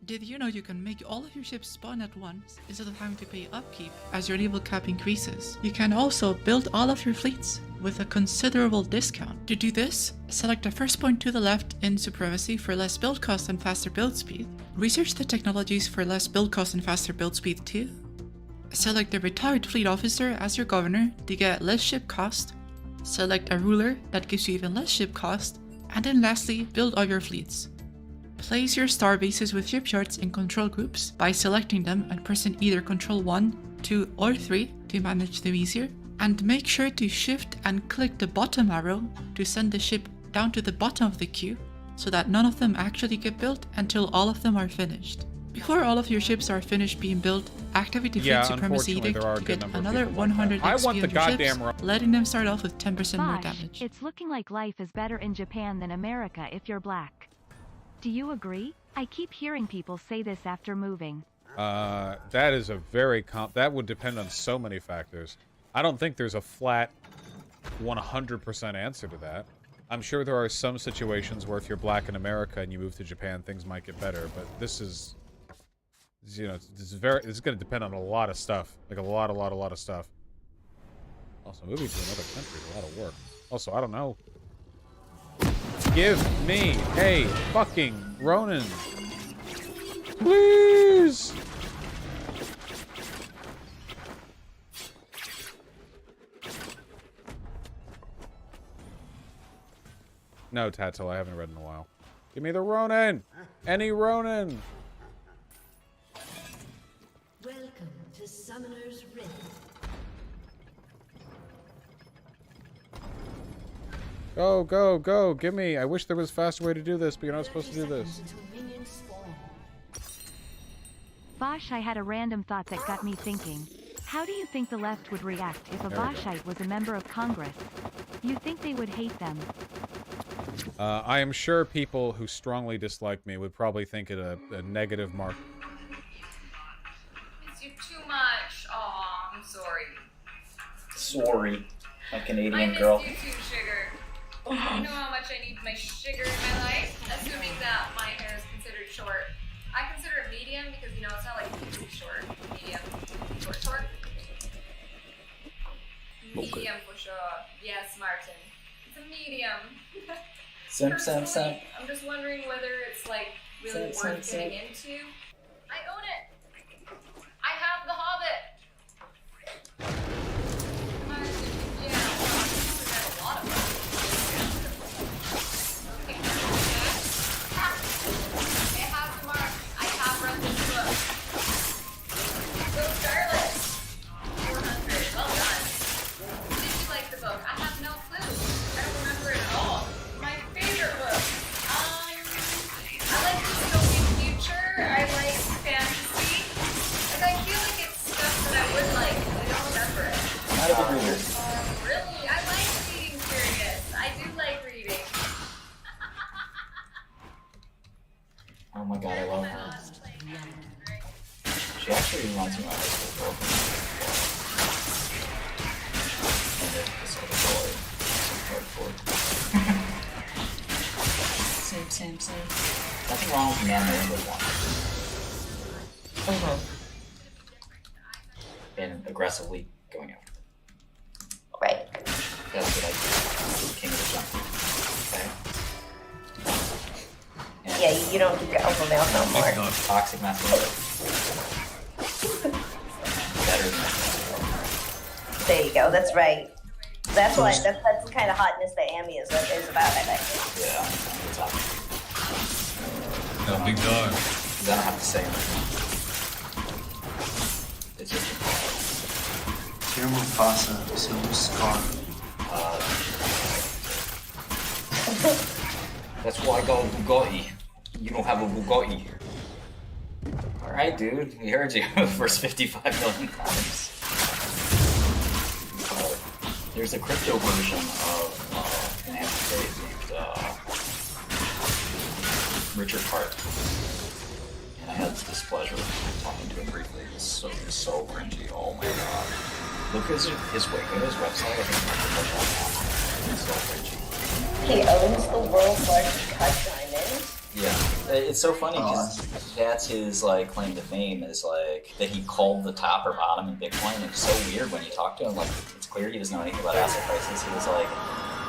Did you know you can make all of your ships spawn at once instead of having to pay upkeep as your naval cap increases? You can also build all of your fleets with a considerable discount. To do this, select the first point to the left in Supremacy for less build cost and faster build speed. Research the technologies for less build cost and faster build speed too. Select the retired fleet officer as your governor to get less ship cost. Select a ruler that gives you even less ship cost. And then lastly, build all your fleets. Place your star bases with shipyards in control groups by selecting them and pressing either Control 1, 2 or 3 to manage them easier. And make sure to shift and click the bottom arrow to send the ship down to the bottom of the queue so that none of them actually get built until all of them are finished. Before all of your ships are finished being built, activate the Fleet Supremacy Edict to get another 100 XP on your ships, letting them start off with 10% more damage. It's looking like life is better in Japan than America if you're black. Do you agree? I keep hearing people say this after moving. That is a very that would depend on so many factors. I don't think there's a flat 100% answer to that. I'm sure there are some situations where if you're black in America and you move to Japan, things might get better, but this is, you know, it's going to depend on a lot of stuff. Like a lot of stuff. Also, moving to another country is a lot of work. Also, I don't know. Give me a fucking Ronin. Please! No, Tattoo, I haven't read in a while. Give me the Ronin! Any Ronin! Welcome to Summoner's Rift. Go, go, go! Give me! I wish there was a faster way to do this, but you're not supposed to do this. Bosh, I had a random thought that got me thinking. How do you think the left would react if a Boshite was a member of Congress? You think they would hate them? I am sure people who strongly dislike me would probably think it a negative mark. It's you too much. Aw, I'm sorry. Sorry, my Canadian girl. I missed you too, sugar. You know how much I need my sugar in my life? Assuming that my hair is considered short. I consider it medium because, you know, it's not like too short. Medium. Short. Medium for sure. Yes, Martin. It's a medium. Simp. I'm just wondering whether it's, like, really worth getting into. I own it. I have the Hobbit. Really? I like reading, curious. I do like reading. Oh my god, I love her. She actually reminds me of my high school girlfriend. And this other boy. Same. Nothing wrong with men, I only want. And aggressively going out. Right. That's what I do. King of the jungle. Okay? And Yeah, you don't do alpha male no more. toxic masculinity. Better than that. There you go. That's right. That's why. That's the kind of hotness that Amy is about. I think. Yeah, it's up. No, big dog. Because I don't have to say anything. It's just Dear Mufasa, Silver Scar. That's why I got a Bugatti. You don't have a Bugatti. Alright, dude. We heard you the first 55 million times. There's a crypto version of an anime named Richard Hart. And I had the displeasure of talking to him briefly. It's so cringy. Oh my god. Look at his way. Go to his website. I think it's so cringy. He owns the world's largest cut diamond. Yeah, it's so funny because that's his like claim to fame is like that he called the top or bottom in Bitcoin. And it's so weird when you talk to him. Like it's clear he doesn't know anything about asset prices. He was like,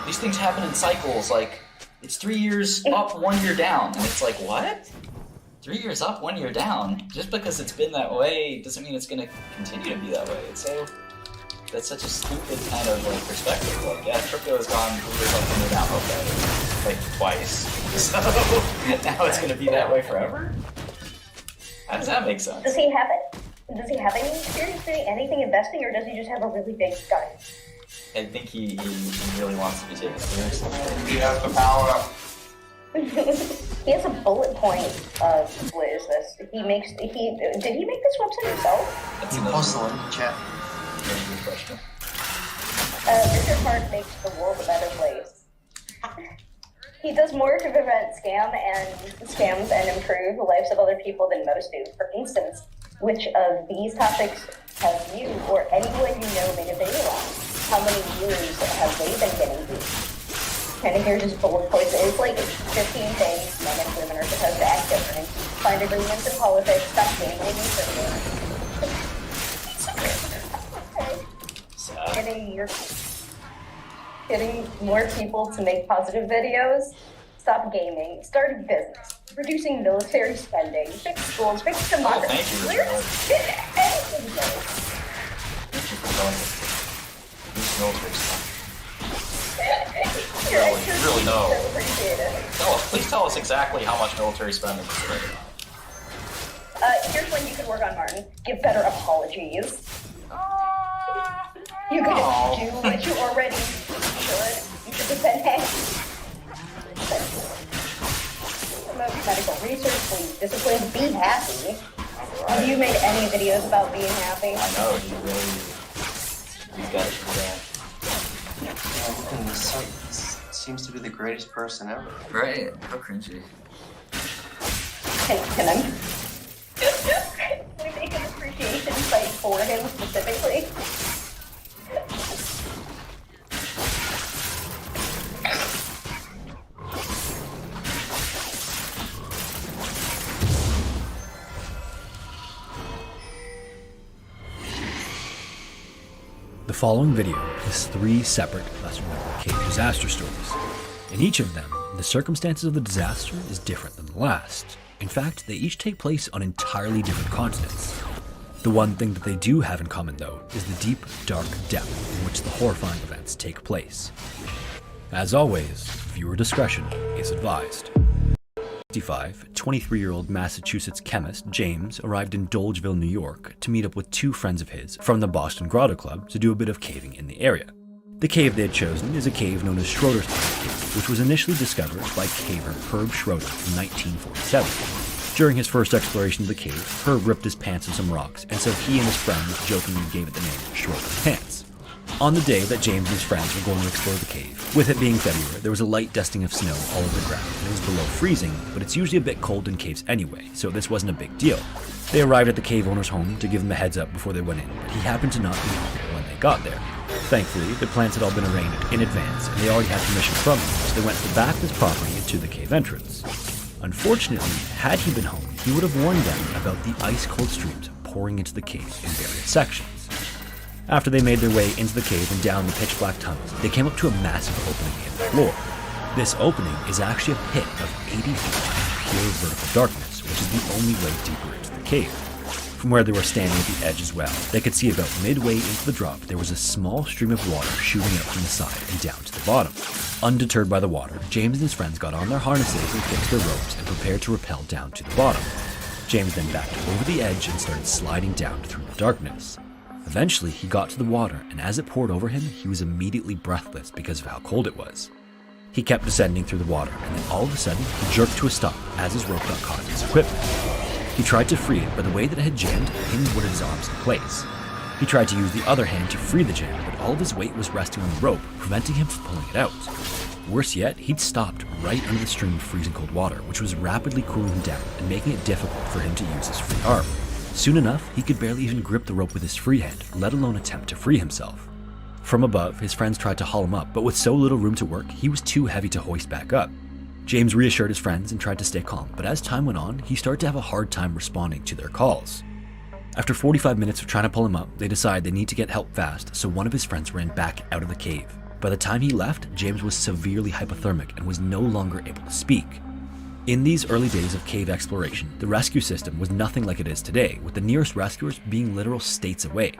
these things happen in cycles. Like it's 3 years up, 1 year down, and it's like what? 3 years up, 1 year down. Just because it's been that way doesn't mean it's going to continue to be that way. It's so. That's such a stupid kind of like perspective. Like, yeah, crypto has gone 3 years up and year down, okay, like twice. So now it's gonna be that way forever. How does that make sense? Does he have it? Does he have any experience doing anything investing, or does he just have a really big gun? I think he really wants to be taken seriously. He has the power. He has a bullet point of what is this? Did he make this website himself? That's He another posted the link in chat. good question. Richard Hart makes the world a better place. He does more to prevent scams and improve the lives of other people than most do. For instance, which of these topics have you or anyone you know made a video on? How many views have they been getting views? Kind of here's his bullet points. It's like 15 things men and women are supposed to act different. Find agreements in politics, stop gambling and drinking. Getting more people to make positive videos, stop gaming, start a business, reducing military spending, fix schools, fix democracy. Thank you. Anything goes. Thank you for going with this military stuff. You really know. So appreciate it. Please tell us exactly how much military spending is spent on. Here's one you could work on, Martin. Give better apologies. You could do what you already should. You should have been happy. Promote medical research, please. Discipline, be happy. Have you made any videos about being happy? I know, he's got it. Yeah, look at this site. This seems to be the greatest person ever. Right? How cringy. Can I make an appreciation site for him specifically? The following video is 3 separate lesser-known cave disaster stories. In each of them, the circumstances of the disaster is different than the last. In fact, they each take place on entirely different continents. The one thing that they do have in common, though, is the deep, dark depth in which the horrifying events take place. As always, viewer discretion is advised. 23-year-old Massachusetts chemist James arrived in Dolgeville, New York to meet up with 2 friends of his from the Boston Grotto Club to do a bit of caving in the area. The cave they had chosen is a cave known as Schroeder's Cave, which was initially discovered by caver Herb Schroeder in 1947. During his first exploration of the cave, Herb ripped his pants on some rocks, and so he and his friends jokingly gave it the name Schroeder's Pants. On the day that James and his friends were going to explore the cave, with it being February, there was a light dusting of snow all over the ground, and it was below freezing, but it's usually a bit cold in caves anyway, so this wasn't a big deal. They arrived at the cave owner's home to give him a heads up before they went in, but he happened to not be home when they got there. Thankfully, the plans had all been arranged in advance, and they already had permission from him, so they went to the back of his property and to the cave entrance. Unfortunately, had he been home, he would have warned them about the ice-cold streams pouring into the cave in various sections. After they made their way into the cave and down the pitch-black tunnels, they came up to a massive opening in the floor. This opening is actually a pit of 80 feet of pure vertical darkness, which is the only way deeper into the cave. From where they were standing at the edge as well, they could see about midway into the drop there was a small stream of water shooting out from the side and down to the bottom. Undeterred by the water, James and his friends got on their harnesses and fixed their ropes and prepared to rappel down to the bottom. James then backed over the edge and started sliding down through the darkness. Eventually, he got to the water, and as it poured over him, he was immediately breathless because of how cold it was. He kept descending through the water, and then all of a sudden, he jerked to a stop as his rope got caught in his equipment. He tried to free it, but the way that it had jammed pinned one of his arms in place. He tried to use the other hand to free the jam, but all of his weight was resting on the rope, preventing him from pulling it out. Worse yet, he'd stopped right under the stream of freezing cold water, which was rapidly cooling him down and making it difficult for him to use his free arm. Soon enough, he could barely even grip the rope with his free hand, let alone attempt to free himself. From above, his friends tried to haul him up, but with so little room to work, he was too heavy to hoist back up. James reassured his friends and tried to stay calm, but as time went on, he started to have a hard time responding to their calls. After 45 minutes of trying to pull him up, they decided they need to get help fast, so one of his friends ran back out of the cave. By the time he left, James was severely hypothermic and was no longer able to speak. In these early days of cave exploration, the rescue system was nothing like it is today, with the nearest rescuers being literal states away.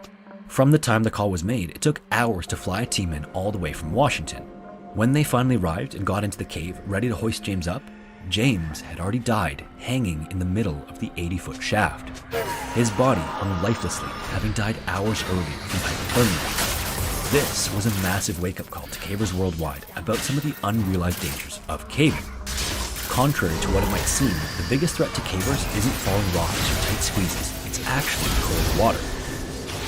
From the time the call was made, it took hours to fly a team in all the way from Washington. When they finally arrived and got into the cave, ready to hoist James up, James had already died, hanging in the middle of the 80-foot shaft. His body hung lifelessly, having died hours earlier from hypothermia. This was a massive wake-up call to cavers worldwide about some of the unrealized dangers of caving. Contrary to what it might seem, the biggest threat to cavers isn't falling rocks or tight squeezes, it's actually cold water.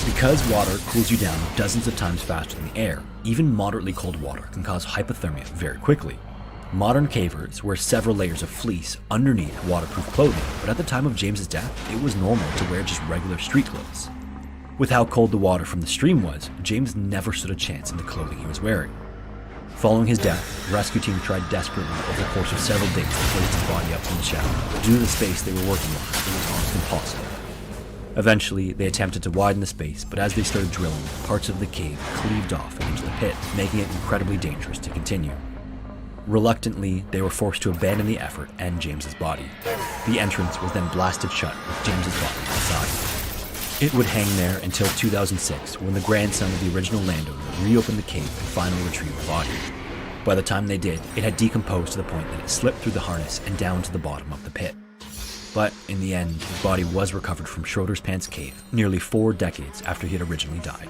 Because water cools you down dozens of times faster than the air, even moderately cold water can cause hypothermia very quickly. Modern cavers wear several layers of fleece underneath waterproof clothing, but at the time of James's death, it was normal to wear just regular street clothes. With how cold the water from the stream was, James never stood a chance in the clothing he was wearing. Following his death, the rescue team tried desperately over the course of several days to place his body up from the shaft, but due to the space they were working on, it was almost impossible. Eventually, they attempted to widen the space, but as they started drilling, parts of the cave cleaved off into the pit, making it incredibly dangerous to continue. Reluctantly, they were forced to abandon the effort and James's body. The entrance was then blasted shut with James's body inside. It would hang there until 2006, when the grandson of the original landowner reopened the cave and finally retrieved the body. By the time they did, it had decomposed to the point that it slipped through the harness and down to the bottom of the pit. But in the end, his body was recovered from Schroeder's Pants Cave nearly 4 decades after he had originally died.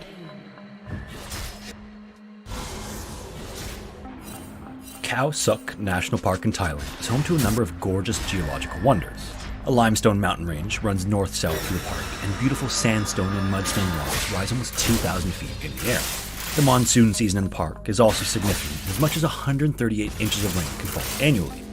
Khao Suk National Park in Thailand is home to a number of gorgeous geological wonders. A limestone mountain range runs north-south through the park, and beautiful sandstone and mudstone walls rise almost 2,000 feet in the air. The monsoon season in the park is also significant. As much as 138 inches of rain can fall annually.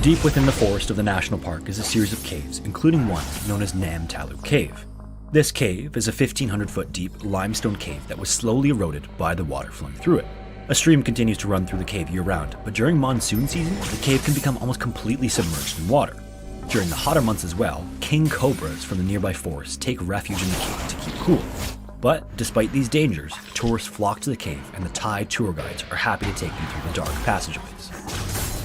Deep within the forest of the national park is a series of caves, including one known as Nam Talu Cave. This cave is a 1,500-foot deep limestone cave that was slowly eroded by the water flowing through it. A stream continues to run through the cave year-round, but during monsoon season, the cave can become almost completely submerged in water. During the hotter months as well, king cobras from the nearby forest take refuge in the cave to keep cool. But despite these dangers, tourists flock to the cave and the Thai tour guides are happy to take them through the dark passageways.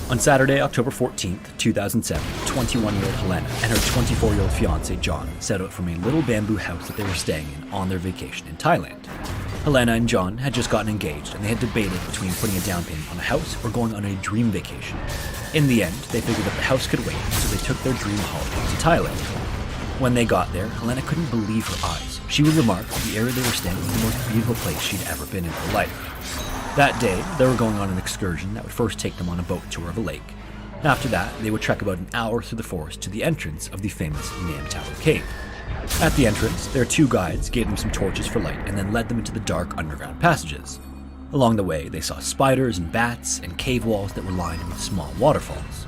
On Saturday, October 14th, 2007, 21-year-old Helena and her 24-year-old fiancé John set out from a little bamboo house that they were staying in on their vacation in Thailand. Helena and John had just gotten engaged and they had debated between putting a down payment on a house or going on a dream vacation. In the end, they figured that the house could wait, so they took their dream holiday to Thailand. When they got there, Helena couldn't believe her eyes. She would remark that the area they were staying was the most beautiful place she'd ever been in her life. That day, they were going on an excursion that would first take them on a boat tour of a lake. After that, they would trek about an hour through the forest to the entrance of the famous Nam Talu Cave. At the entrance, their 2 guides gave them some torches for light and then led them into the dark underground passages. Along the way, they saw spiders and bats and cave walls that were lined with small waterfalls.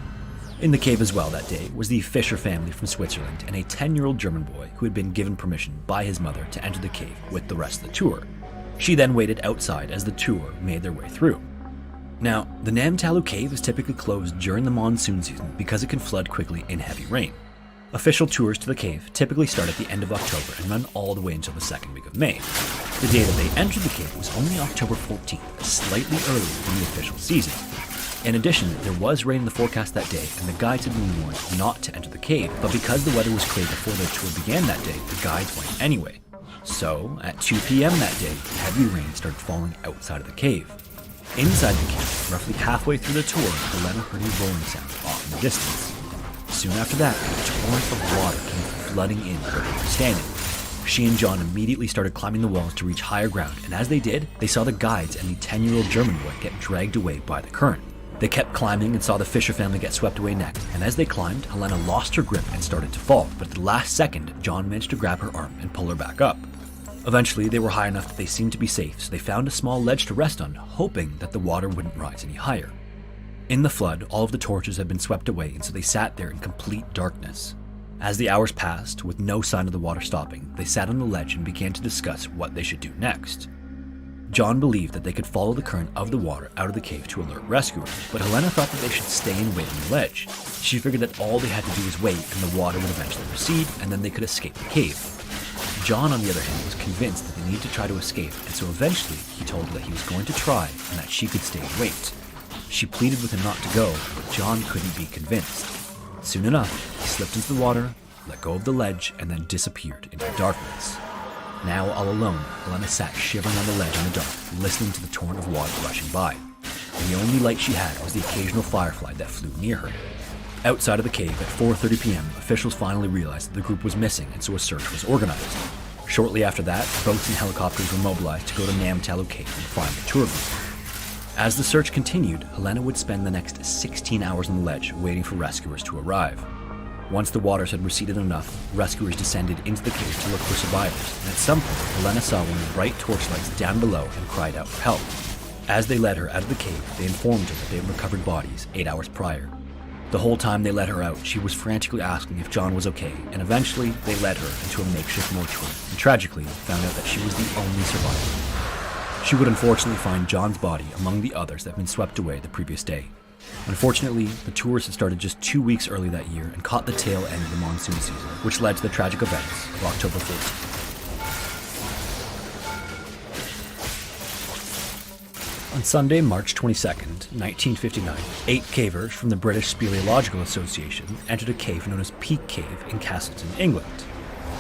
In the cave as well that day was the Fischer family from Switzerland and a 10-year-old German boy who had been given permission by his mother to enter the cave with the rest of the tour. She then waited outside as the tour made their way through. Now, the Nam Talu Cave is typically closed during the monsoon season because it can flood quickly in heavy rain. Official tours to the cave typically start at the end of October and run all the way until the second week of May. The day that they entered the cave was only October 14th, slightly earlier than the official season. In addition, there was rain in the forecast that day, and the guides had been warned not to enter the cave, but because the weather was clear before their tour began that day, the guides went anyway. So, at 2 p.m. that day, heavy rain started falling outside of the cave. Inside the cave, roughly halfway through the tour, Helena heard a rolling sound off in the distance. Soon after that, a torrent of water came flooding in where they were standing. She and John immediately started climbing the walls to reach higher ground, and as they did, they saw the guides and the 10-year-old German boy get dragged away by the current. They kept climbing and saw the Fischer family get swept away next, and as they climbed, Helena lost her grip and started to fall, but at the last second, John managed to grab her arm and pull her back up. Eventually, they were high enough that they seemed to be safe, so they found a small ledge to rest on, hoping that the water wouldn't rise any higher. In the flood, all of the torches had been swept away, and so they sat there in complete darkness. As the hours passed, with no sign of the water stopping, they sat on the ledge and began to discuss what they should do next. John believed that they could follow the current of the water out of the cave to alert rescuers, but Helena thought that they should stay and wait on the ledge. She figured that all they had to do was wait and the water would eventually recede, and then they could escape the cave. John, on the other hand, was convinced that they needed to try to escape, and so eventually he told her that he was going to try and that she could stay and wait. She pleaded with him not to go, but John couldn't be convinced. Soon enough, he slipped into the water, let go of the ledge, and then disappeared into the darkness. Now all alone, Helena sat shivering on the ledge in the dark, listening to the torrent of water rushing by. And the only light she had was the occasional firefly that flew near her. Outside of the cave at 4:30 p.m., officials finally realized that the group was missing, and so a search was organized. Shortly after that, boats and helicopters were mobilized to go to Namtalu Cave and find the tour group. As the search continued, Helena would spend the next 16 hours on the ledge waiting for rescuers to arrive. Once the waters had receded enough, rescuers descended into the cave to look for survivors, and at some point, Helena saw one of the bright torchlights down below and cried out for help. As they led her out of the cave, they informed her that they had recovered bodies 8 hours prior. The whole time they let her out, she was frantically asking if John was okay, and eventually they led her into a makeshift mortuary, and tragically found out that she was the only survivor. She would unfortunately find John's body among the others that had been swept away the previous day. Unfortunately, the tours had started just 2 weeks early that year and caught the tail end of the monsoon season, which led to the tragic events of October 14th. On Sunday, March 22nd, 1959, 8 cavers from the British Speleological Association entered a cave known as Peak Cave in Castleton, England.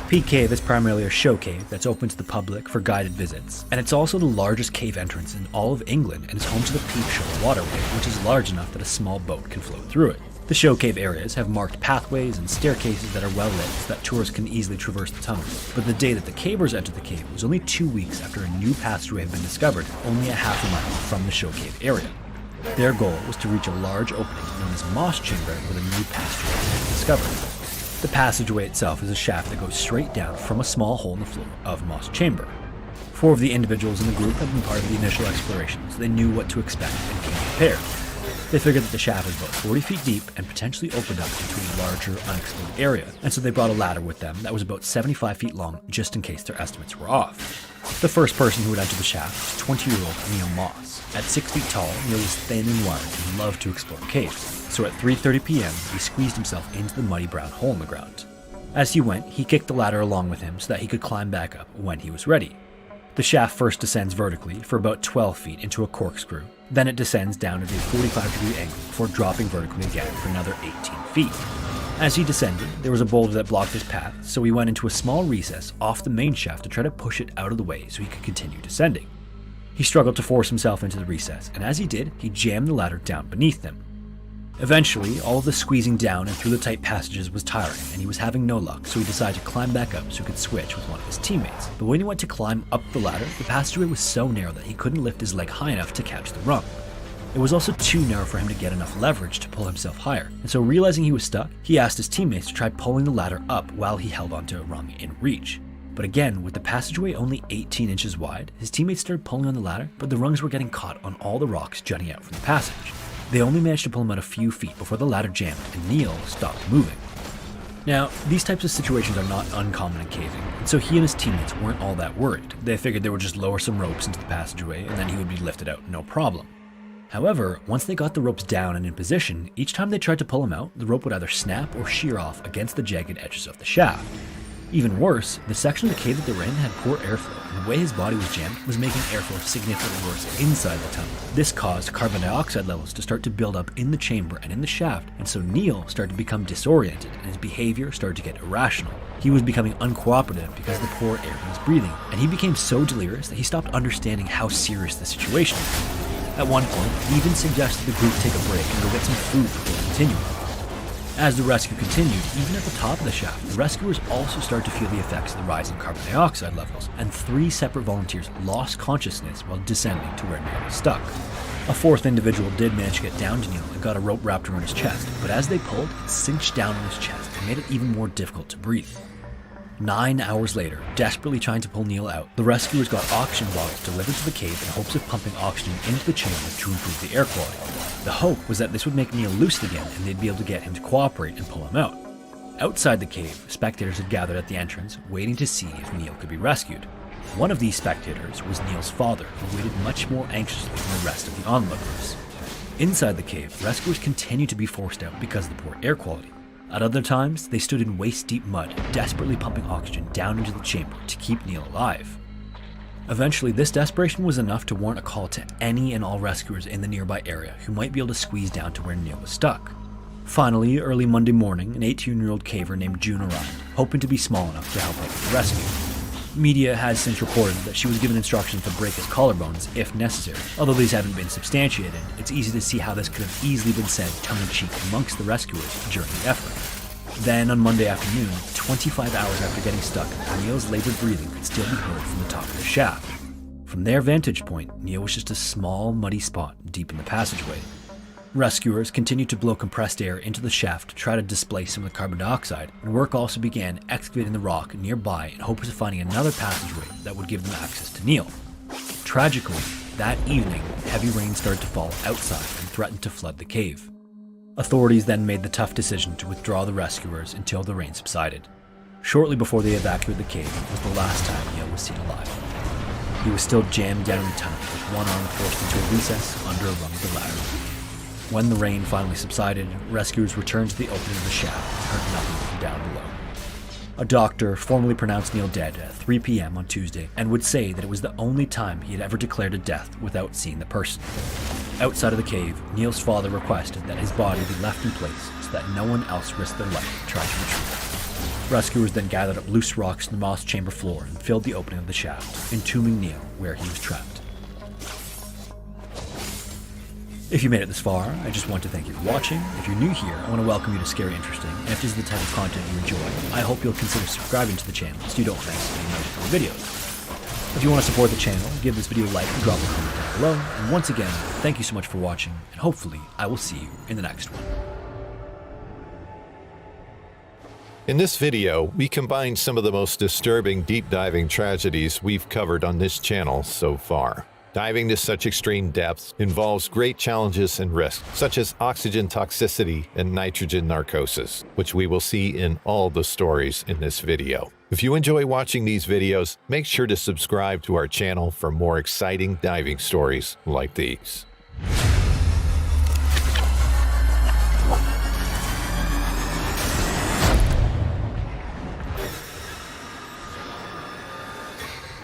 Peak Cave is primarily a show cave that's open to the public for guided visits, and it's also the largest cave entrance in all of England and is home to the Peak Show waterway, which is large enough that a small boat can float through it. The show cave areas have marked pathways and staircases that are well lit so that tourists can easily traverse the tunnels. But the day that the cavers entered the cave was only 2 weeks after a new passageway had been discovered, only a half a mile from the show cave area. Their goal was to reach a large opening known as Moss Chamber where the new passageway had been discovered. The passageway itself is a shaft that goes straight down from a small hole in the floor of Moss Chamber. 4 of the individuals in the group had been part of the initial exploration, so they knew what to expect and came prepared. They figured that the shaft was about 40 feet deep and potentially opened up into a larger, unexplored area, and so they brought a ladder with them that was about 75 feet long, just in case their estimates were off. The first person who would enter the shaft was 20-year-old Neil Moss. At 6 feet tall, Neil was thin and wiry and loved to explore caves, so at 3:30 p.m., he squeezed himself into the muddy brown hole in the ground. As he went, he kicked the ladder along with him so that he could climb back up when he was ready. The shaft first descends vertically for about 12 feet into a corkscrew, then it descends down at a 45-degree angle before dropping vertically again for another 18 feet. As he descended, there was a boulder that blocked his path, so he went into a small recess off the main shaft to try to push it out of the way so he could continue descending. He struggled to force himself into the recess, and as he did, he jammed the ladder down beneath him. Eventually, all of the squeezing down and through the tight passages was tiring, and he was having no luck, so he decided to climb back up so he could switch with one of his teammates. But when he went to climb up the ladder, the passageway was so narrow that he couldn't lift his leg high enough to catch the rung. It was also too narrow for him to get enough leverage to pull himself higher, and so realizing he was stuck, he asked his teammates to try pulling the ladder up while he held onto a rung in reach. But again, with the passageway only 18 inches wide, his teammates started pulling on the ladder, but the rungs were getting caught on all the rocks jutting out from the passage. They only managed to pull him out a few feet before the ladder jammed and Neil stopped moving. Now, these types of situations are not uncommon in caving, and so he and his teammates weren't all that worried. They figured they would just lower some ropes into the passageway and then he would be lifted out no problem. However, once they got the ropes down and in position, each time they tried to pull him out, the rope would either snap or shear off against the jagged edges of the shaft. Even worse, the section of the cave that they were in had poor airflow, and the way his body was jammed was making airflow significantly worse inside the tunnel. This caused carbon dioxide levels to start to build up in the chamber and in the shaft, and so Neil started to become disoriented, and his behavior started to get irrational. He was becoming uncooperative because of the poor air he was breathing, and he became so delirious that he stopped understanding how serious the situation was. At one point, he even suggested the group take a break and go get some food before continuing. As the rescue continued, even at the top of the shaft, the rescuers also started to feel the effects of the rising carbon dioxide levels, and 3 separate volunteers lost consciousness while descending to where Neil was stuck. A 4th individual did manage to get down to Neil and got a rope wrapped around his chest, but as they pulled, it cinched down on his chest and made it even more difficult to breathe. 9 hours later, desperately trying to pull Neil out, the rescuers got oxygen bottles delivered to the cave in hopes of pumping oxygen into the chamber to improve the air quality. The hope was that this would make Neil lucid again and they'd be able to get him to cooperate and pull him out. Outside the cave, spectators had gathered at the entrance, waiting to see if Neil could be rescued. One of these spectators was Neil's father, who waited much more anxiously than the rest of the onlookers. Inside the cave, rescuers continued to be forced out because of the poor air quality. At other times, they stood in waist-deep mud, desperately pumping oxygen down into the chamber to keep Neil alive. Eventually, this desperation was enough to warrant a call to any and all rescuers in the nearby area who might be able to squeeze down to where Neil was stuck. Finally, early Monday morning, an 18-year-old caver named June arrived, hoping to be small enough to help out with the rescue. Media has since reported that she was given instructions to break his collarbones if necessary. Although these haven't been substantiated, it's easy to see how this could have easily been said tongue-in-cheek amongst the rescuers during the effort. Then, on Monday afternoon, 25 hours after getting stuck, Neil's labored breathing could still be heard from the top of the shaft. From their vantage point, Neil was just a small, muddy spot deep in the passageway. Rescuers continued to blow compressed air into the shaft to try to displace some of the carbon dioxide, and work also began excavating the rock nearby in hopes of finding another passageway that would give them access to Neil. Tragically, that evening, heavy rain started to fall outside and threatened to flood the cave. Authorities then made the tough decision to withdraw the rescuers until the rain subsided. Shortly before they evacuated the cave was the last time Neil was seen alive. He was still jammed down in the tunnel with one arm forced into a recess under a rung of the ladder. When the rain finally subsided, rescuers returned to the opening of the shaft and heard nothing from down below. A doctor formally pronounced Neil dead at 3 p.m. on Tuesday and would say that it was the only time he had ever declared a death without seeing the person. Outside of the cave, Neil's father requested that his body be left in place so that no one else risked their life trying to retrieve it. Rescuers then gathered up loose rocks in the moss chamber floor and filled the opening of the shaft, entombing Neil where he was trapped. If you made it this far, I just want to thank you for watching. If you're new here, I want to welcome you to Scary Interesting, and if this is the type of content you enjoy, I hope you'll consider subscribing to the channel so you don't miss any of my videos. If you want to support the channel, give this video a like and drop a comment down below, and once again, thank you so much for watching, and hopefully I will see you in the next one. In this video, we combine some of the most disturbing deep diving tragedies we've covered on this channel so far. Diving to such extreme depths involves great challenges and risks, such as oxygen toxicity and nitrogen narcosis, which we will see in all the stories in this video. If you enjoy watching these videos, make sure to subscribe to our channel for more exciting diving stories like these.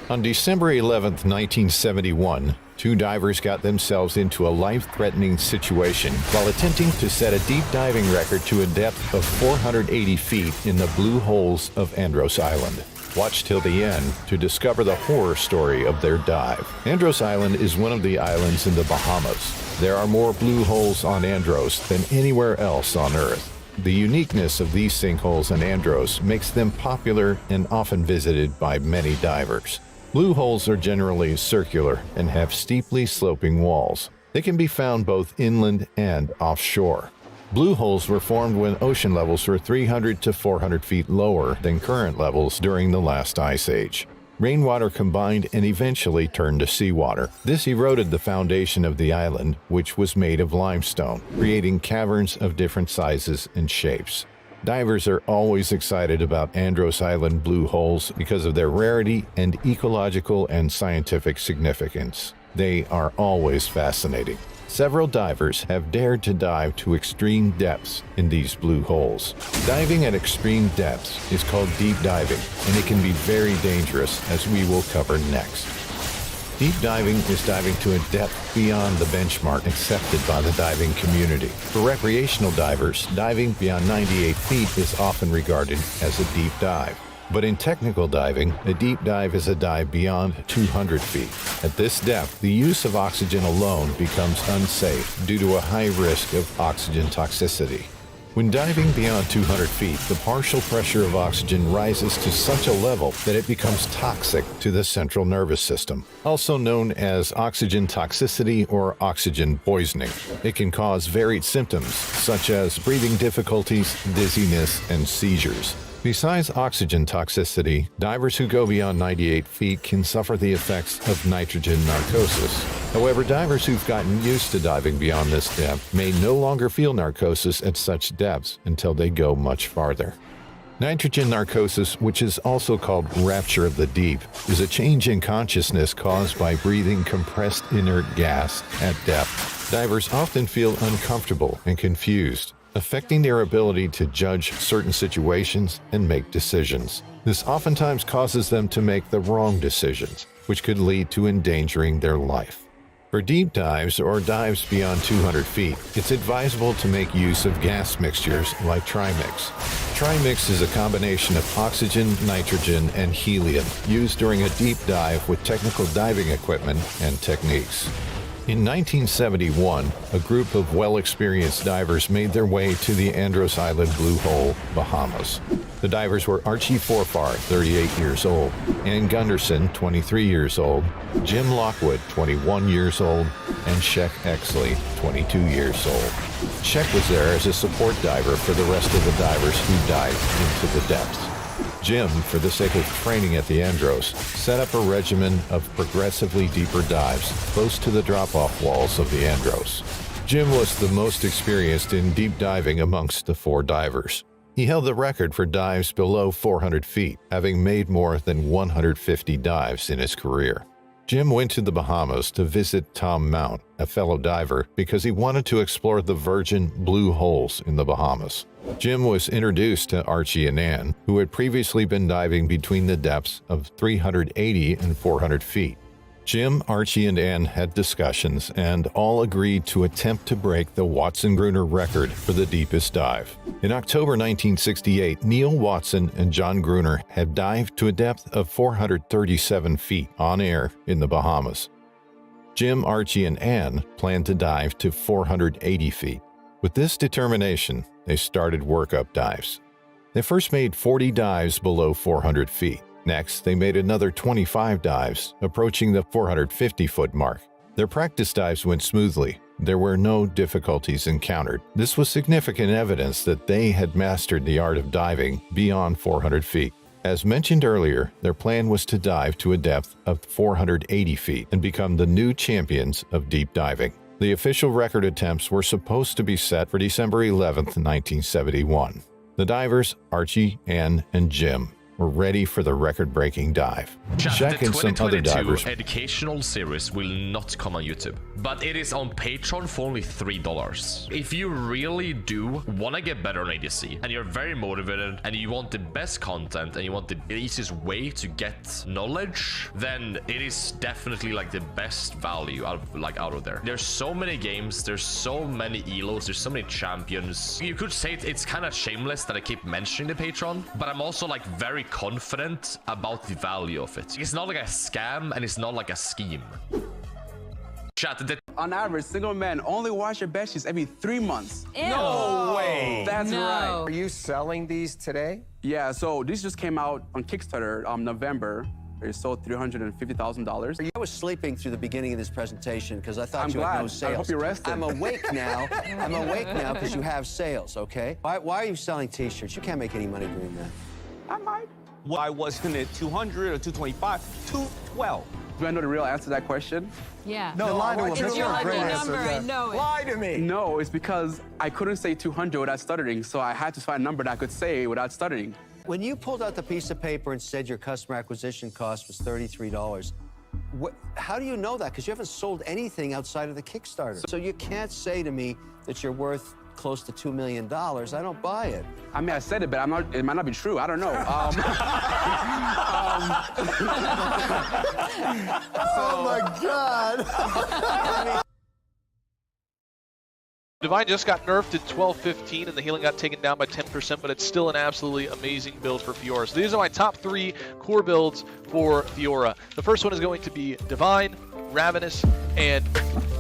On December 11, 1971, two divers got themselves into a life-threatening situation while attempting to set a deep diving record to a depth of 480 feet in the blue holes of Andros Island. Watch till the end to discover the horror story of their dive. Andros Island is one of the islands in the Bahamas. There are more blue holes on Andros than anywhere else on Earth. The uniqueness of these sinkholes in Andros makes them popular and often visited by many divers. Blue holes are generally circular and have steeply sloping walls. They can be found both inland and offshore. Blue holes were formed when ocean levels were 300 to 400 feet lower than current levels during the last ice age. Rainwater combined and eventually turned to seawater. This eroded the foundation of the island, which was made of limestone, creating caverns of different sizes and shapes. Divers are always excited about Andros Island blue holes because of their rarity and ecological and scientific significance. They are always fascinating. Several divers have dared to dive to extreme depths in these blue holes. Diving at extreme depths is called deep diving, and it can be very dangerous, as we will cover next. Deep diving is diving to a depth beyond the benchmark accepted by the diving community. For recreational divers, diving beyond 98 feet is often regarded as a deep dive. But in technical diving, a deep dive is a dive beyond 200 feet. At this depth, the use of oxygen alone becomes unsafe due to a high risk of oxygen toxicity. When diving beyond 200 feet, the partial pressure of oxygen rises to such a level that it becomes toxic to the central nervous system, also known as oxygen toxicity or oxygen poisoning. It can cause varied symptoms, such as breathing difficulties, dizziness, and seizures. Besides oxygen toxicity, divers who go beyond 98 feet can suffer the effects of nitrogen narcosis. However, divers who've gotten used to diving beyond this depth may no longer feel narcosis at such depths until they go much farther. Nitrogen narcosis, which is also called rapture of the deep, is a change in consciousness caused by breathing compressed inert gas at depth. Divers often feel uncomfortable and confused, affecting their ability to judge certain situations and make decisions. This oftentimes causes them to make the wrong decisions, which could lead to endangering their life. For deep dives or dives beyond 200 feet, it's advisable to make use of gas mixtures like Trimix. Trimix is a combination of oxygen, nitrogen, and helium used during a deep dive with technical diving equipment and techniques. In 1971, a group of well-experienced divers made their way to the Andros Island Blue Hole, Bahamas. The divers were Archie Forfar, 38 years old, Ann Gunderson, 23 years old, Jim Lockwood, 21 years old, and Sheck Exley, 22 years old. Sheck was there as a support diver for the rest of the divers who dived into the depths. Jim, for the sake of training at the Andros, set up a regimen of progressively deeper dives close to the drop-off walls of the Andros. Jim was the most experienced in deep diving amongst the 4 divers. He held the record for dives below 400 feet, having made more than 150 dives in his career. Jim went to the Bahamas to visit Tom Mount, a fellow diver, because he wanted to explore the virgin blue holes in the Bahamas. Jim was introduced to Archie and Ann, who had previously been diving between the depths of 380 and 400 feet. Jim, Archie, and Ann had discussions and all agreed to attempt to break the Watson-Gruner record for the deepest dive. In October 1968, Neil Watson and John Gruner had dived to a depth of 437 feet on air in the Bahamas. Jim, Archie, and Ann planned to dive to 480 feet. With this determination, they started workup dives. They first made 40 dives below 400 feet. Next, they made another 25 dives, approaching the 450-foot mark. Their practice dives went smoothly. There were no difficulties encountered. This was significant evidence that they had mastered the art of diving beyond 400 feet. As mentioned earlier, their plan was to dive to a depth of 480 feet and become the new champions of deep diving. The official record attempts were supposed to be set for December 11, 1971. The divers, Archie, Ann, and Jim, were ready for the record-breaking dive. Sheck and some other divers. Educational series will not come on YouTube, but it is on Patreon for only $3. If you really do want to get better on ADC and you're very motivated and you want the best content and you want the easiest way to get knowledge, then it is definitely like the best value out of there. There's so many games, there's so many elos, there's so many champions. You could say it's kind of shameless that I keep mentioning the Patreon, but I'm also like very confident about the value of it. It's not like a scam and it's not like a scheme. On average, single men only wash their bedsheets every 3 months. Ew. No way. That's right. Are you selling these today? Yeah, so these just came out on Kickstarter November. They sold $350,000. I was sleeping through the beginning of this presentation because I thought you had no sales. I hope you're rested. I'm awake now. I'm awake now because you have sales, okay? Why are you selling T-shirts? You can't make any money doing that. I might. Why wasn't it 200 or 225? 212. Do I know the real answer to that question? Yeah. No, lie to him. It's your lucky number, I know it. Lie to me. No, it's because I couldn't say 200 without stuttering, so I had to find a number that I could say without stuttering. When you pulled out the piece of paper and said your customer acquisition cost was $33, how do you know that? Because you haven't sold anything outside of the Kickstarter. So you can't say to me that you're worth close to $2 million. I don't buy it. I mean, I said it, but it might not be true. I don't know. Oh, my God. Divine just got nerfed at 12-15 and the healing got taken down by 10%, but it's still an absolutely amazing build for Fiora. So these are my top 3 core builds for Fiora. The first one is going to be Divine, Ravenous, and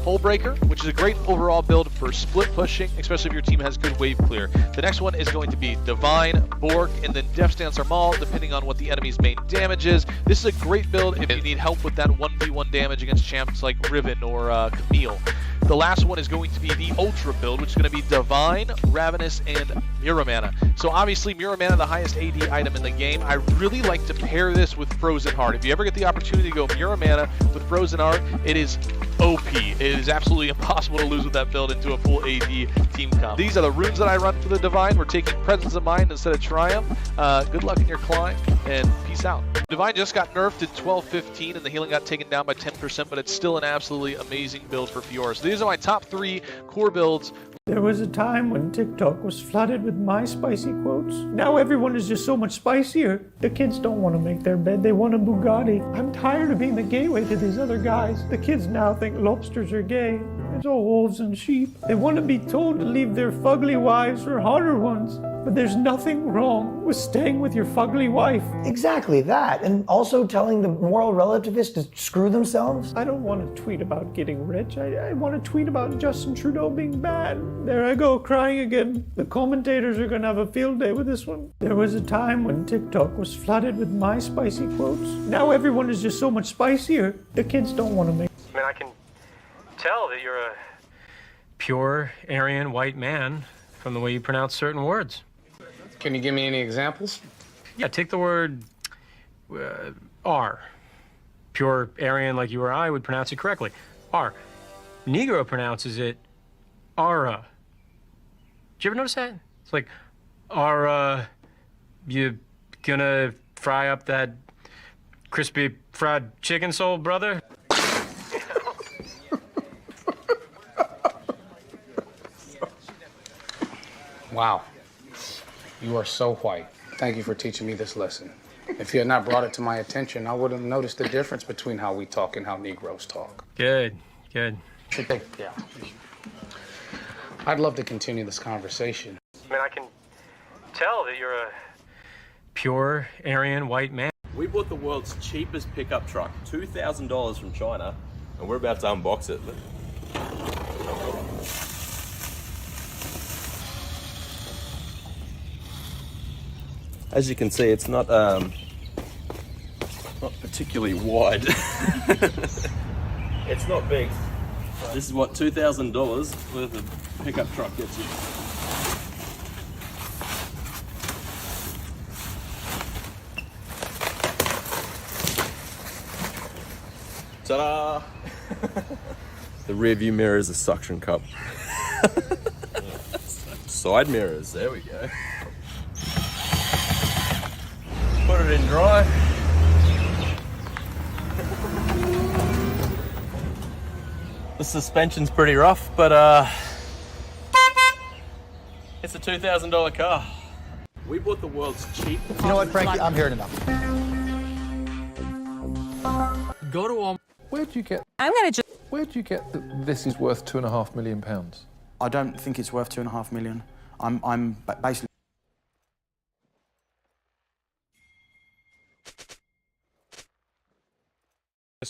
Hullbreaker, which is a great overall build for split pushing, especially if your team has good wave clear. The next one is going to be Divine, Bork, and then Death Stance Armal, depending on what the enemy's main damage is. This is a great build if you need help with that 1v1 damage against champs like Riven or Camille. The last one is going to be the Ultra build, which is going to be Divine, Ravenous, and Muramana. So obviously Muramana, the highest AD item in the game. I really like to pair this with Frozen Heart. If you ever get the opportunity to go Muramana with Frozen Heart, it is OP. It is absolutely impossible to lose with that build into a full AD team comp. These are the runes that I run for the Divine. We're taking Presence of Mind instead of Triumph. Good luck in your climb, and peace out. Divine just got nerfed at 12-15, and the healing got taken down by 10%, but it's still an absolutely amazing build for Fiora. So these are my top 3 core builds. There was a time when TikTok was flooded with my spicy quotes. Now everyone is just so much spicier. The kids don't want to make their bed, they want a Bugatti. I'm tired of being the gateway to these other guys. The kids now think lobsters are gay. It's all wolves and sheep. They want to be told to leave their fugly wives for hotter ones. But there's nothing wrong with staying with your fugly wife. Exactly that. And also telling the moral relativists to screw themselves. I don't want to tweet about getting rich. I want to tweet about Justin Trudeau being bad. There I go, crying again. The commentators are going to have a field day with this one. There was a time when TikTok was flooded with my spicy quotes. Now everyone is just so much spicier. The kids don't want to make... I mean, I can tell that you're a pure Aryan white man from the way you pronounce certain words. Can you give me any examples? Yeah, take the word R. Pure Aryan like you or I would pronounce it correctly. R. Negro pronounces it Ara. Did you ever notice that? It's like, Ara, you gonna fry up that crispy fried chicken soul, brother? Wow. You are so white. Thank you for teaching me this lesson. If you had not brought it to my attention, I would have noticed the difference between how we talk and how Negroes talk. Good, good. Yeah. I'd love to continue this conversation. I mean, I can tell that you're a pure Aryan white man. We bought the world's cheapest pickup truck, $2,000 from China, and we're about to unbox it. As you can see, it's not particularly wide. It's not big. This is what $2,000 worth of pickup truck gets you. Ta-da! The rear view mirror is a suction cup. Side mirrors, there we go. Put it in drive. The suspension's pretty rough, but it's a $2,000 car. We bought the world's cheapest. You know what, Frankie? I'm hearing enough. Go to Where'd you get? I'm gonna just. Where'd you get that this is worth £2.5 million? I don't think it's worth $2.5 million. I'm basically.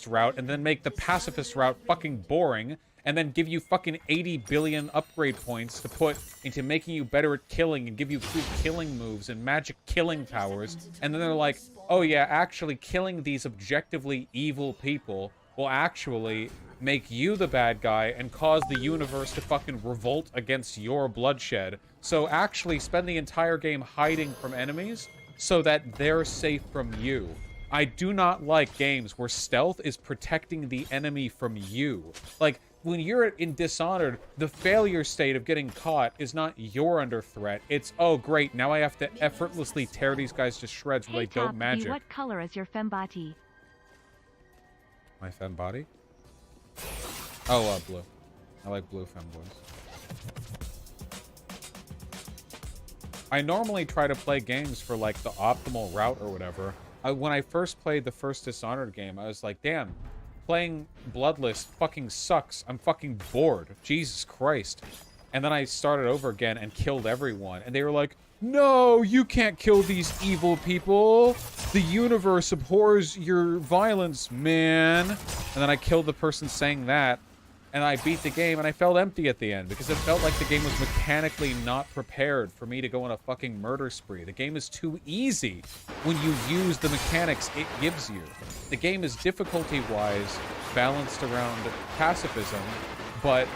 route and then make the pacifist route fucking boring and then give you fucking 80 billion upgrade points to put into making you better at killing and give you cool killing moves and magic killing powers, and then they're like, oh yeah, actually killing these objectively evil people will actually make you the bad guy and cause the universe to fucking revolt against your bloodshed. So actually spend the entire game hiding from enemies so that they're safe from you. I do not like games where stealth is protecting the enemy from you. Like, when you're in Dishonored, the failure state of getting caught is not you're under threat. It's, oh great, now I have to effortlessly tear these guys to shreds where they don't magic. What color is your fembati? My fembody? Oh, blue. I like blue femboys. I normally try to play games for, like, the optimal route or whatever. When I first played the first Dishonored game, I was like, damn, playing Bloodless fucking sucks. I'm fucking bored. Jesus Christ. And then I started over again and killed everyone. And they were like, no, you can't kill these evil people. The universe abhors your violence, man. And then I killed the person saying that. And I beat the game, and I felt empty at the end, because it felt like the game was mechanically not prepared for me to go on a fucking murder spree. The game is too easy when you use the mechanics it gives you. The game is difficulty-wise balanced around pacifism, but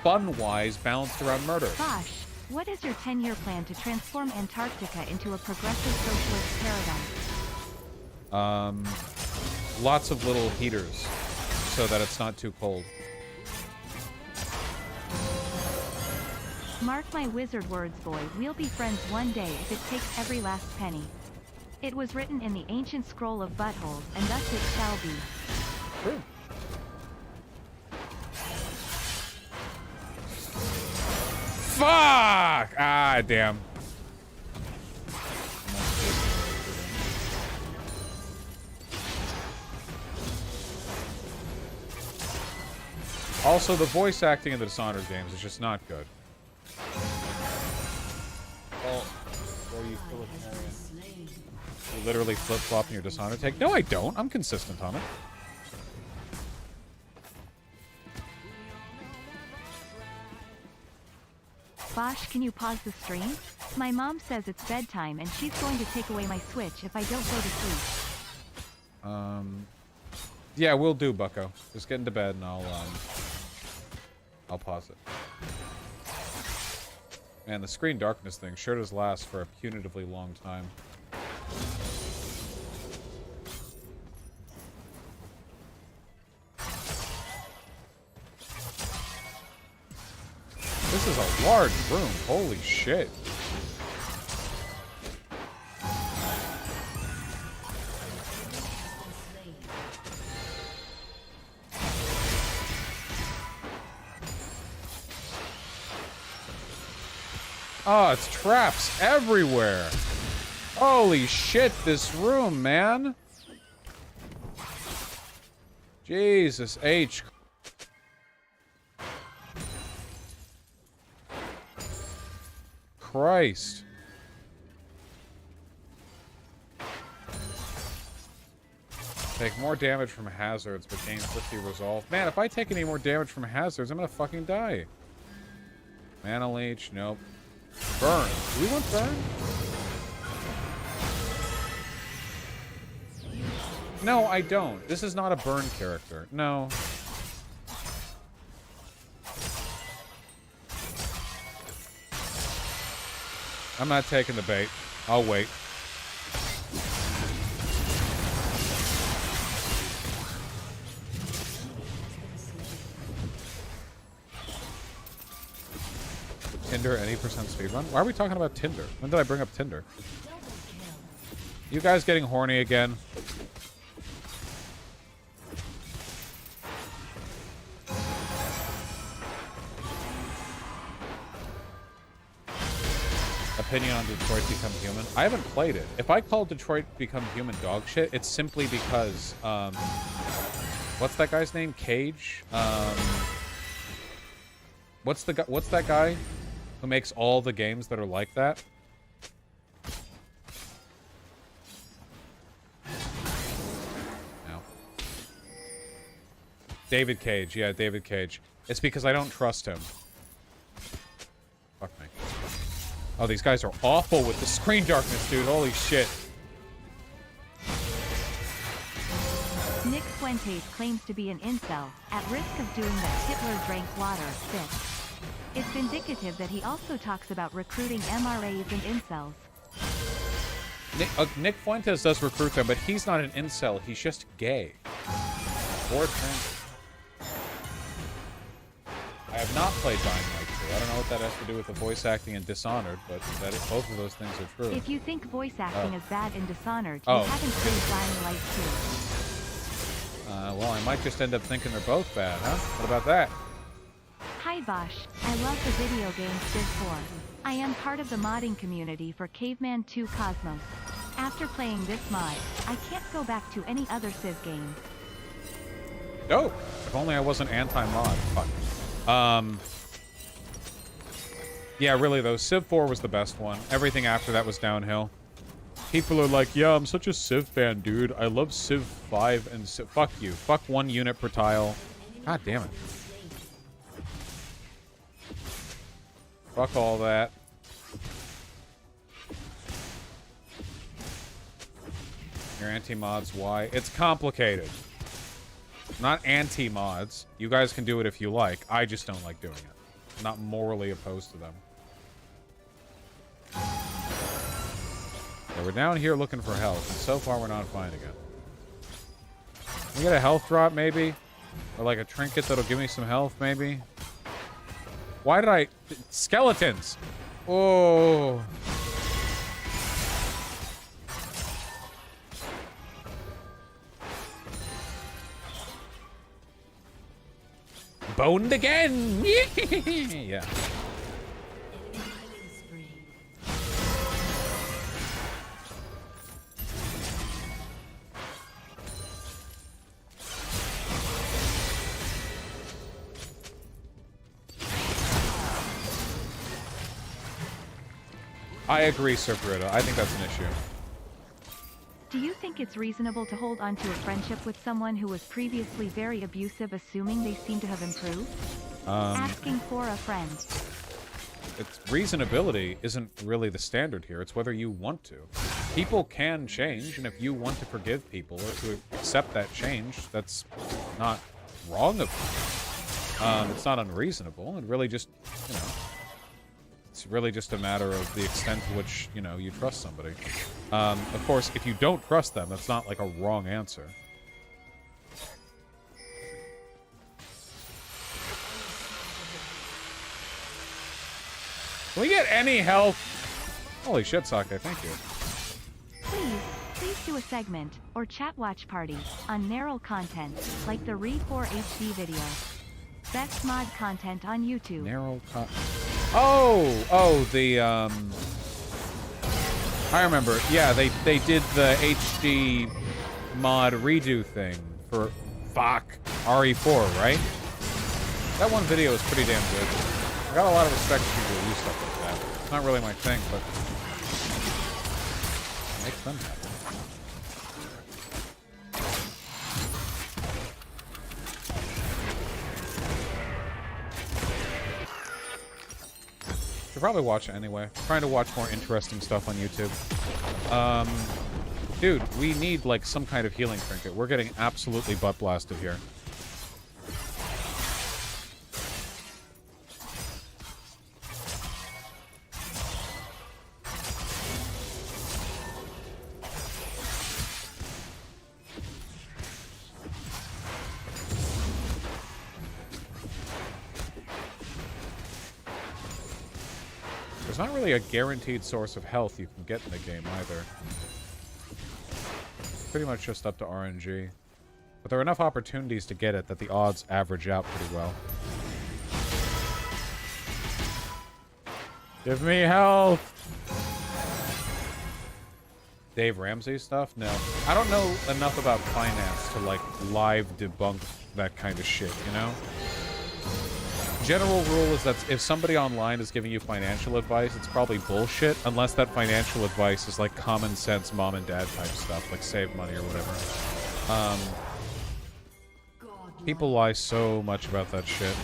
fun-wise balanced around murder. Gosh, What is your 10-year plan to transform Antarctica into a progressive socialist paradise? Lots of little heaters so that it's not too cold. Mark my wizard words, boy. We'll be friends one day if it takes every last penny. It was written in the ancient scroll of buttholes, and thus it shall be. True. Fuck! Ah, damn. Also, the voice acting in the Dishonored games is just not good. Oh, or you Philippinarian. You literally flip-flop in your Dishonored take? No, I don't. I'm consistent on it. Bosh, can you pause the stream? My mom says it's bedtime and she's going to take away my Switch if I don't go to sleep. Yeah, we'll do, bucko. Just get into bed and I'll pause it. Man, the screen darkness thing sure does last for a punitively long time. This is a large room. Holy shit. Oh, it's traps everywhere. Holy shit, this room, man. Jesus H. Christ. Take more damage from hazards, but gain 50 resolve. Man, if I take any more damage from hazards, I'm gonna fucking die. Mana leech, nope. Burn. Do we want burn? No, I don't. This is not a burn character. No. I'm not taking the bait. I'll wait. Tinder, any percent speedrun? Why are we talking about Tinder? When did I bring up Tinder? You guys getting horny again? Opinion on Detroit Become Human? I haven't played it. If I call Detroit Become Human dog shit, it's simply because, what's that guy's name? Cage? What's that guy who makes all the games that are like that? No. David Cage. Yeah, David Cage. It's because I don't trust him. Fuck me. Oh, these guys are awful with the screen darkness, dude. Holy shit. Nick Fuentes claims to be an incel, at risk of doing that Hitler drank water spit. It's indicative that he also talks about recruiting MRAs and incels. Nick Fuentes does recruit them, but he's not an incel. He's just gay. Or trans. I have not played Dying Light 2. I don't know what that has to do with the voice acting in Dishonored, but both of those things are true. If you think voice acting is bad in Dishonored, you haven't played Dying Light 2. Well, I might just end up thinking they're both bad, huh? What about that? Hi Bosh, I love the video game Civ 4. I am part of the modding community for Caveman 2 Cosmos. After playing this mod, I can't go back to any other Civ game. Dope! If only I wasn't anti-mod. Fuck. Yeah, really though, Civ 4 was the best one. Everything after that was downhill. People are like, yeah, I'm such a Civ fan, dude. I love Civ 5 and Civ... Fuck you. Fuck 1 unit per tile. God damn it. Fuck all that. Your anti-mods, why? It's complicated. Not anti-mods. You guys can do it if you like. I just don't like doing it. I'm not morally opposed to them. Yeah, we're down here looking for health, and so far we're not finding it. Can we get a health drop, maybe? Or like a trinket that'll give me some health, maybe? Why did I... Skeletons! Oh... Boned again! Yeah. I agree, Sir Burrito. I think that's an issue. Do you think it's reasonable to hold on to a friendship with someone who was previously very abusive, assuming they seem to have improved? Asking for a friend. It's reasonability isn't really the standard here. It's whether you want to. People can change, and if you want to forgive people or to accept that change, that's not wrong of you. It's not unreasonable. It really just, you know, it's really just a matter of the extent to which, you know, you trust somebody. Of course, if you don't trust them, that's not like a wrong answer. Can we get any help? Holy shit, Sake, thank you. Please do a segment, or chat watch party, on narrow content, like the Re 4 HD video. Best mod content on YouTube. Narrow Oh, the, I remember. Yeah, they did the HD mod redo thing for, RE4, right? That one video is pretty damn good. I got a lot of respect for people who do stuff like that. It's not really my thing, but it makes them happy. Should probably watch it anyway. I'm trying to watch more interesting stuff on YouTube. Dude, we need like some kind of healing trinket. We're getting absolutely butt blasted here. There's not really a guaranteed source of health you can get in the game either. It's pretty much just up to RNG. But there are enough opportunities to get it that the odds average out pretty well. Give me health! Dave Ramsey stuff? No. I don't know enough about finance to, like, live debunk that kind of shit, you know? General rule is that if somebody online is giving you financial advice, it's probably bullshit, unless that financial advice is like common sense mom and dad type stuff, like save money or whatever. People lie so much about that shit.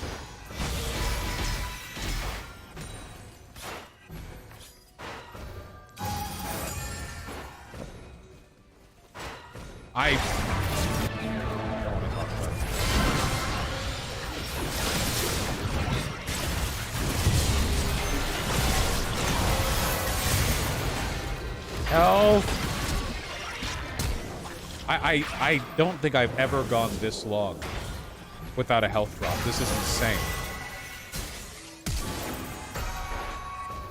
I don't want to talk about it. Health. I don't think I've ever gone this long without a health drop. This is insane.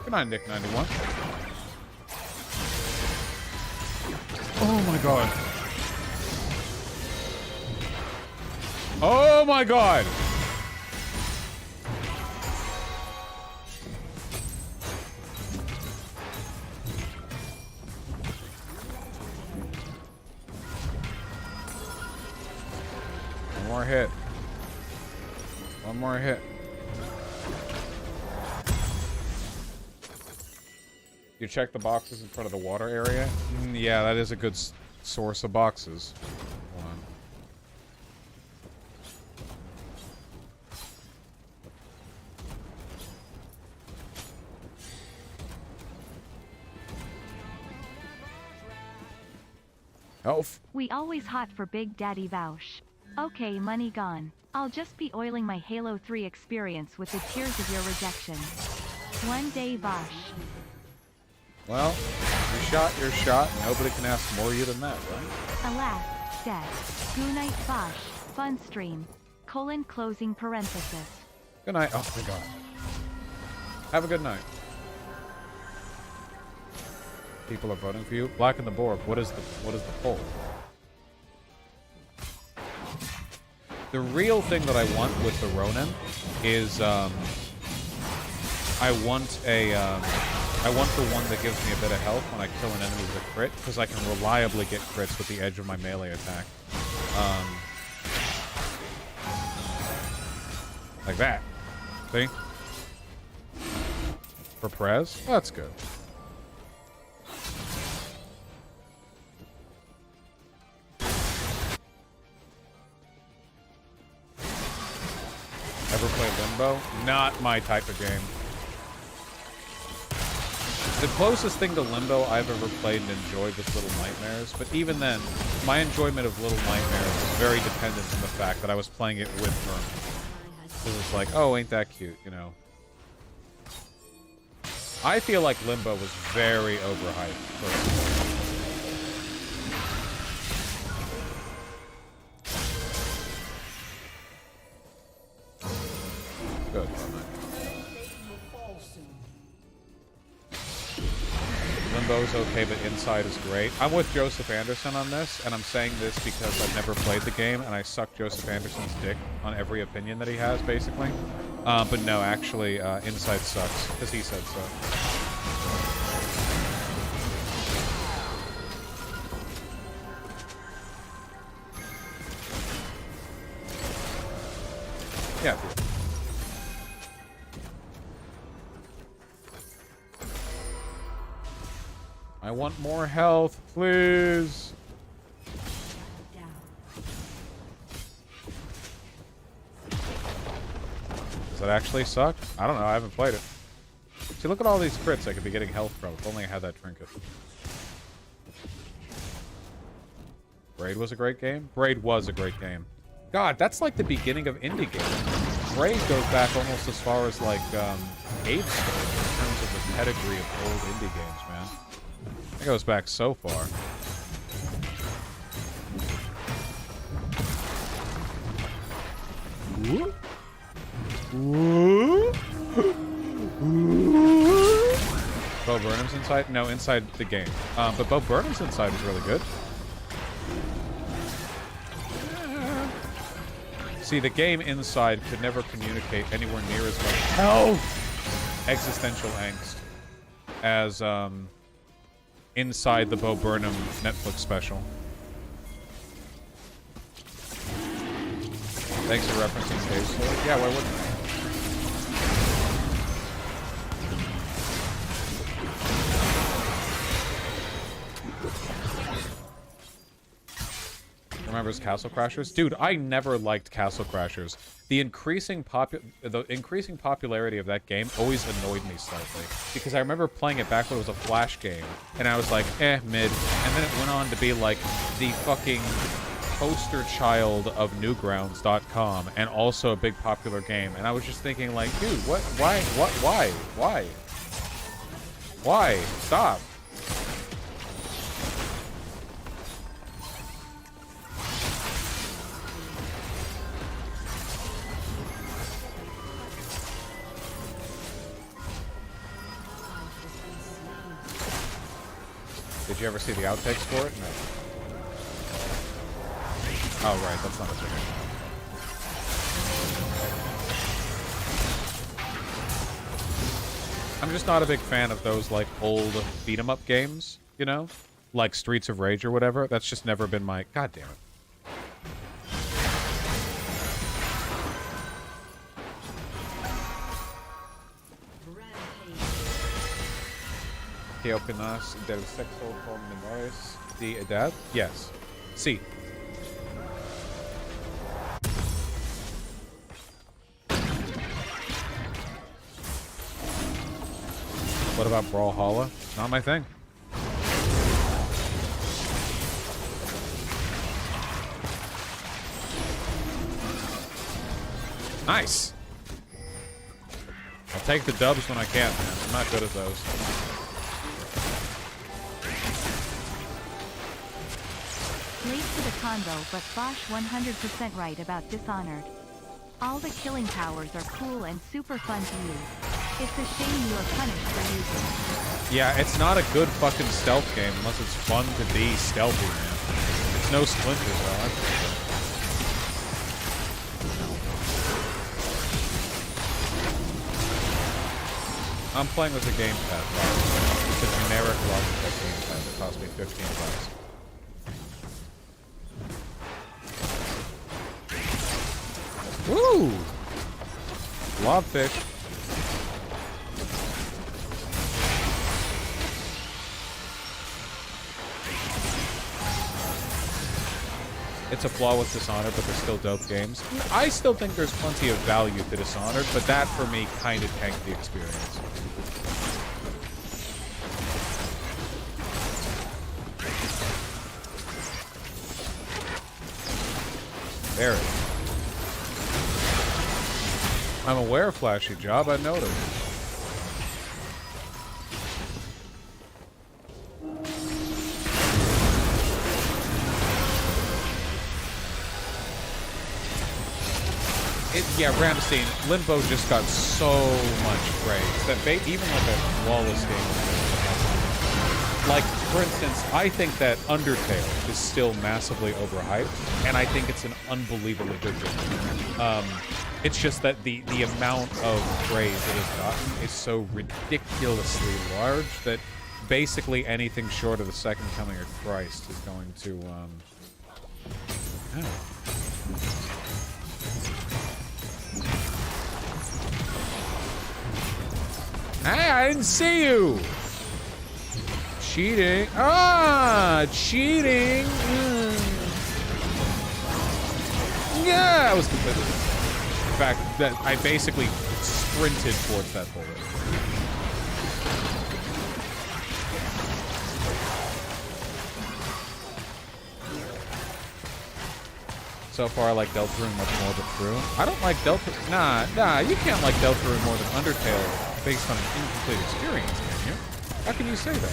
Good night, Nick 91. Oh my god. Oh my god. One more hit. One more hit. You check the boxes in front of the water area? Yeah, that is a good source of boxes. Hold on. Elf. We always hot for Big Daddy Vouch. Okay, money gone. I'll just be oiling my Halo 3 experience with the tears of your rejection. One day, Vosh. Well, you shot your shot. Nobody can ask more of you than that, right? Alas, dead. Good night, Bosh. Fun stream. Closing parenthesis. Good night. Oh my god. Have a good night. People are voting for you. Black in the board. What is the poll? The real thing that I want with the Ronin is I want the one that gives me a bit of health when I kill an enemy with a crit, because I can reliably get crits with the edge of my melee attack. Like that. See? For Prez? Well, that's good. Ever play Limbo? Not my type of game. The closest thing to Limbo I've ever played and enjoyed was Little Nightmares, but even then, my enjoyment of Little Nightmares was very dependent on the fact that I was playing it with Vermin. It was like, oh, ain't that cute, you know? I feel like Limbo was very overhyped, personally. Good. Limbo's okay, but Inside is great. I'm with Joseph Anderson on this, and I'm saying this because I've never played the game, and I suck Joseph Anderson's dick on every opinion that he has, basically. But no, actually, Inside sucks, because he said so. Yeah, dude. I want more health, please. Does that actually suck? I don't know. I haven't played it. See, look at all these crits I could be getting health from if only I had that trinket. Braid was a great game? Braid was a great game. God, that's like the beginning of indie games. Braid goes back almost as far as, like, Abe's story in terms of the pedigree of old indie games, man. It goes back so far. Bo Burnham's Inside? No, Inside the game. But Bo Burnham's Inside is really good. See, the game Inside could never communicate anywhere near as much existential angst as Inside the Bo Burnham Netflix special. Thanks for referencing Dave's story. Yeah, why wouldn't I? Remembers Castle Crashers? Dude, I never liked Castle Crashers. The increasing popularity of that game always annoyed me slightly, because I remember playing it back when it was a Flash game, and I was like, mid, and then it went on to be like the fucking poster child of Newgrounds.com, and also a big popular game, and I was just thinking like, dude, what, why? Stop. Did you ever see the outtakes for it? No. Oh, right, that's not a thing. I'm just not a big fan of those, like, old beat-em-up games, you know? Like Streets of Rage or whatever. That's just never been my... God damn it. ¿Qué opinas del sexo con menores de edad? Yes. Sí. What about Brawlhalla? Not my thing. Nice. I'll take the dubs when I can, man. I'm not good at those. convo, but Bosch 100% right about Dishonored. All the killing powers are cool and super fun to use. It's a shame you are punished for using it. Yeah, it's not a good fucking stealth game unless it's fun to be stealthy, man. It's no Splinter Cell, that's for sure. I'm playing with the Game Pass. It's a generic Logitech Game Pass. It cost me $15. Woo! Blobfish. It's a flaw with Dishonored, but they're still dope games. I still think there's plenty of value to Dishonored, but that, for me, kind of tanked the experience. There it is. I'm aware, Flashy Job, I noticed. Yeah, Ramstein, Limbo just got so much praise that even like a flawless game. Like, for instance, I think that Undertale is still massively overhyped, and I think it's an unbelievably good game. It's just that the amount of praise it has gotten is so ridiculously large that basically anything short of the Second Coming of Christ is going to, Hey, I didn't see you! Cheating. Ah, cheating! Yeah, I was completely missed. In fact, that I basically sprinted towards that bullet. So far, I like Deltarune much more, but true. I don't like Deltarune. Nah, you can't like Deltarune more than Undertale based on an incomplete experience, can you? How can you say that?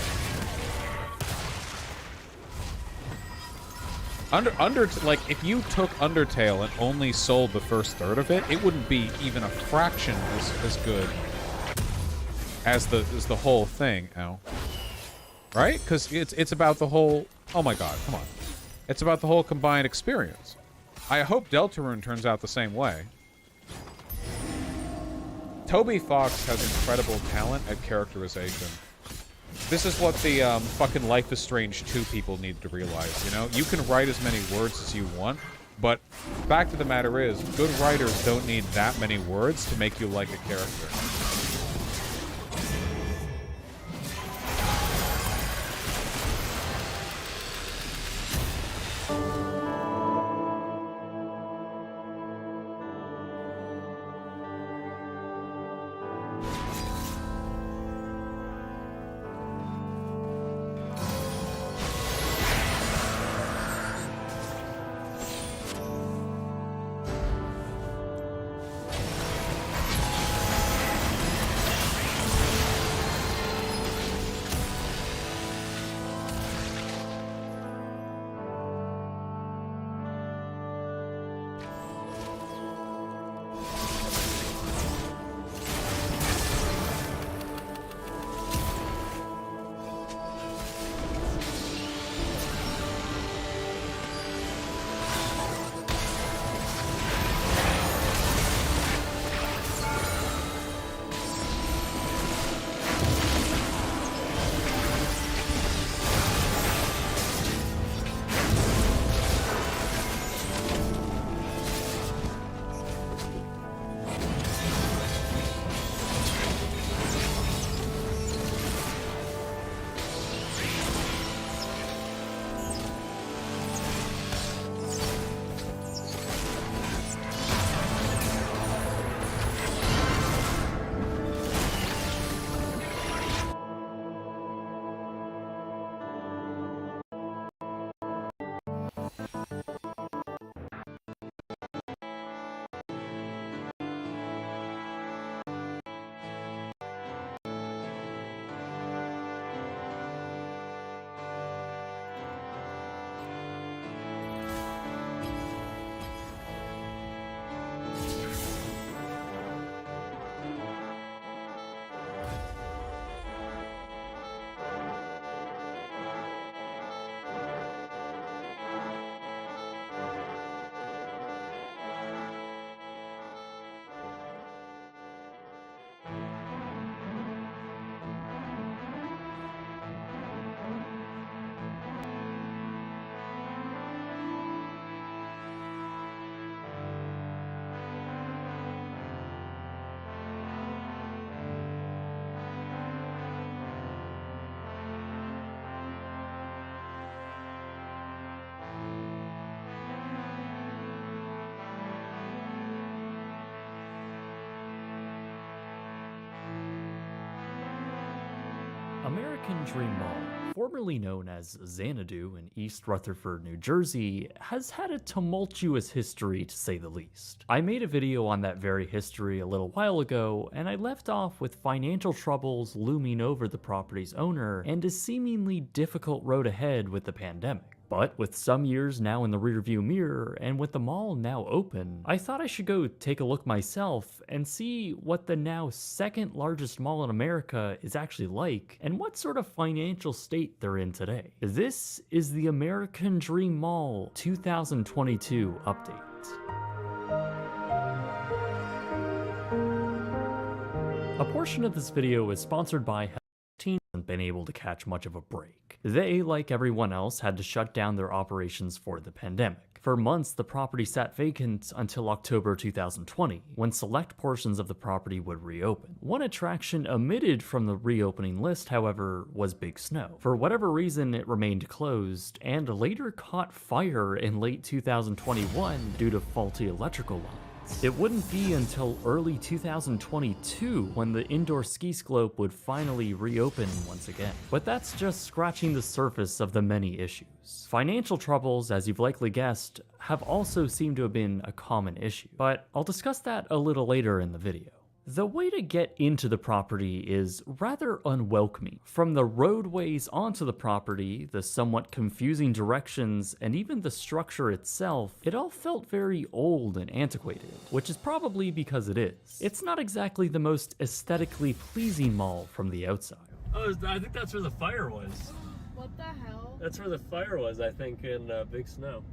Like, if you took Undertale and only sold the first third of it, it wouldn't be even a fraction as good as the whole thing. Ow. Right? Because it's about the whole. Oh my God! Come on! It's about the whole combined experience. I hope Deltarune turns out the same way. Toby Fox has incredible talent at characterization. This is what the fucking Life is Strange 2 people need to realize, you know? You can write as many words as you want, but fact of the matter is, good writers don't need that many words to make you like a character. American Dream Mall, formerly known as Xanadu in East Rutherford, New Jersey, has had a tumultuous history to say the least. I made a video on that very history a little while ago, and I left off with financial troubles looming over the property's owner and a seemingly difficult road ahead with the pandemic. But with some years now in the rearview mirror, and with the mall now open, I thought I should go take a look myself and see what the now second largest mall in America is actually like, and what sort of financial state they're in today. This is the American Dream Mall 2022 update. A portion of this video is sponsored by hasn't been able to catch much of a break. They, like everyone else, had to shut down their operations for the pandemic. For months, the property sat vacant until October 2020, when select portions of the property would reopen. One attraction omitted from the reopening list, however, was Big Snow. For whatever reason, it remained closed, and later caught fire in late 2021 due to faulty electrical lines. It wouldn't be until early 2022 when the indoor ski slope would finally reopen once again. But that's just scratching the surface of the many issues. Financial troubles, as you've likely guessed, have also seemed to have been a common issue, but I'll discuss that a little later in the video. The way to get into the property is rather unwelcoming. From the roadways onto the property, the somewhat confusing directions, and even the structure itself, it all felt very old and antiquated, which is probably because it is. It's not exactly the most aesthetically pleasing mall from the outside. Oh, I think that's where the fire was. What the hell? That's where the fire was, I think, in Big Snow.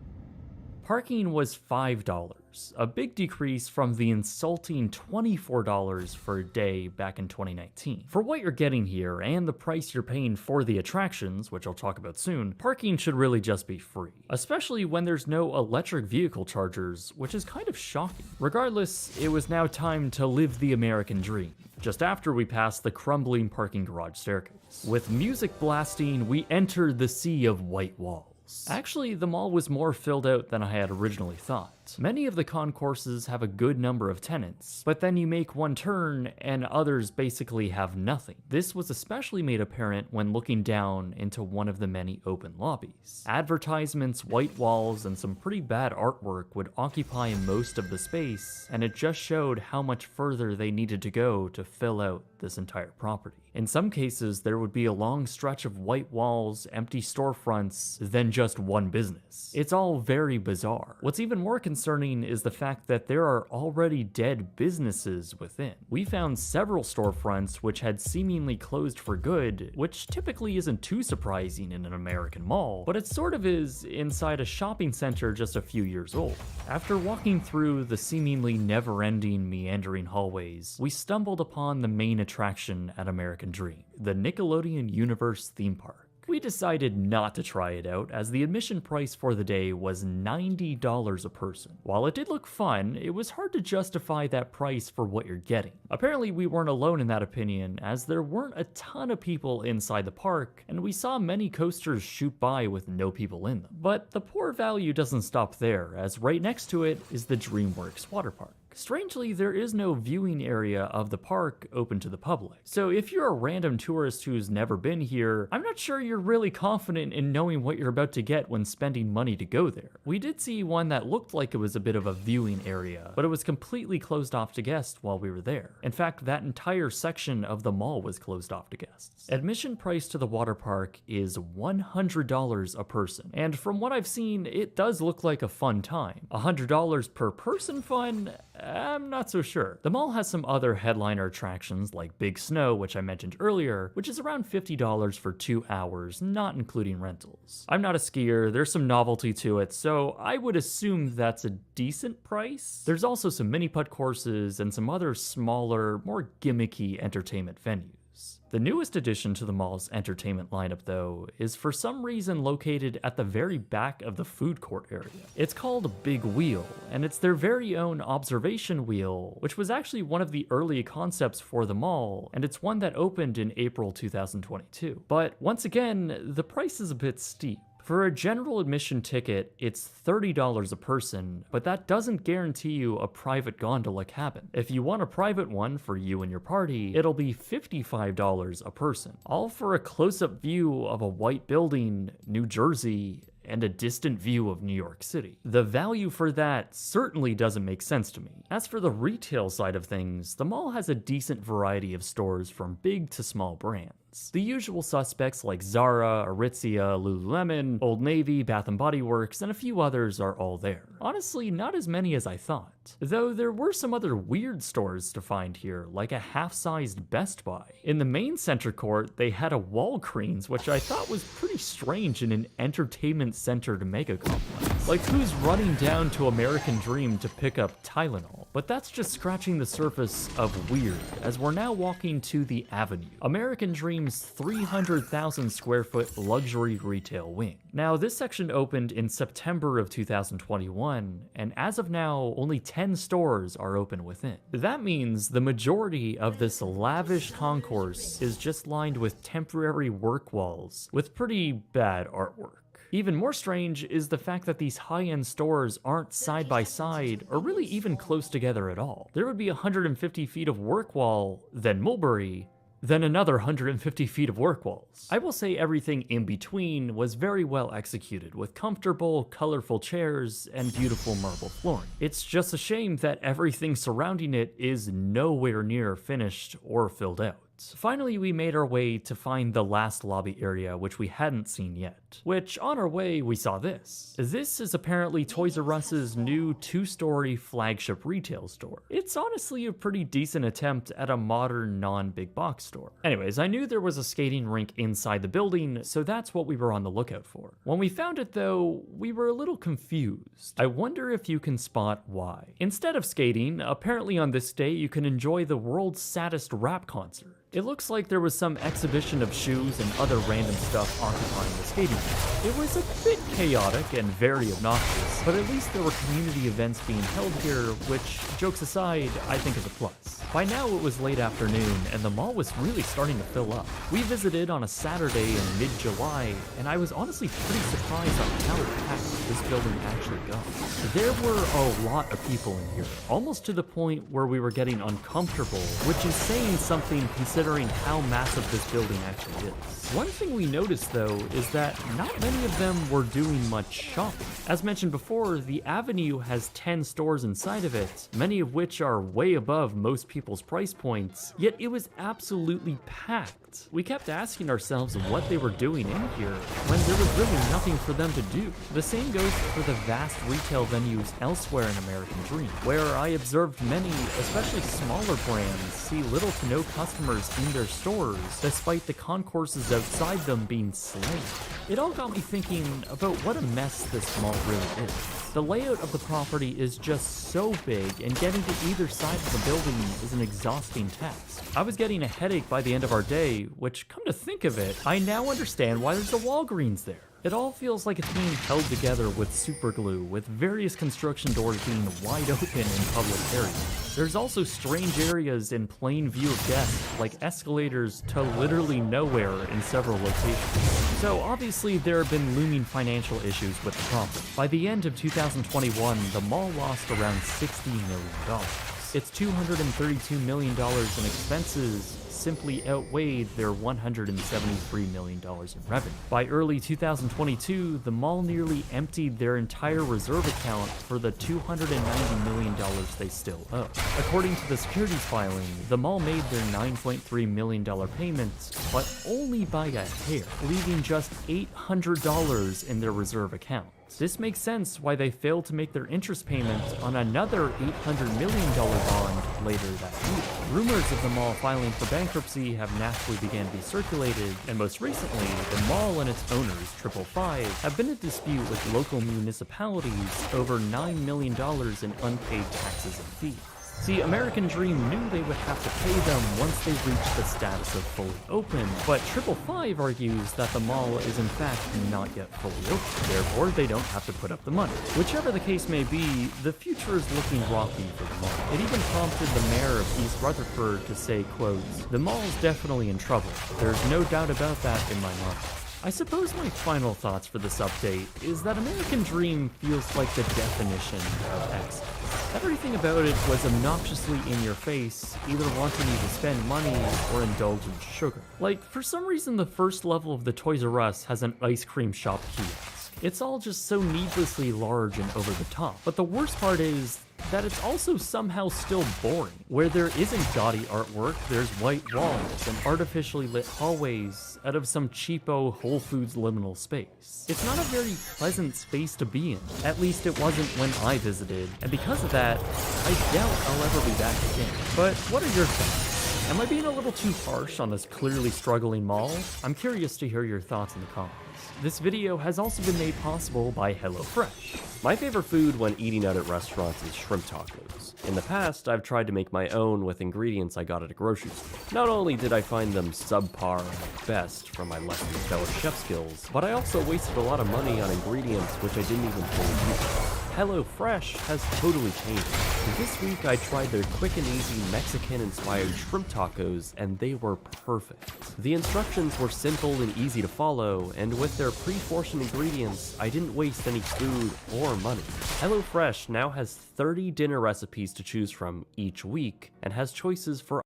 Parking was $5, a big decrease from the insulting $24 for a day back in 2019. For what you're getting here and the price you're paying for the attractions, which I'll talk about soon, parking should really just be free, especially when there's no electric vehicle chargers, which is kind of shocking. Regardless, it was now time to live the American dream, just after we passed the crumbling parking garage staircase. With music blasting, we entered the sea of white walls. Actually, the mall was more filled out than I had originally thought. Many of the concourses have a good number of tenants, but then you make one turn and others basically have nothing. This was especially made apparent when looking down into one of the many open lobbies. Advertisements, white walls, and some pretty bad artwork would occupy most of the space, and it just showed how much further they needed to go to fill out this entire property. In some cases, there would be a long stretch of white walls, empty storefronts, then just one business. It's all very bizarre. What's even more concerning is the fact that there are already dead businesses within. We found several storefronts which had seemingly closed for good, which typically isn't too surprising in an American mall, but it sort of is inside a shopping center just a few years old. After walking through the seemingly never-ending meandering hallways, we stumbled upon the main attraction at American Dream, the Nickelodeon Universe theme park. We decided not to try it out, as the admission price for the day was $90 a person. While it did look fun, it was hard to justify that price for what you're getting. Apparently we weren't alone in that opinion, as there weren't a ton of people inside the park, and we saw many coasters shoot by with no people in them. But the poor value doesn't stop there, as right next to it is the DreamWorks water park. Strangely, there is no viewing area of the park open to the public. So if you're a random tourist who's never been here, I'm not sure you're really confident in knowing what you're about to get when spending money to go there. We did see one that looked like it was a bit of a viewing area, but it was completely closed off to guests while we were there. In fact, that entire section of the mall was closed off to guests. Admission price to the water park is $100 a person, and from what I've seen, it does look like a fun time. $100 per person fun? I'm not so sure. The mall has some other headliner attractions like Big Snow, which I mentioned earlier, which is around $50 for 2 hours, not including rentals. I'm not a skier, there's some novelty to it, so I would assume that's a decent price. There's also some mini-putt courses and some other smaller, more gimmicky entertainment venues. The newest addition to the mall's entertainment lineup, though, is for some reason located at the very back of the food court area. It's called Big Wheel, and it's their very own observation wheel, which was actually one of the early concepts for the mall, and it's one that opened in April 2022. But once again, the price is a bit steep. For a general admission ticket, it's $30 a person, but that doesn't guarantee you a private gondola cabin. If you want a private one for you and your party, it'll be $55 a person, all for a close-up view of a white building, New Jersey, and a distant view of New York City. The value for that certainly doesn't make sense to me. As for the retail side of things, the mall has a decent variety of stores from big to small brands. The usual suspects like Zara, Aritzia, Lululemon, Old Navy, Bath & Body Works, and a few others are all there. Honestly, not as many as I thought. Though there were some other weird stores to find here, like a half-sized Best Buy. In the main center court, they had a Walgreens, which I thought was pretty strange in an entertainment-centered mega complex. Like, who's running down to American Dream to pick up Tylenol? But that's just scratching the surface of weird, as we're now walking to the Avenue, American Dream's 300,000 square foot luxury retail wing. Now, this section opened in September of 2021, and as of now, only 10 stores are open within. That means the majority of this lavish concourse is just lined with temporary work walls with pretty bad artwork. Even more strange is the fact that these high-end stores aren't side by side or really even close together at all. There would be 150 feet of work wall, then Mulberry, then another 150 feet of work walls. I will say everything in between was very well executed, with comfortable, colorful chairs and beautiful marble flooring. It's just a shame that everything surrounding it is nowhere near finished or filled out. Finally, we made our way to find the last lobby area, which we hadn't seen yet. Which, on our way, we saw this. This is apparently Toys R Us's new 2-story flagship retail store. It's honestly a pretty decent attempt at a modern, non-big box store. Anyways, I knew there was a skating rink inside the building, so that's what we were on the lookout for. When we found it, though, we were a little confused. I wonder if you can spot why. Instead of skating, apparently on this day you can enjoy the world's saddest rap concert. It looks like there was some exhibition of shoes and other random stuff occupying the skating rink. It was a bit chaotic and very obnoxious, but at least there were community events being held here, which, jokes aside, I think is a plus. By now it was late afternoon, and the mall was really starting to fill up. We visited on a Saturday in mid-July, and I was honestly pretty surprised on how packed this building actually got. There were a lot of people in here, almost to the point where we were getting uncomfortable, which is saying something considering how massive this building actually is. One thing we noticed, though, is that not many of them were doing much shopping. As mentioned before, the Avenue has 10 stores inside of it, many of which are way above most people's price points, yet it was absolutely packed. We kept asking ourselves what they were doing in here, when there was really nothing for them to do. The same goes for the vast retail venues elsewhere in American Dream, where I observed many, especially smaller brands, see little to no customers in their stores, despite the concourses outside them being slammed. It all got me thinking about what a mess this mall really is. The layout of the property is just so big, and getting to either side of the building is an exhausting task. I was getting a headache by the end of our day, which, come to think of it, I now understand why there's a Walgreens there. It all feels like it's being held together with super glue, with various construction doors being wide open in public areas. There's also strange areas in plain view of guests, like escalators to literally nowhere in several locations. So obviously there have been looming financial issues with the property. By the end of 2021, the mall lost around $60 million. Its $232 million in expenses simply outweighed their $173 million in revenue. By early 2022, the mall nearly emptied their entire reserve account for the $290 million they still owe. According to the securities filing, the mall made their $9.3 million payment, but only by a hair, leaving just $800 in their reserve account. This makes sense why they failed to make their interest payment on another $800 million bond later that year. Rumors of the mall filing for bankruptcy have naturally began to be circulated, and most recently, the mall and its owners, 555, have been in dispute with local municipalities over $9 million in unpaid taxes and fees. See, American Dream knew they would have to pay them once they reached the status of fully open, but 555 argues that the mall is in fact not yet fully open, therefore they don't have to put up the money. Whichever the case may be, the future is looking rocky for the mall. It even prompted the mayor of East Rutherford to say, quote, "The mall's definitely in trouble. There's no doubt about that in my mind." I suppose my final thoughts for this update is that American Dream feels like the definition of excess. Everything about it was obnoxiously in your face, either wanting you to spend money or indulge in sugar. Like, for some reason the first level of the Toys R Us has an ice cream shop kiosk. It's all just so needlessly large and over the top. But the worst part is that it's also somehow still boring. Where there isn't gaudy artwork, there's white walls and artificially lit hallways out of some cheapo Whole Foods liminal space. It's not a very pleasant space to be in. At least it wasn't when I visited, and because of that, I doubt I'll ever be back again. But what are your thoughts? Am I being a little too harsh on this clearly struggling mall? I'm curious to hear your thoughts in the comments. This video has also been made possible by HelloFresh. My favorite food when eating out at restaurants is shrimp tacos. In the past, I've tried to make my own with ingredients I got at a grocery store. Not only did I find them subpar at best from my less than stellar chef skills, but I also wasted a lot of money on ingredients which I didn't even fully use. HelloFresh has totally changed. This week I tried their quick and easy Mexican-inspired shrimp tacos, and they were perfect. The instructions were simple and easy to follow, and with their pre-portioned ingredients, I didn't waste any food or money. HelloFresh now has 30 dinner recipes to choose from each week, and has choices for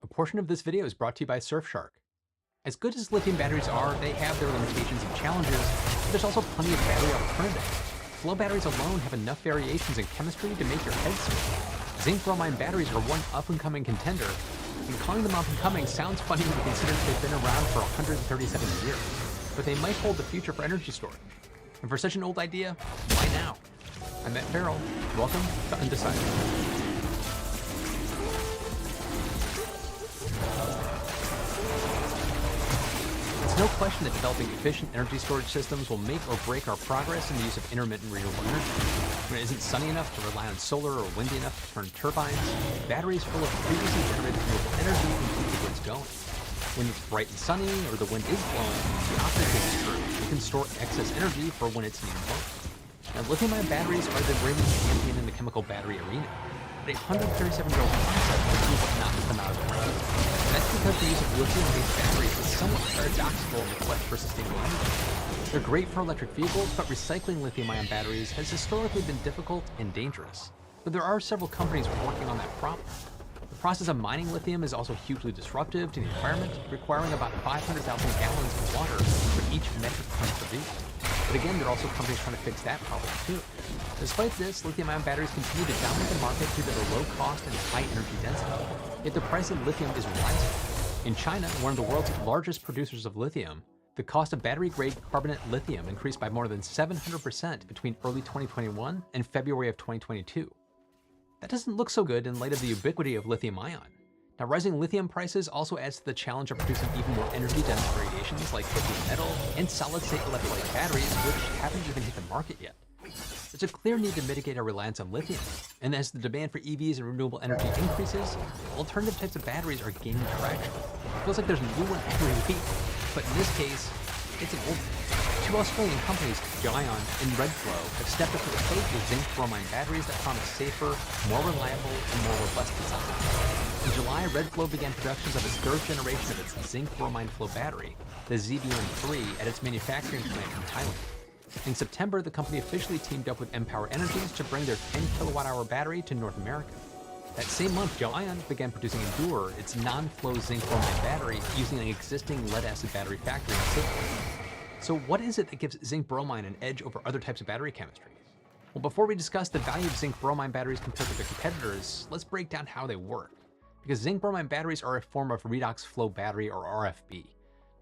A portion of this video is brought to you by Surfshark. As good as lithium batteries are, they have their limitations and challenges, but there's also plenty of battery alternatives. Flow batteries alone have enough variations in chemistry to make your head spin. Zinc-bromine batteries are one up-and-coming contender, and calling them up-and-coming sounds funny when you consider they've been around for 137 years, but they might hold the future for energy storage. And for such an old idea, why now? I'm Matt Farrell. Welcome to Undecided. There's no question that developing efficient energy storage systems will make or break our progress in the use of intermittent renewable energy. When it isn't sunny enough to rely on solar or windy enough to turn turbines, batteries full of previously generated renewable energy can keep the grids going. When it's bright and sunny or the wind is blowing, the opposite is true. You can store excess energy for when it's needed most. Now, lithium-ion batteries are the reigning champion in the chemical battery arena. but a 137-year-old concept would not come out of the ground. That's because the use of lithium-based batteries is somewhat paradoxical in the quest for sustainable energy. They're great for electric vehicles, but recycling lithium-ion batteries has historically been difficult and dangerous. But there are several companies working on that problem. The process of mining lithium is also hugely disruptive to the environment, requiring about 500,000 gallons of water for each metric ton produced. But again, there are also companies trying to fix that problem too. Despite this, lithium-ion batteries continue to dominate the market due to their low cost and high energy density. Yet the price of lithium is rising. In China, one of the world's largest producers of lithium, the cost of battery-grade carbonate lithium increased by more than 700% between early 2021 and February of 2022. That doesn't look so good in light of the ubiquity of lithium-ion. Now, rising lithium prices also adds to the challenge of producing even more energy-dense variations like lithium metal and solid-state electrolyte batteries, which haven't even hit the market yet. There's a clear need to mitigate our reliance on lithium, and as the demand for EVs and renewable energy increases, alternative types of batteries are gaining traction. It feels like there's a new one every week, but in this case, it's an old one. Two Australian companies, Gion and Redflow, have stepped up to the plate with zinc-bromine batteries that promise safer, more reliable, and more robust design. In July, Redflow began productions of its third generation of its zinc-bromine flow battery, the ZBM3, at its manufacturing plant in Thailand. In September, the company officially teamed up with Empower Energies to bring their 10 kilowatt-hour battery to North America. That same month, Gion began producing Endure, its non-flow zinc-bromine battery, using an existing lead-acid battery factory in Sydney. So what is it that gives zinc-bromine an edge over other types of battery chemistries? Well, before we discuss the value of zinc-bromine batteries compared to their competitors, let's break down how they work. Because zinc-bromine batteries are a form of redox flow battery, or RFB.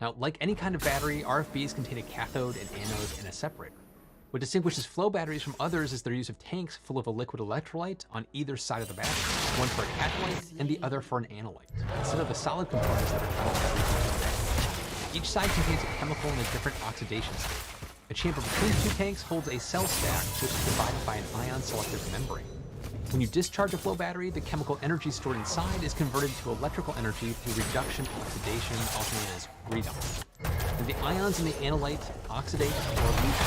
Now, like any kind of battery, RFBs contain a cathode, an anode, and a separator. What distinguishes flow batteries from others is their use of tanks full of a liquid electrolyte on either side of the battery, one for a catalyte and the other for an anolyte, instead of the solid components that are found in batteries today. Each side contains a chemical in a different oxidation state. A chamber between two tanks holds a cell stack, which is divided by an ion-selective membrane. When you discharge a flow battery, the chemical energy stored inside is converted to electrical energy through reduction oxidation, also known as redox. And the ions in the anolyte oxidate or leach.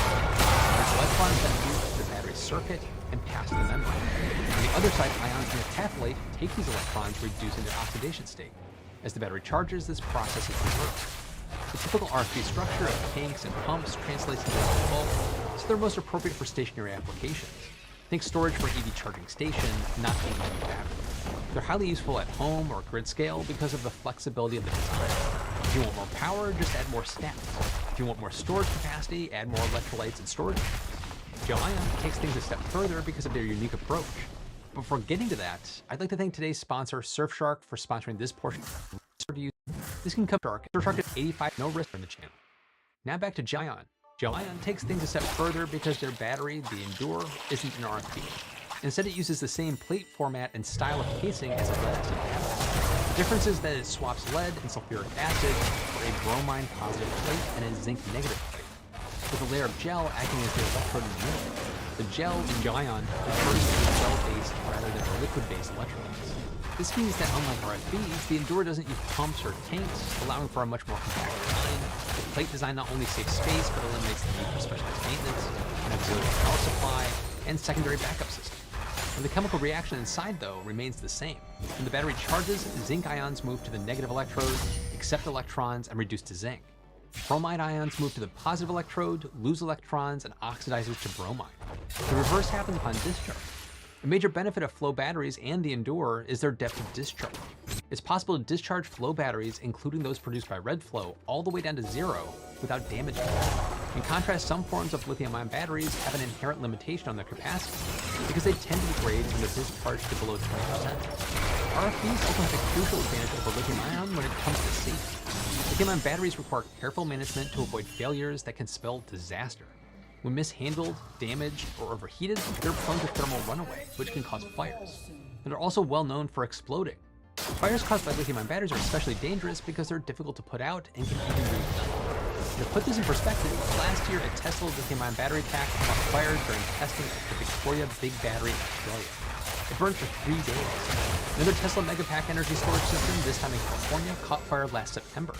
There's electrons that move to the battery circuit and pass the membrane. On the other side, ions in the catholyte take these electrons, reducing their oxidation state. As the battery charges, this process is reversed. The typical RFB structure of tanks and pumps translates into a bulk, so they're most appropriate for stationary applications. Think storage for an EV charging station, not a EV battery. They're highly useful at home or grid scale because of the flexibility of the design. If you want more power, just add more stacks. If you want more storage capacity, add more electrolytes and storage. Gion takes things a step further because of their unique approach. But before getting to that, I'd like to thank today's sponsor, Surfshark, for sponsoring this portion. This can come to Surfshark at 85, no risk on the channel. Now back to Gion. Gion takes things a step further because their battery, the Endure, isn't an RFB. Instead, it uses the same plate format and style of casing as a lead-acid battery. The difference is that it swaps lead and sulfuric acid for a bromine positive plate and a zinc negative plate, with a layer of gel acting as the electrode in the middle. The gel in Gion refers to the gel-based rather than a liquid-based electrolytes. This means that unlike RFBs, the Endure doesn't use pumps or tanks, allowing for a much more compact design. The plate design not only saves space, but eliminates the need for specialized maintenance, an auxiliary power supply, and secondary backup system. And the chemical reaction inside, though, remains the same. When the battery charges, zinc ions move to the negative electrode, accept electrons, and reduce to zinc. Bromide ions move to the positive electrode, lose electrons, and oxidizes to bromide. The reverse happens upon discharge. A major benefit of flow batteries and the Endure is their depth of discharge. It's possible to discharge flow batteries, including those produced by Redflow, all the way down to zero without damaging them. In contrast, some forms of lithium-ion batteries have an inherent limitation on their capacity because they tend to degrade when they're discharged to below 20%. RFBs also have a crucial advantage over lithium-ion when it comes to safety. Lithium-ion batteries require careful management to avoid failures that can spell disaster. When mishandled, damaged, or overheated, they're prone to thermal runaway, which can cause fires. And they're also well known for exploding. Fires caused by lithium-ion batteries are especially dangerous because they're difficult to put out and can even be ignited. To put this in perspective, last year a Tesla lithium-ion battery pack caught fire during testing at the Victoria Big Battery in Australia. It burned for 3 days. Another Tesla Megapack energy storage system, this time in California, caught fire last September.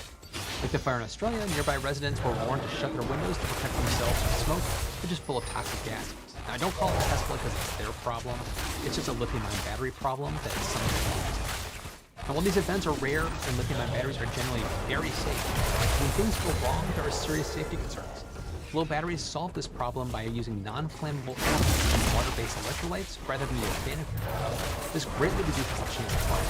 Like the fire in Australia, nearby residents were warned to shut their windows to protect themselves from smoke, which is full of toxic gases. Now, I don't call it Tesla because it's their problem. It's just a lithium-ion battery problem that some of the world. Now, while these events are rare and lithium-ion batteries are generally very safe, when things go wrong, there are serious safety concerns. Flow batteries solve this problem by using non-flammable elements and water-based electrolytes rather than organic. This greatly reduces the chance of fire.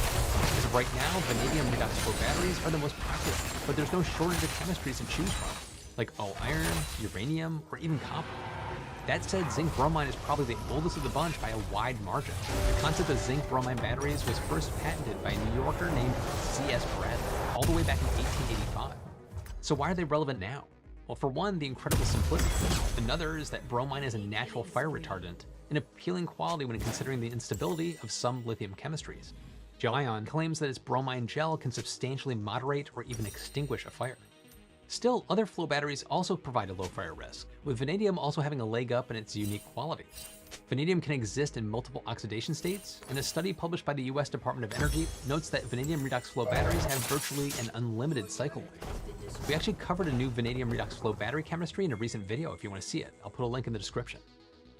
As of right now, vanadium redox flow batteries are the most popular, but there's no shortage of chemistries to choose from, like all iron, uranium, or even copper. That said, zinc bromide is probably the oldest of the bunch by a wide margin. The concept of zinc bromide batteries was first patented by a New Yorker named C.S. Bradley, all the way back in 1885. So why are they relevant now? Well, for one, the incredible simplicity. Another is that bromine is a natural fire retardant, an appealing quality when considering the instability of some lithium chemistries. Gel-Ion claims that its bromine gel can substantially moderate or even extinguish a fire. Still, other flow batteries also provide a low fire risk, with vanadium also having a leg up in its unique qualities. Vanadium can exist in multiple oxidation states, and a study published by the US Department of Energy notes that vanadium redox flow batteries have virtually an unlimited cycle life. We actually covered a new vanadium redox flow battery chemistry in a recent video if you want to see it. I'll put a link in the description.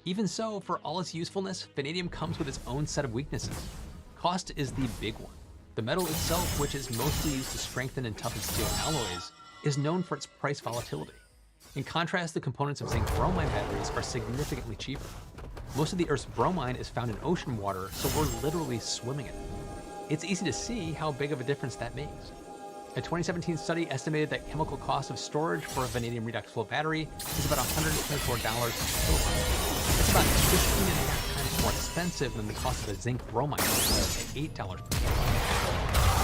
Even so, for all its usefulness, vanadium comes with its own set of weaknesses. Cost is the big one. The metal itself, which is mostly used to strengthen and toughen steel alloys, is known for its price volatility. In contrast, the components of zinc bromide batteries are significantly cheaper. Most of the Earth's bromine is found in ocean water, so we're literally swimming in it. It's easy to see how big of a difference that makes. A 2017 study estimated that chemical cost of storage for a vanadium redox flow battery is about $124 per kilowatt. That's about 15.5 times more expensive than the cost of a zinc bromide battery at $8 per kilowatt.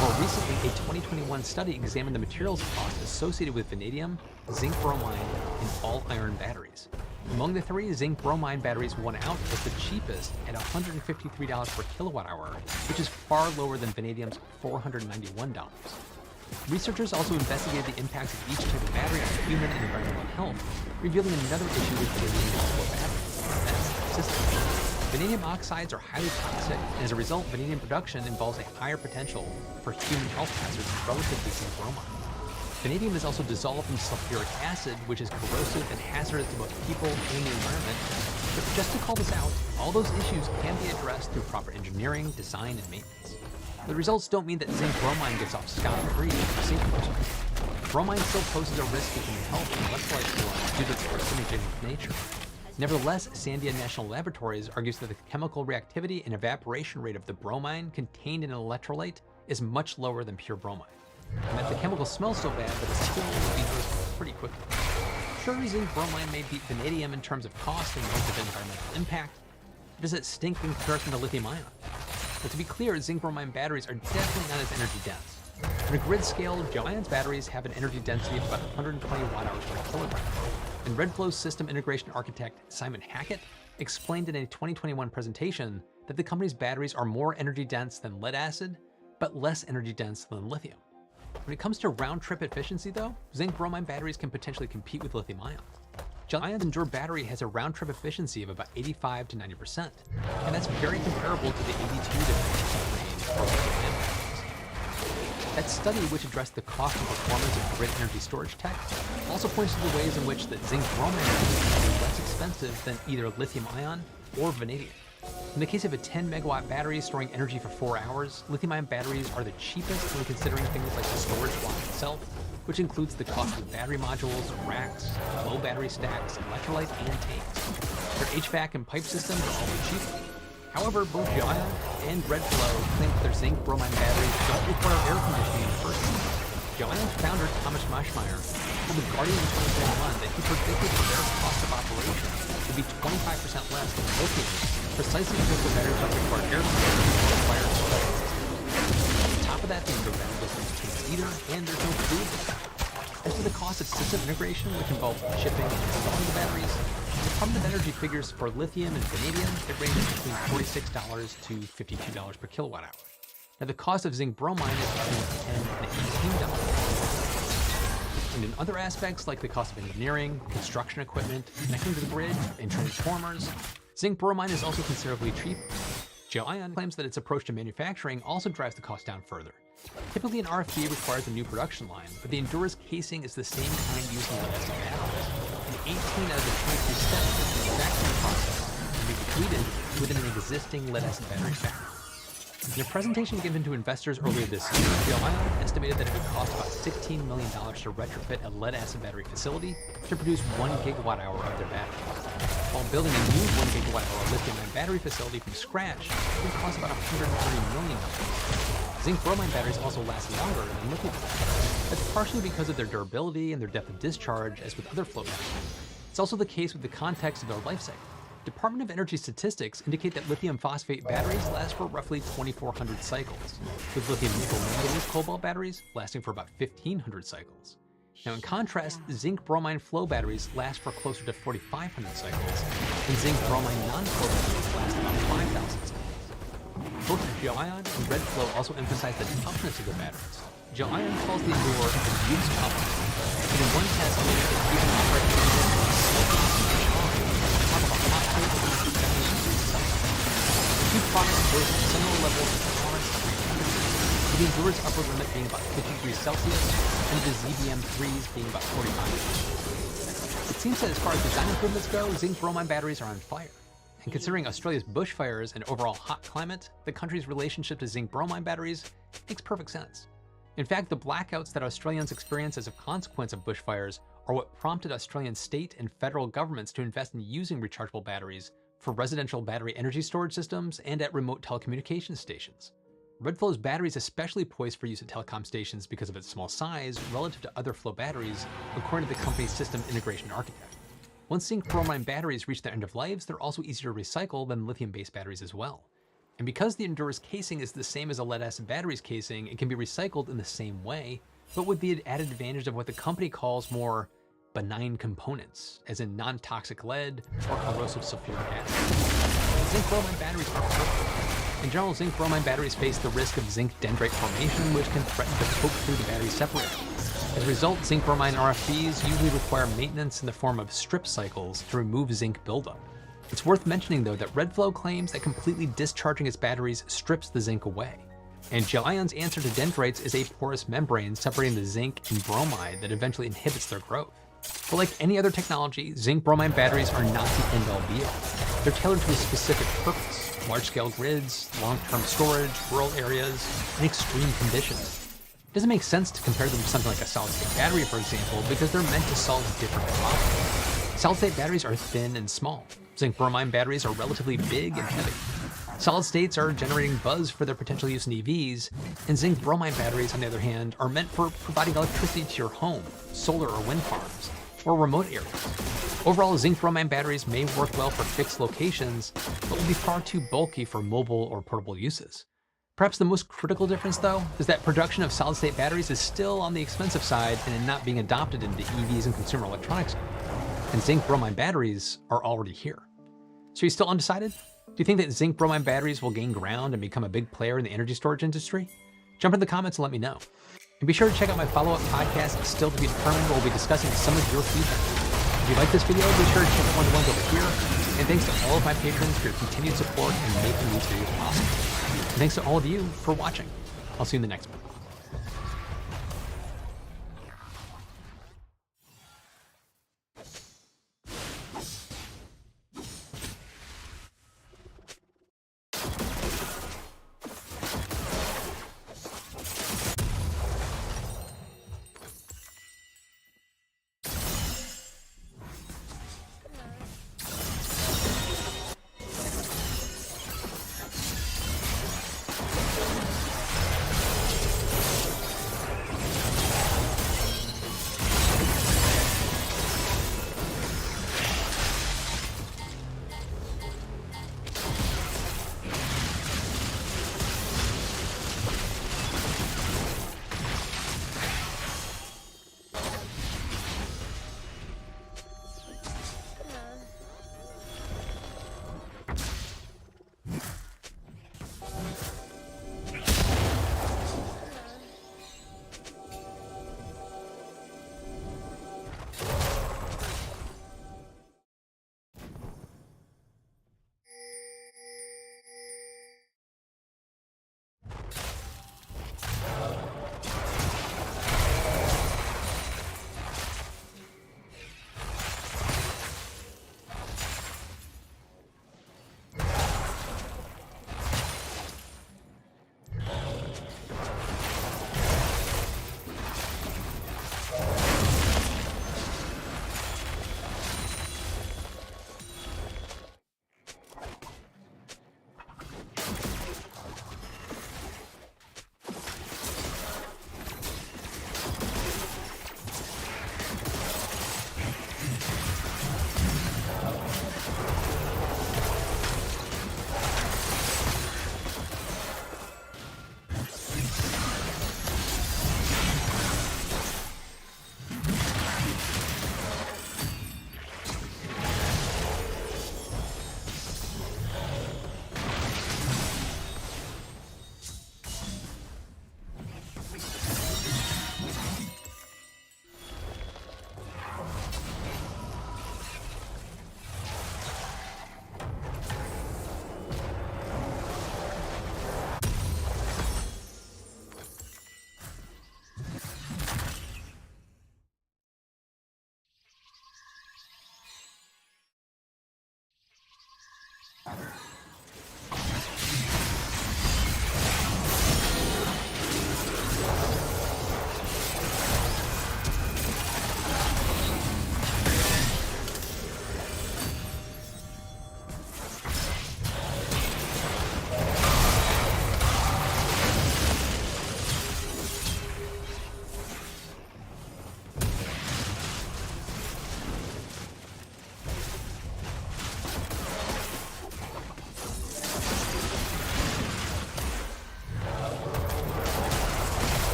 More recently, a 2021 study examined the materials cost associated with vanadium, zinc bromide, and all-iron batteries. Among the three, zinc bromide batteries won out as the cheapest at $153 per kilowatt hour, which is far lower than vanadium's $491. Researchers also investigated the impacts of each type of battery on human and environmental health, revealing another issue with vanadium flow batteries. That's toxicity. Vanadium oxides are highly toxic, and as a result, vanadium production involves a higher potential for human health hazards relative to zinc bromide. Vanadium is also dissolved in sulfuric acid, which is corrosive and hazardous to both people and the environment. But just to call this out, all those issues can be addressed through proper engineering, design, and maintenance. The results don't mean that zinc bromide gets off scot-free from safety perspective. Bromine still poses a risk to human health and electrolyte flow due to its carcinogenic nature. Nevertheless, Sandia National Laboratories argues that the chemical reactivity and evaporation rate of the bromine contained in an electrolyte is much lower than pure bromine, and that the chemical smells so bad that it still will be used pretty quickly. Sure, zinc bromide may beat vanadium in terms of cost and length of environmental impact, but does it stink in comparison to lithium ion? But to be clear, zinc bromide batteries are definitely not as energy dense. On a grid scale, Gel-Ion's batteries have an energy density of about 120 watt-hours per kilogram. And Redflow's system integration architect Simon Hackett explained in a 2021 presentation that the company's batteries are more energy dense than lead acid, but less energy dense than lithium. When it comes to round-trip efficiency though, zinc bromide batteries can potentially compete with lithium ion. Gel-Ion's Endure battery has a round-trip efficiency of about 85 to 90%, and that's very comparable to the 82 to 90% range for lithium-ion batteries. That study, which addressed the cost and performance of grid energy storage tech, also points to the ways in which the zinc bromide batteries are less expensive than either lithium-ion or vanadium. In the case of a 10 megawatt battery storing energy for 4 hours, lithium-ion batteries are the cheapest when considering things like the storage block itself, which includes the cost of battery modules, racks, low battery stacks, electrolyte, and tanks. Their HVAC and pipe systems are also cheaper. However, both Gel-Ion and Redflow claim that their zinc bromide batteries don't require air conditioning in the first place. Gel-Ion's founder, Thomas Maschmeyer, told The Guardian in 2021 that he predicted that their cost of operation would be 25% less than lithium, precisely because the batteries don't require air conditioning or require a storage system. On top of that, the Endure battery doesn't use clean either, and there's no fluid system. As for the cost of system integration, which involves shipping and installing the batteries, the Department of Energy figures for lithium and vanadium, it ranges between $46 to $52 per kilowatt hour. Now, the cost of zinc bromide is between $10 and $18. And in other aspects, like the cost of engineering, construction equipment, connecting to the grid, and transformers, zinc bromide is also considerably cheaper. JLion claims that its approach to manufacturing also drives the cost down further. Typically, an RFB requires a new production line, but the Endura's casing is the same kind used in lead-acid batteries. And 18 out of the 23 steps of the manufacturing process can be completed within an existing lead-acid battery factory. In a presentation given to investors earlier this year, JLion estimated that it would cost about $16 million to retrofit a lead-acid battery facility to produce 1 gigawatt-hour of their batteries. While building a new 1 gigawatt-hour lithium-ion battery facility from scratch would cost about $130 million. Zinc-bromine batteries also last longer than lithium batteries. That's partially because of their durability and their depth of discharge, as with other flow batteries. It's also the case with the context of their life cycle. Department of Energy statistics indicate that lithium phosphate batteries last for roughly 2,400 cycles, with lithium nickel manganese cobalt batteries lasting for about 1,500 cycles. Now, in contrast, zinc bromine flow batteries last for closer to 4,500 cycles, and zinc bromine non-flow batteries last about 5,000 cycles. Both JLion and Redflow also emphasize the toughness of the batteries. JLion calls the Endure a use toughness, and in one test, they made it even operate on top of a hot plate of 70 degrees Celsius. The two products boast similar levels of tolerance to heat temperatures, with the Endure's upper limit being about 50 degrees Celsius, and the ZBM3's being about 45 degrees. It seems that as far as design improvements go, zinc bromine batteries are on fire. And considering Australia's bushfires and overall hot climate, the country's relationship to zinc bromine batteries makes perfect sense. In fact, the blackouts that Australians experience as a consequence of bushfires are what prompted Australian state and federal governments to invest in using rechargeable batteries for residential battery energy storage systems and at remote telecommunications stations. Redflow's battery is especially poised for use at telecom stations because of its small size relative to other flow batteries, according to the company's system integration architect. Once zinc bromine batteries reach their end of lives, they're also easier to recycle than lithium-based batteries as well. And because the Endura's casing is the same as a lead-acid battery's casing, it can be recycled in the same way, but with the added advantage of what the company calls more benign components, as in non-toxic lead or corrosive sulfuric acid. Zinc bromine batteries are perfect. In general, zinc bromine batteries face the risk of zinc dendrite formation, which can threaten to poke through the battery separator. As a result, zinc bromine RFBs usually require maintenance in the form of strip cycles to remove zinc buildup. It's worth mentioning, though, that Redflow claims that completely discharging its batteries strips the zinc away. And JLion's answer to dendrites is a porous membrane separating the zinc and bromide that eventually inhibits their growth. But like any other technology, zinc bromine batteries are not the end-all be-all. They're tailored to a specific purpose: large-scale grids, long-term storage, rural areas, and extreme conditions. It doesn't make sense to compare them to something like a solid-state battery, for example, because they're meant to solve different problems. Solid-state batteries are thin and small. Zinc bromine batteries are relatively big and heavy. Solid states are generating buzz for their potential use in EVs, and zinc bromine batteries, on the other hand, are meant for providing electricity to your home, solar or wind farms, or remote areas. Overall, zinc bromine batteries may work well for fixed locations, but will be far too bulky for mobile or portable uses. Perhaps the most critical difference, though, is that production of solid-state batteries is still on the expensive side and in not being adopted into EVs and consumer electronics. And zinc bromine batteries are already here. So are you still undecided? Do you think that zinc bromine batteries will gain ground and become a big player in the energy storage industry? Jump in the comments and let me know. And be sure to check out my follow-up podcast, Still to be Determined, where we'll be discussing some of your feedback. If you like this video, be sure to check out one-to-ones over here. And thanks to all of my patrons for your continued support in making these videos possible. And thanks to all of you for watching. I'll see you in the next one.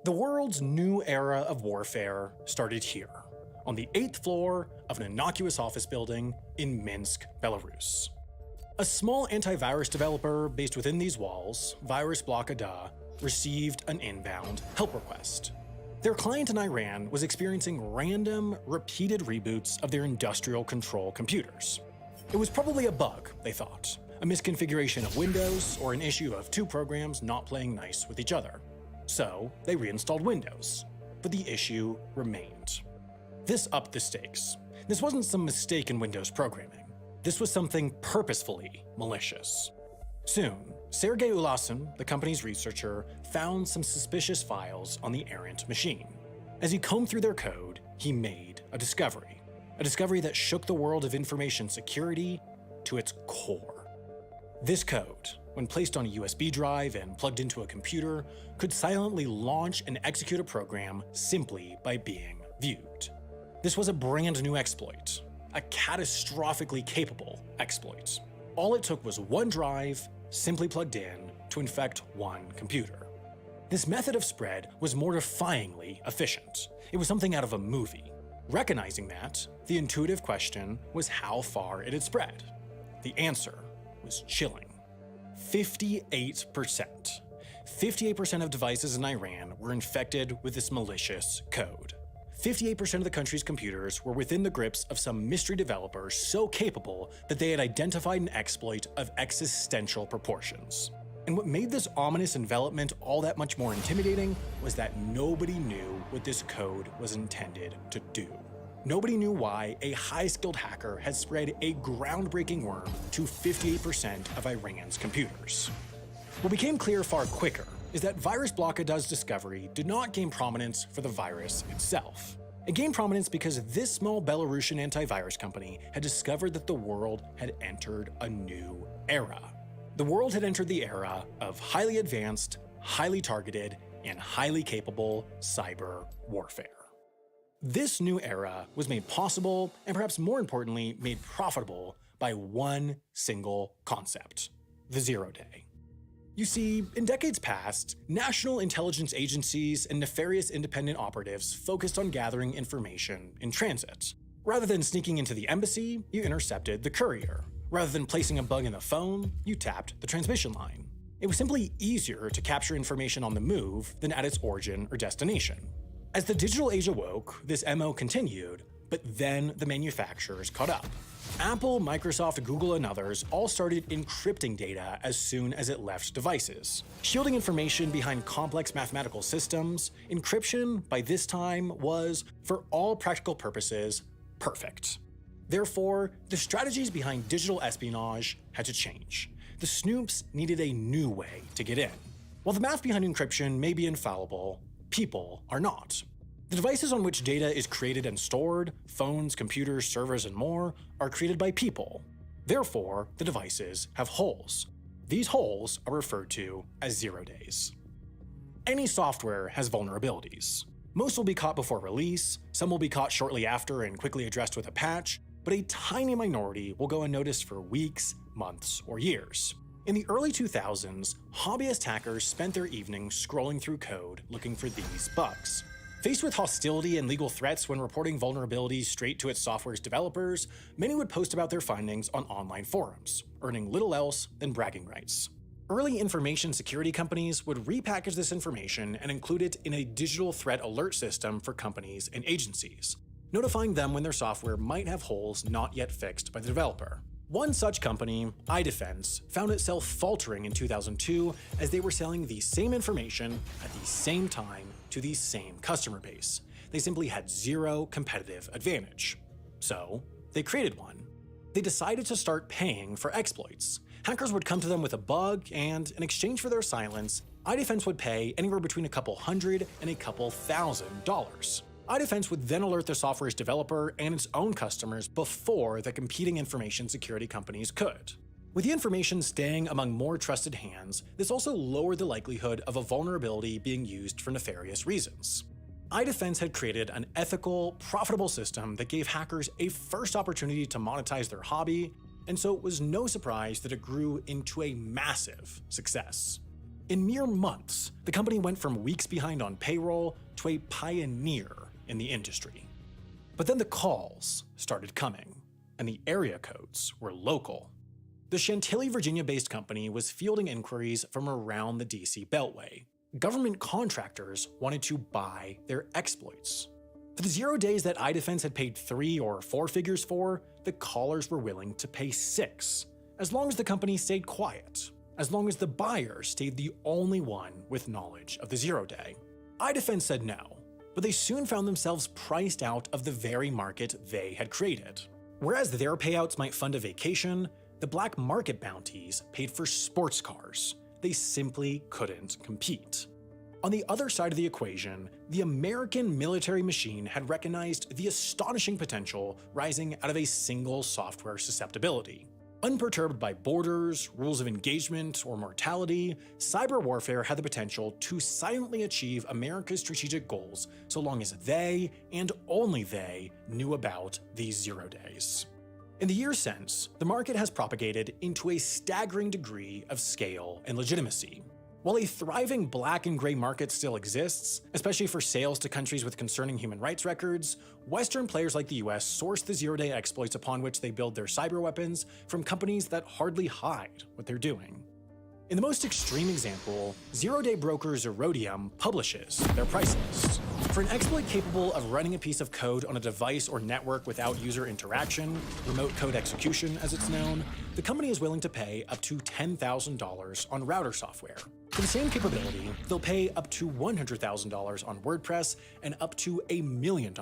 The world's new era of warfare started here, on the 8th floor of an innocuous office building in Minsk, Belarus. A small antivirus developer based within these walls, Virus Blockade, received an inbound help request. Their client in Iran was experiencing random, repeated reboots of their industrial control computers. It was probably a bug, they thought, a misconfiguration of Windows, or an issue of two programs not playing nice with each other. So they reinstalled Windows, but the issue remained. This upped the stakes. This wasn't some mistake in Windows programming. This was something purposefully malicious. Soon, Sergei Ulasin, the company's researcher, found some suspicious files on the errant machine. As he combed through their code, he made a discovery that shook the world of information security to its core. This code, when placed on a USB drive and plugged into a computer, could silently launch and execute a program simply by being viewed. This was a brand new exploit, a catastrophically capable exploit. All it took was one drive, simply plugged in, to infect one computer. This method of spread was mortifyingly efficient. It was something out of a movie. Recognizing that, the intuitive question was how far it had spread. The answer was chilling. 58%. 58% of devices in Iran were infected with this malicious code. 58% of the country's computers were within the grips of some mystery developer so capable that they had identified an exploit of existential proportions. And what made this ominous envelopment all that much more intimidating was that nobody knew what this code was intended to do. Nobody knew why a high-skilled hacker had spread a groundbreaking worm to 58% of Iran's computers. What became clear far quicker is that Virus Blockade's discovery did not gain prominence for the virus itself. It gained prominence because this small Belarusian antivirus company had discovered that the world had entered a new era. The world had entered the era of highly advanced, highly targeted, and highly capable cyber warfare. This new era was made possible, and perhaps more importantly, made profitable by one single concept: the zero day. You see, in decades past, national intelligence agencies and nefarious independent operatives focused on gathering information in transit. Rather than sneaking into the embassy, you intercepted the courier. Rather than placing a bug in the phone, you tapped the transmission line. It was simply easier to capture information on the move than at its origin or destination. As the digital age awoke, this MO continued, but then the manufacturers caught up. Apple, Microsoft, Google, and others all started encrypting data as soon as it left devices. Shielding information behind complex mathematical systems, encryption by this time was, for all practical purposes, perfect. Therefore, the strategies behind digital espionage had to change. The snoops needed a new way to get in. While the math behind encryption may be infallible, people are not. The devices on which data is created and stored, phones, computers, servers, and more, are created by people. Therefore, the devices have holes. These holes are referred to as zero days. Any software has vulnerabilities. Most will be caught before release, some will be caught shortly after and quickly addressed with a patch, but a tiny minority will go unnoticed for weeks, months, or years. In the early 2000s, hobbyist hackers spent their evenings scrolling through code looking for these bugs. Faced with hostility and legal threats when reporting vulnerabilities straight to its software's developers, many would post about their findings on online forums, earning little else than bragging rights. Early information security companies would repackage this information and include it in a digital threat alert system for companies and agencies, notifying them when their software might have holes not yet fixed by the developer. One such company, iDefense, found itself faltering in 2002 as they were selling the same information at the same time to the same customer base. They simply had zero competitive advantage. So, they created one. They decided to start paying for exploits. Hackers would come to them with a bug, and in exchange for their silence, iDefense would pay anywhere between a couple $100 and a couple $1,000. iDefense would then alert the software's developer and its own customers before the competing information security companies could. With the information staying among more trusted hands, this also lowered the likelihood of a vulnerability being used for nefarious reasons. iDefense had created an ethical, profitable system that gave hackers a first opportunity to monetize their hobby, and so it was no surprise that it grew into a massive success. In mere months, the company went from weeks behind on payroll to a pioneer in the industry. But then the calls started coming, and the area codes were local. The Chantilly, Virginia-based company was fielding inquiries from around the DC Beltway. Government contractors wanted to buy their exploits. For the 0 days that iDefense had paid 3 or 4 figures for, the callers were willing to pay 6, as long as the company stayed quiet, as long as the buyer stayed the only one with knowledge of the 0 day. iDefense said no, but they soon found themselves priced out of the very market they had created. Whereas their payouts might fund a vacation, the black market bounties paid for sports cars. They simply couldn't compete. On the other side of the equation, the American military machine had recognized the astonishing potential rising out of a single software susceptibility. Unperturbed by borders, rules of engagement, or mortality, cyber warfare had the potential to silently achieve America's strategic goals so long as they, and only they, knew about these 0 days. In the years since, the market has propagated into a staggering degree of scale and legitimacy. While a thriving black and gray market still exists, especially for sales to countries with concerning human rights records, Western players like the US source the 0 day exploits upon which they build their cyber weapons from companies that hardly hide what they're doing. In the most extreme example, 0 day broker Zerodium publishes their price list. For an exploit capable of running a piece of code on a device or network without user interaction, remote code execution as it's known, the company is willing to pay up to $10,000 on router software. For the same capability, they'll pay up to $100,000 on WordPress and up to $1 million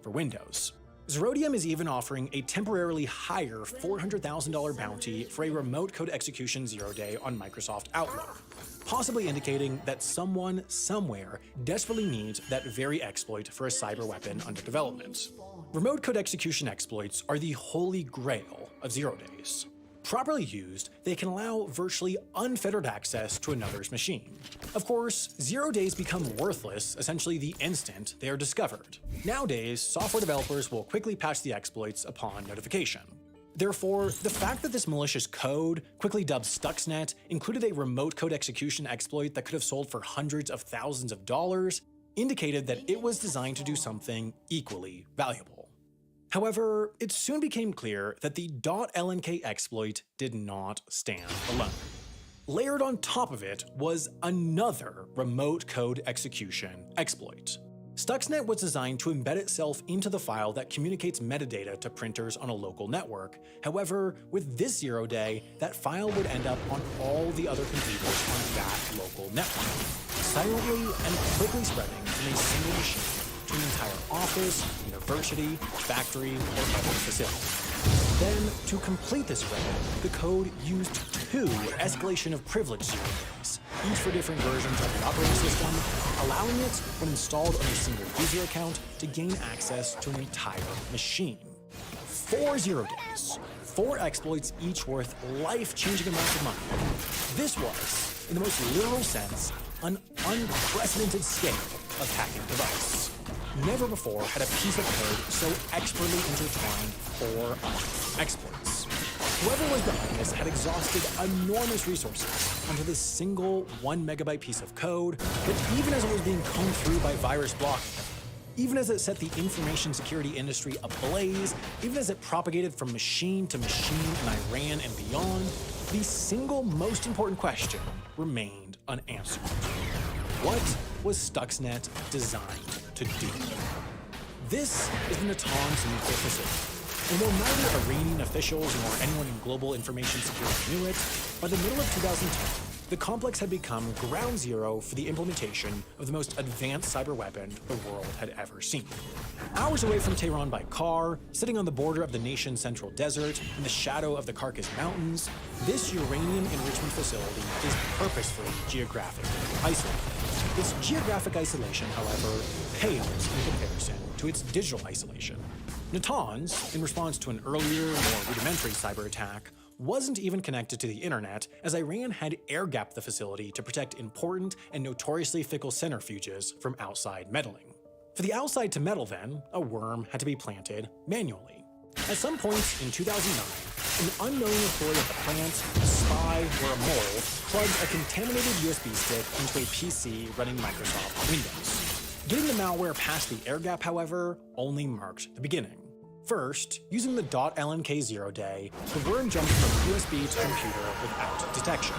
for Windows. Zerodium is even offering a temporarily higher $400,000 bounty for a remote code execution 0 day on Microsoft Outlook, possibly indicating that someone somewhere desperately needs that very exploit for a cyber weapon under development. Remote code execution exploits are the holy grail of 0 days. Properly used, they can allow virtually unfettered access to another's machine. Of course, 0 days become worthless essentially the instant they are discovered. Nowadays, software developers will quickly patch the exploits upon notification. Therefore, the fact that this malicious code, quickly dubbed Stuxnet, included a remote code execution exploit that could have sold for hundreds of thousands of dollars, indicated that it was designed to do something equally valuable. However, it soon became clear that the .lnk exploit did not stand alone. Layered on top of it was another remote code execution exploit. Stuxnet was designed to embed itself into the file that communicates metadata to printers on a local network. However, with this 0 day, that file would end up on all the other computers on that local network, silently and quickly spreading from a single machine to an entire office, university, factory, or other facility. Then, to complete this spread, the code used 2 escalation of privilege 0 days, each for different versions of the operating system, allowing it, when installed on a single user account, to gain access to an entire machine. 4 0 days, 4 exploits, each worth life-changing amounts of money. This was, in the most literal sense, an unprecedented scale of hacking device. Never before had a piece of code so expertly intertwined 4 exploits. Whoever was behind this had exhausted enormous resources onto this single 1 megabyte piece of code, but even as it was being combed through by virus blocking, even as it set the information security industry ablaze, even as it propagated from machine to machine in Iran and beyond, the single most important question remained unanswered. What was Stuxnet designed to do? This is the Natanz nuclear facility. And though neither Iranian officials nor anyone in global information security knew it, by the middle of 2010, the complex had become ground zero for the implementation of the most advanced cyber weapon the world had ever seen. Hours away from Tehran by car, sitting on the border of the nation's central desert, in the shadow of the Caucasus Mountains, this uranium enrichment facility is purposefully geographically isolated. Its geographic isolation, however, pales in comparison to its digital isolation. Natanz, in response to an earlier, more rudimentary cyber attack, wasn't even connected to the internet, as Iran had air-gapped the facility to protect important and notoriously fickle centrifuges from outside meddling. For the outside to meddle then, a worm had to be planted manually. At some point in 2009, An unknown employee at the plant, a spy, or a mole plugged a contaminated USB stick into a PC running Microsoft Windows. Getting the malware past the air gap, however, only marked the beginning. First, using the .lnk0 day, the worm jumped from USB to computer without detection.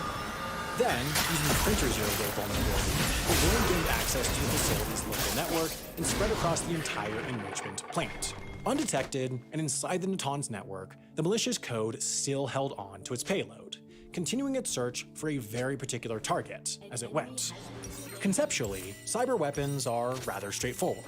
Then, using the printer zero-day vulnerability, the worm gained access to the facility's local network and spread across the entire enrichment plant. Undetected and inside the Natanz network, the malicious code still held on to its payload, continuing its search for a very particular target as it went. Conceptually, cyber weapons are rather straightforward.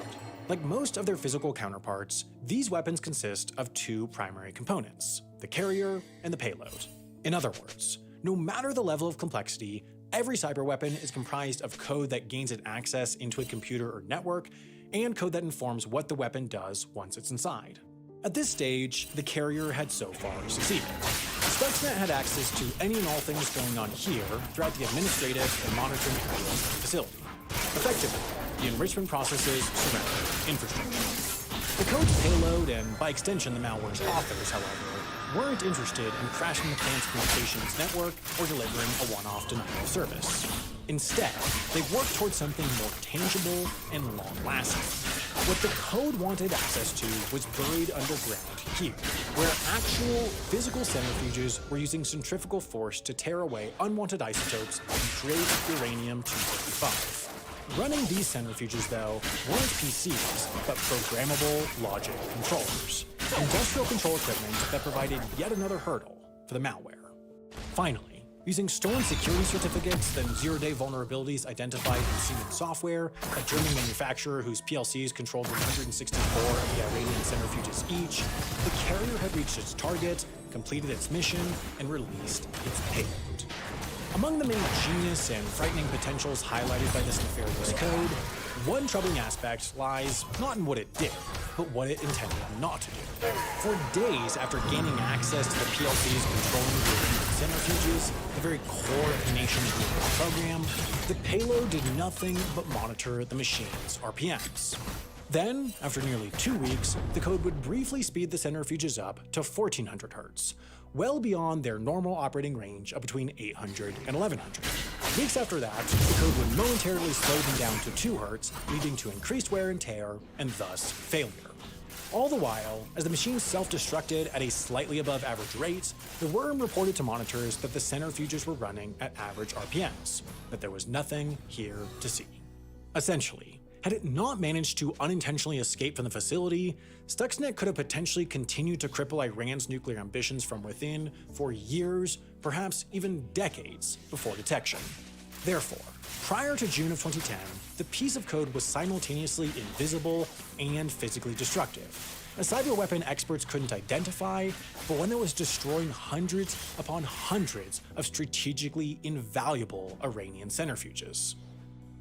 Like most of their physical counterparts, these weapons consist of two primary components, the carrier and the payload. In other words, no matter the level of complexity, every cyber weapon is comprised of code that gains it access into a computer or network, and code that informs what the weapon does once it's inside. At this stage, the carrier had so far succeeded. Stuxnet had access to any and all things going on here throughout the administrative and monitoring areas of the facility. Effectively, the enrichment processes surrounding infrastructure. The code's payload, and by extension the malware's authors, however, weren't interested in crashing the plant's communications network or delivering a one-off denial of service. Instead, they worked towards something more tangible and long-lasting. What the code wanted access to was buried underground here, where actual physical centrifuges were using centrifugal force to tear away unwanted isotopes and create uranium-235. Running these centrifuges, though, weren't PCs, but programmable logic controllers, industrial control equipment that provided yet another hurdle for the malware. Finally, using stolen security certificates and zero-day vulnerabilities identified in Siemens software, a German manufacturer whose PLCs controlled 164 of the Iranian centrifuges each, the carrier had reached its target, completed its mission, and released its payload. Among the many genius and frightening potentials highlighted by this nefarious code, one troubling aspect lies not in what it did, but what it intended not to do. For days after gaining access to the PLCs controlling the Iranian centrifuges, the very core of the nation's nuclear program, the payload did nothing but monitor the machine's RPMs. Then, after nearly 2 weeks, the code would briefly speed the centrifuges up to 1400 Hz, well beyond their normal operating range of between 800 and 1100. Weeks after that, the code would momentarily slow them down to 2 Hz, leading to increased wear and tear, and thus failure. All the while, as the machine self-destructed at a slightly above average rate, the worm reported to monitors that the centrifuges were running at average RPMs, that there was nothing here to see. Essentially, had it not managed to unintentionally escape from the facility, Stuxnet could have potentially continued to cripple Iran's nuclear ambitions from within for years, perhaps even decades, before detection. Therefore, prior to June of 2010, the piece of code was simultaneously invisible and physically destructive, a cyber weapon experts couldn't identify, but one that was destroying hundreds upon hundreds of strategically invaluable Iranian centrifuges.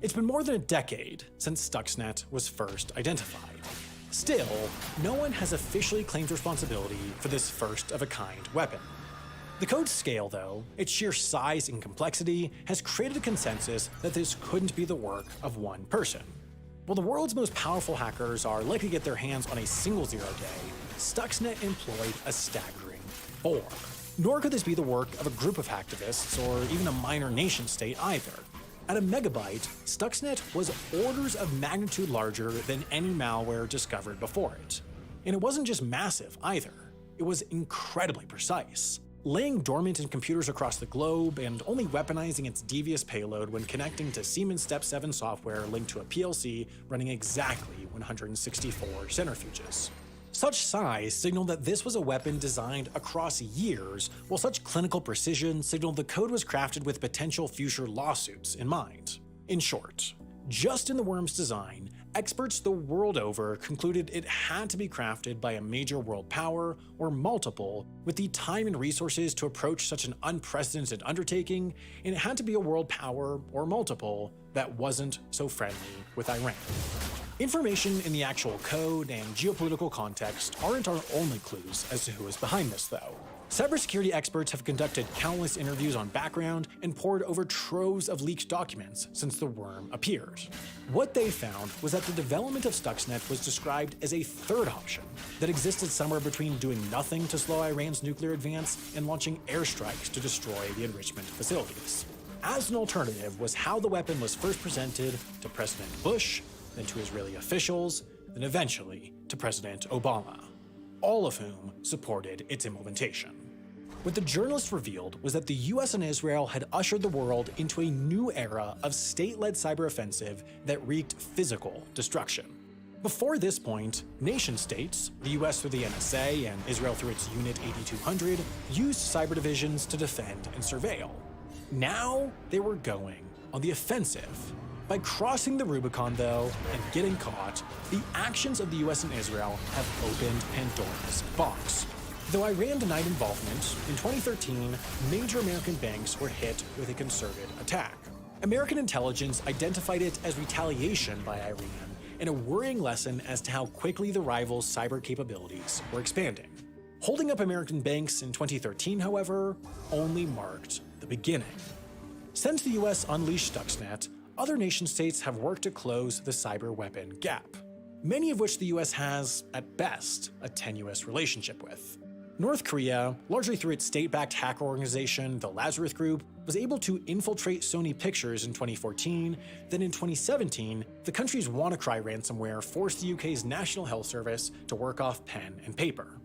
It's been more than a decade since Stuxnet was first identified. Still, no one has officially claimed responsibility for this first-of-a-kind weapon. The code's scale, though, its sheer size and complexity, has created a consensus that this couldn't be the work of one person. While the world's most powerful hackers are likely to get their hands on a single zero-day, Stuxnet employed a staggering 4. Nor could this be the work of a group of hacktivists or even a minor nation-state either. At a megabyte, Stuxnet was orders of magnitude larger than any malware discovered before it. And it wasn't just massive either, it was incredibly precise, laying dormant in computers across the globe and only weaponizing its devious payload when connecting to Siemens Step 7 software linked to a PLC running exactly 164 centrifuges. Such size signaled that this was a weapon designed across years, while such clinical precision signaled the code was crafted with potential future lawsuits in mind. In short, just in the worm's design, experts the world over concluded it had to be crafted by a major world power, or multiple, with the time and resources to approach such an unprecedented undertaking, and it had to be a world power, or multiple, that wasn't so friendly with Iran. Information in the actual code and geopolitical context aren't our only clues as to who is behind this, though. Cybersecurity experts have conducted countless interviews on background and pored over troves of leaked documents since the worm appeared. What they found was that the development of Stuxnet was described as a third option that existed somewhere between doing nothing to slow Iran's nuclear advance and launching airstrikes to destroy the enrichment facilities. As an alternative was how the weapon was first presented to President Bush, then to Israeli officials, then eventually to President Obama, all of whom supported its implementation. What the journalists revealed was that the US and Israel had ushered the world into a new era of state-led cyber offensive that wreaked physical destruction. Before this point, nation-states, the US through the NSA and Israel through its Unit 8200, used cyber divisions to defend and surveil. Now they were going on the offensive. By crossing the Rubicon, though, and getting caught, the actions of the US and Israel have opened Pandora's box. Though Iran denied involvement, in 2013, major American banks were hit with a concerted attack. American intelligence identified it as retaliation by Iran, and a worrying lesson as to how quickly the rivals' cyber capabilities were expanding. Holding up American banks in 2013, however, only marked the beginning. Since the US unleashed Stuxnet, other nation-states have worked to close the cyber weapon gap, many of which the US has, at best, a tenuous relationship with. North Korea, largely through its state-backed hacker organization, the Lazarus Group, was able to infiltrate Sony Pictures in 2014. Then in 2017, the country's WannaCry ransomware forced the UK's National Health Service to work off pen and paper.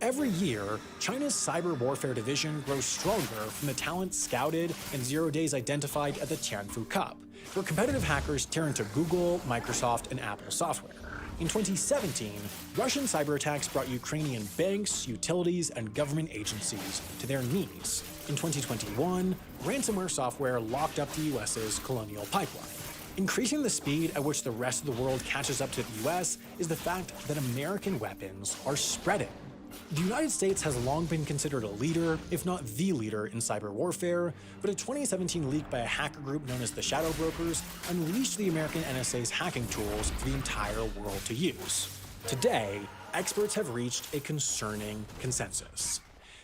Every year, China's cyber warfare division grows stronger from the talent scouted and 0 days identified at the Tianfu Cup, where competitive hackers tear into Google, Microsoft, and Apple software. In 2017, Russian cyber attacks brought Ukrainian banks, utilities, and government agencies to their knees. In 2021, ransomware software locked up the US's Colonial Pipeline. Increasing the speed at which the rest of the world catches up to the US is the fact that American weapons are spreading. The United States has long been considered a leader, if not the leader, in cyber warfare, but a 2017 leak by a hacker group known as the Shadow Brokers unleashed the American NSA's hacking tools for the entire world to use. Today, experts have reached a concerning consensus.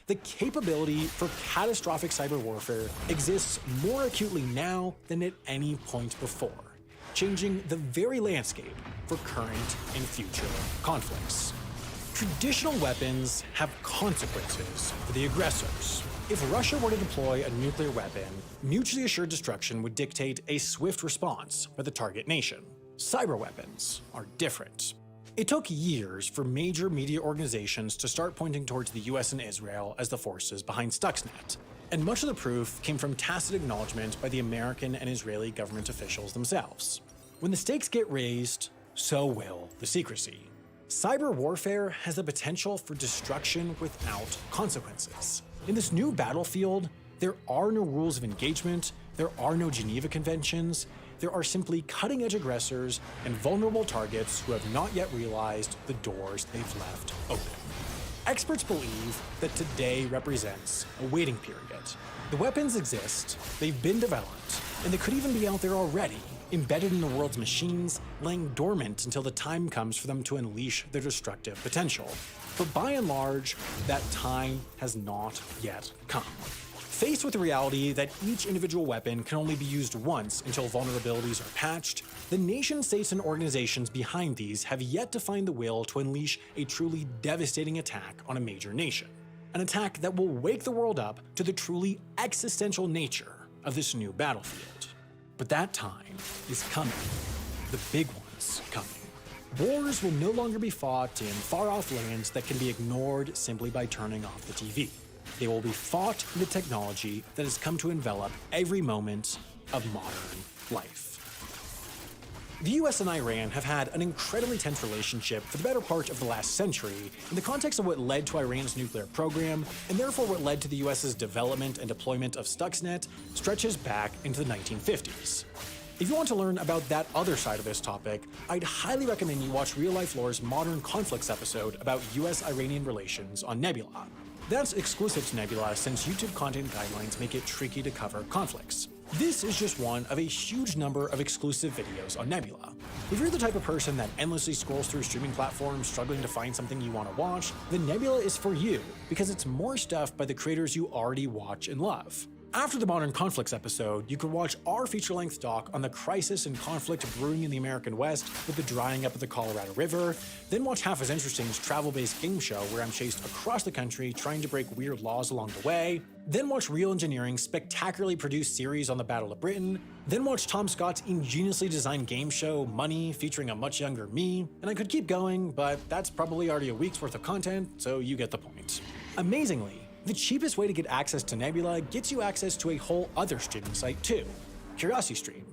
The capability for catastrophic cyber warfare exists more acutely now than at any point before, changing the very landscape for current and future conflicts. Traditional weapons have consequences for the aggressors. If Russia were to deploy a nuclear weapon, mutually assured destruction would dictate a swift response by the target nation. Cyber weapons are different. It took years for major media organizations to start pointing towards the US and Israel as the forces behind Stuxnet, and much of the proof came from tacit acknowledgement by the American and Israeli government officials themselves. When the stakes get raised, so will the secrecy. Cyber warfare has the potential for destruction without consequences. In this new battlefield, there are no rules of engagement, there are no Geneva Conventions, there are simply cutting-edge aggressors and vulnerable targets who have not yet realized the doors they've left open. Experts believe that today represents a waiting period. The weapons exist, they've been developed, and they could even be out there already, embedded in the world's machines, laying dormant until the time comes for them to unleash their destructive potential. But by and large, that time has not yet come. Faced with the reality that each individual weapon can only be used once until vulnerabilities are patched, the nation-states and organizations behind these have yet to find the will to unleash a truly devastating attack on a major nation. An attack that will wake the world up to the truly existential nature of this new battlefield. But that time is coming. The big one's coming. Wars will no longer be fought in far-off lands that can be ignored simply by turning off the TV. They will be fought in the technology that has come to envelop every moment of modern life. The US and Iran have had an incredibly tense relationship for the better part of the last century in the context of what led to Iran's nuclear program, and therefore what led to the US's development and deployment of Stuxnet stretches back into the 1950s. If you want to learn about that other side of this topic, I'd highly recommend you watch Real Life Lore's Modern Conflicts episode about US-Iranian relations on Nebula. That's exclusive to Nebula since YouTube content guidelines make it tricky to cover conflicts. This is just one of a huge number of exclusive videos on Nebula. If you're the type of person that endlessly scrolls through streaming platforms struggling to find something you want to watch, then Nebula is for you, because it's more stuff by the creators you already watch and love. After the Modern Conflicts episode, you could watch our feature-length doc on the crisis and conflict brewing in the American West with the drying up of the Colorado River, then watch Half as Interesting's travel-based game show where I'm chased across the country trying to break weird laws along the way, then watch Real Engineering's spectacularly produced series on the Battle of Britain, then watch Tom Scott's ingeniously designed game show Money featuring a much younger me, and I could keep going, but that's probably already a week's worth of content, so you get the point. Amazingly, the cheapest way to get access to Nebula gets you access to a whole other streaming site too, CuriosityStream.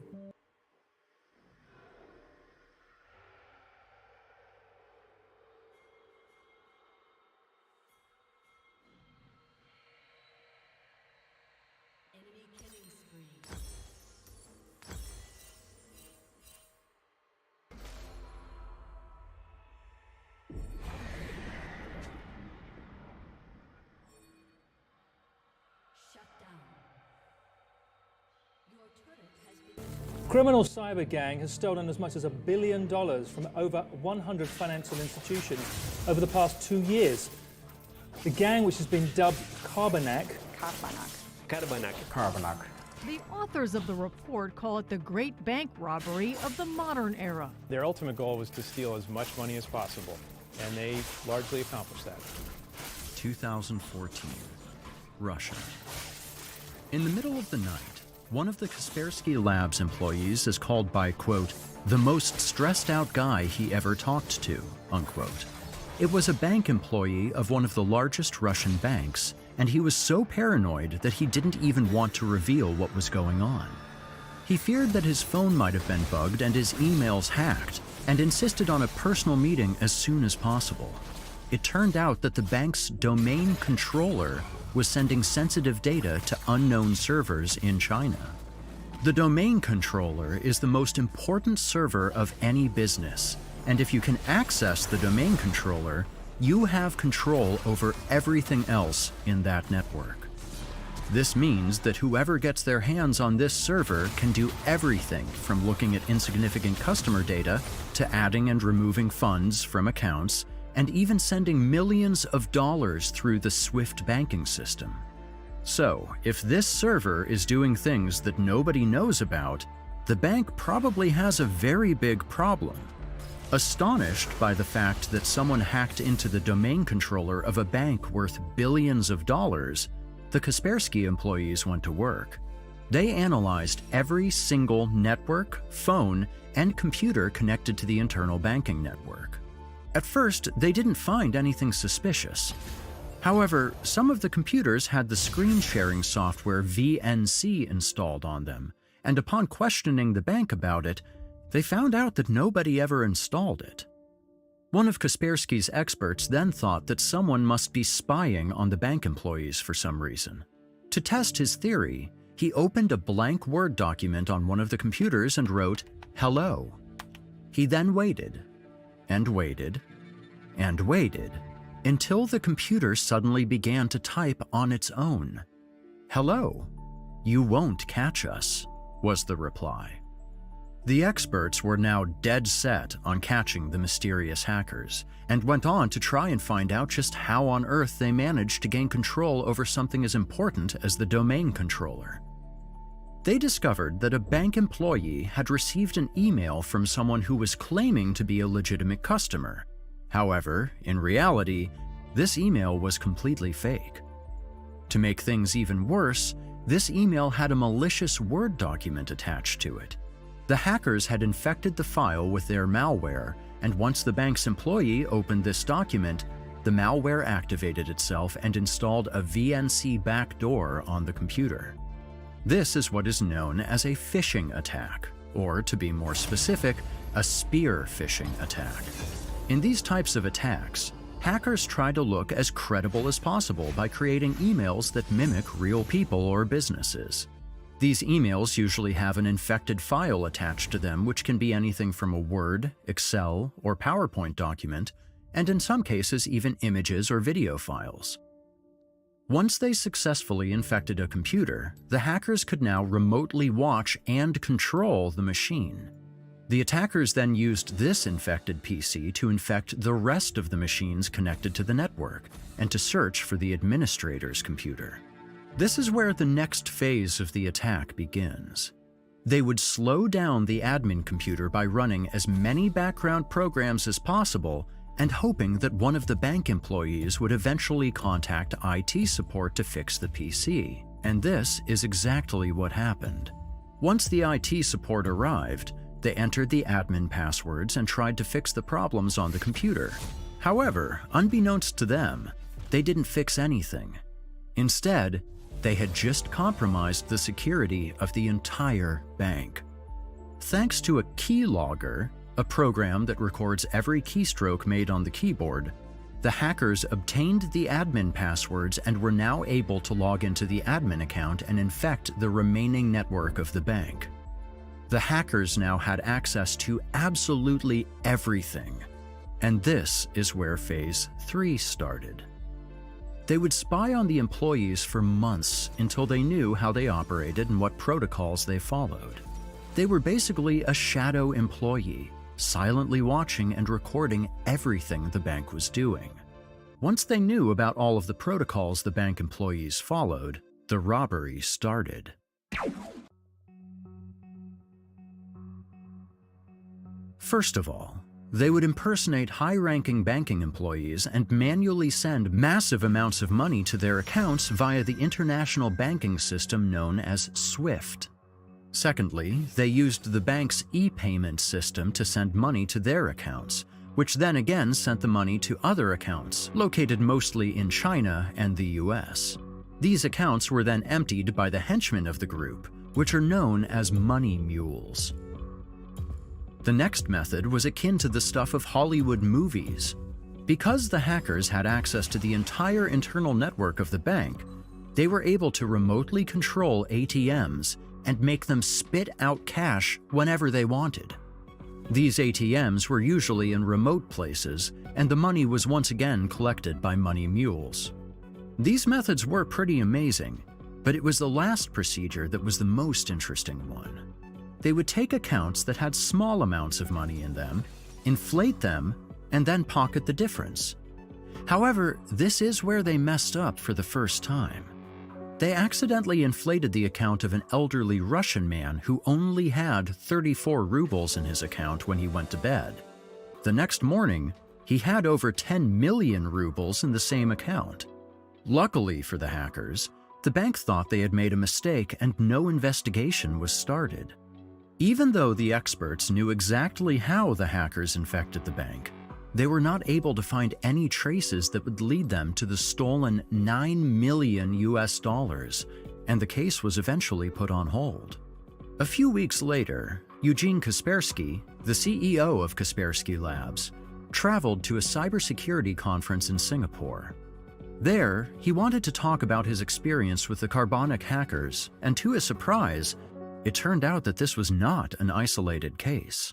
Criminal cyber gang has stolen as much as $1 billion from over 100 financial institutions over the past 2 years. The gang, which has been dubbed Carbonac. The authors of the report call it the great bank robbery of the modern era. Their ultimate goal was to steal as much money as possible, and they largely accomplished that. 2014, Russia. In the middle of the night, one of the Kaspersky Labs employees is called by, quote, the most stressed out guy he ever talked to, unquote. It was a bank employee of one of the largest Russian banks, and he was so paranoid that he didn't even want to reveal what was going on. He feared that his phone might have been bugged and his emails hacked, and insisted on a personal meeting as soon as possible. It turned out that the bank's domain controller was sending sensitive data to unknown servers in China. The domain controller is the most important server of any business, and if you can access the domain controller, you have control over everything else in that network. This means that whoever gets their hands on this server can do everything from looking at insignificant customer data to adding and removing funds from accounts, and even sending millions of dollars through the SWIFT banking system. So, if this server is doing things that nobody knows about, the bank probably has a very big problem. Astonished by the fact that someone hacked into the domain controller of a bank worth billions of dollars, the Kaspersky employees went to work. They analyzed every single network, phone, and computer connected to the internal banking network. At first, they didn't find anything suspicious. However, some of the computers had the screen sharing software VNC installed on them, and upon questioning the bank about it, they found out that nobody ever installed it. One of Kaspersky's experts then thought that someone must be spying on the bank employees for some reason. To test his theory, he opened a blank Word document on one of the computers and wrote, "Hello." He then waited, and waited, and waited, until the computer suddenly began to type on its own. "Hello, you won't catch us," was the reply. The experts were now dead set on catching the mysterious hackers, and went on to try and find out just how on earth they managed to gain control over something as important as the domain controller. They discovered that a bank employee had received an email from someone who was claiming to be a legitimate customer. However, in reality, this email was completely fake. To make things even worse, this email had a malicious Word document attached to it. The hackers had infected the file with their malware, and once the bank's employee opened this document, the malware activated itself and installed a VNC backdoor on the computer. This is what is known as a phishing attack, or to be more specific, a spear phishing attack. In these types of attacks, hackers try to look as credible as possible by creating emails that mimic real people or businesses. These emails usually have an infected file attached to them, which can be anything from a Word, Excel, or PowerPoint document, and in some cases even images or video files. Once they successfully infected a computer, the hackers could now remotely watch and control the machine. The attackers then used this infected PC to infect the rest of the machines connected to the network and to search for the administrator's computer. This is where the next phase of the attack begins. They would slow down the admin computer by running as many background programs as possible and hoping that one of the bank employees would eventually contact IT support to fix the PC. And this is exactly what happened. Once the IT support arrived, they entered the admin passwords and tried to fix the problems on the computer. However, unbeknownst to them, they didn't fix anything. Instead, they had just compromised the security of the entire bank. Thanks to a keylogger, a program that records every keystroke made on the keyboard, the hackers obtained the admin passwords and were now able to log into the admin account and infect the remaining network of the bank. The hackers now had access to absolutely everything, and this is where Phase 3 started. They would spy on the employees for months until they knew how they operated and what protocols they followed. They were basically a shadow employee, silently watching and recording everything the bank was doing. Once they knew about all of the protocols the bank employees followed, the robbery started. First of all, they would impersonate high-ranking banking employees and manually send massive amounts of money to their accounts via the international banking system known as SWIFT. Secondly, they used the bank's e-payment system to send money to their accounts, which then again sent the money to other accounts, located mostly in China and the US. These accounts were then emptied by the henchmen of the group, which are known as money mules. The next method was akin to the stuff of Hollywood movies. Because the hackers had access to the entire internal network of the bank, they were able to remotely control ATMs and make them spit out cash whenever they wanted. These ATMs were usually in remote places, and the money was once again collected by money mules. These methods were pretty amazing, but it was the last procedure that was the most interesting one. They would take accounts that had small amounts of money in them, inflate them, and then pocket the difference. However, this is where they messed up for the first time. They accidentally inflated the account of an elderly Russian man who only had 34 rubles in his account when he went to bed. The next morning, he had over 10 million rubles in the same account. Luckily for the hackers, the bank thought they had made a mistake and no investigation was started. Even though the experts knew exactly how the hackers infected the bank, they were not able to find any traces that would lead them to the stolen $9 million, and the case was eventually put on hold. A few weeks later, Eugene Kaspersky, the CEO of Kaspersky Labs, traveled to a cybersecurity conference in Singapore. There, he wanted to talk about his experience with the Carbonic hackers, and to his surprise, it turned out that this was not an isolated case.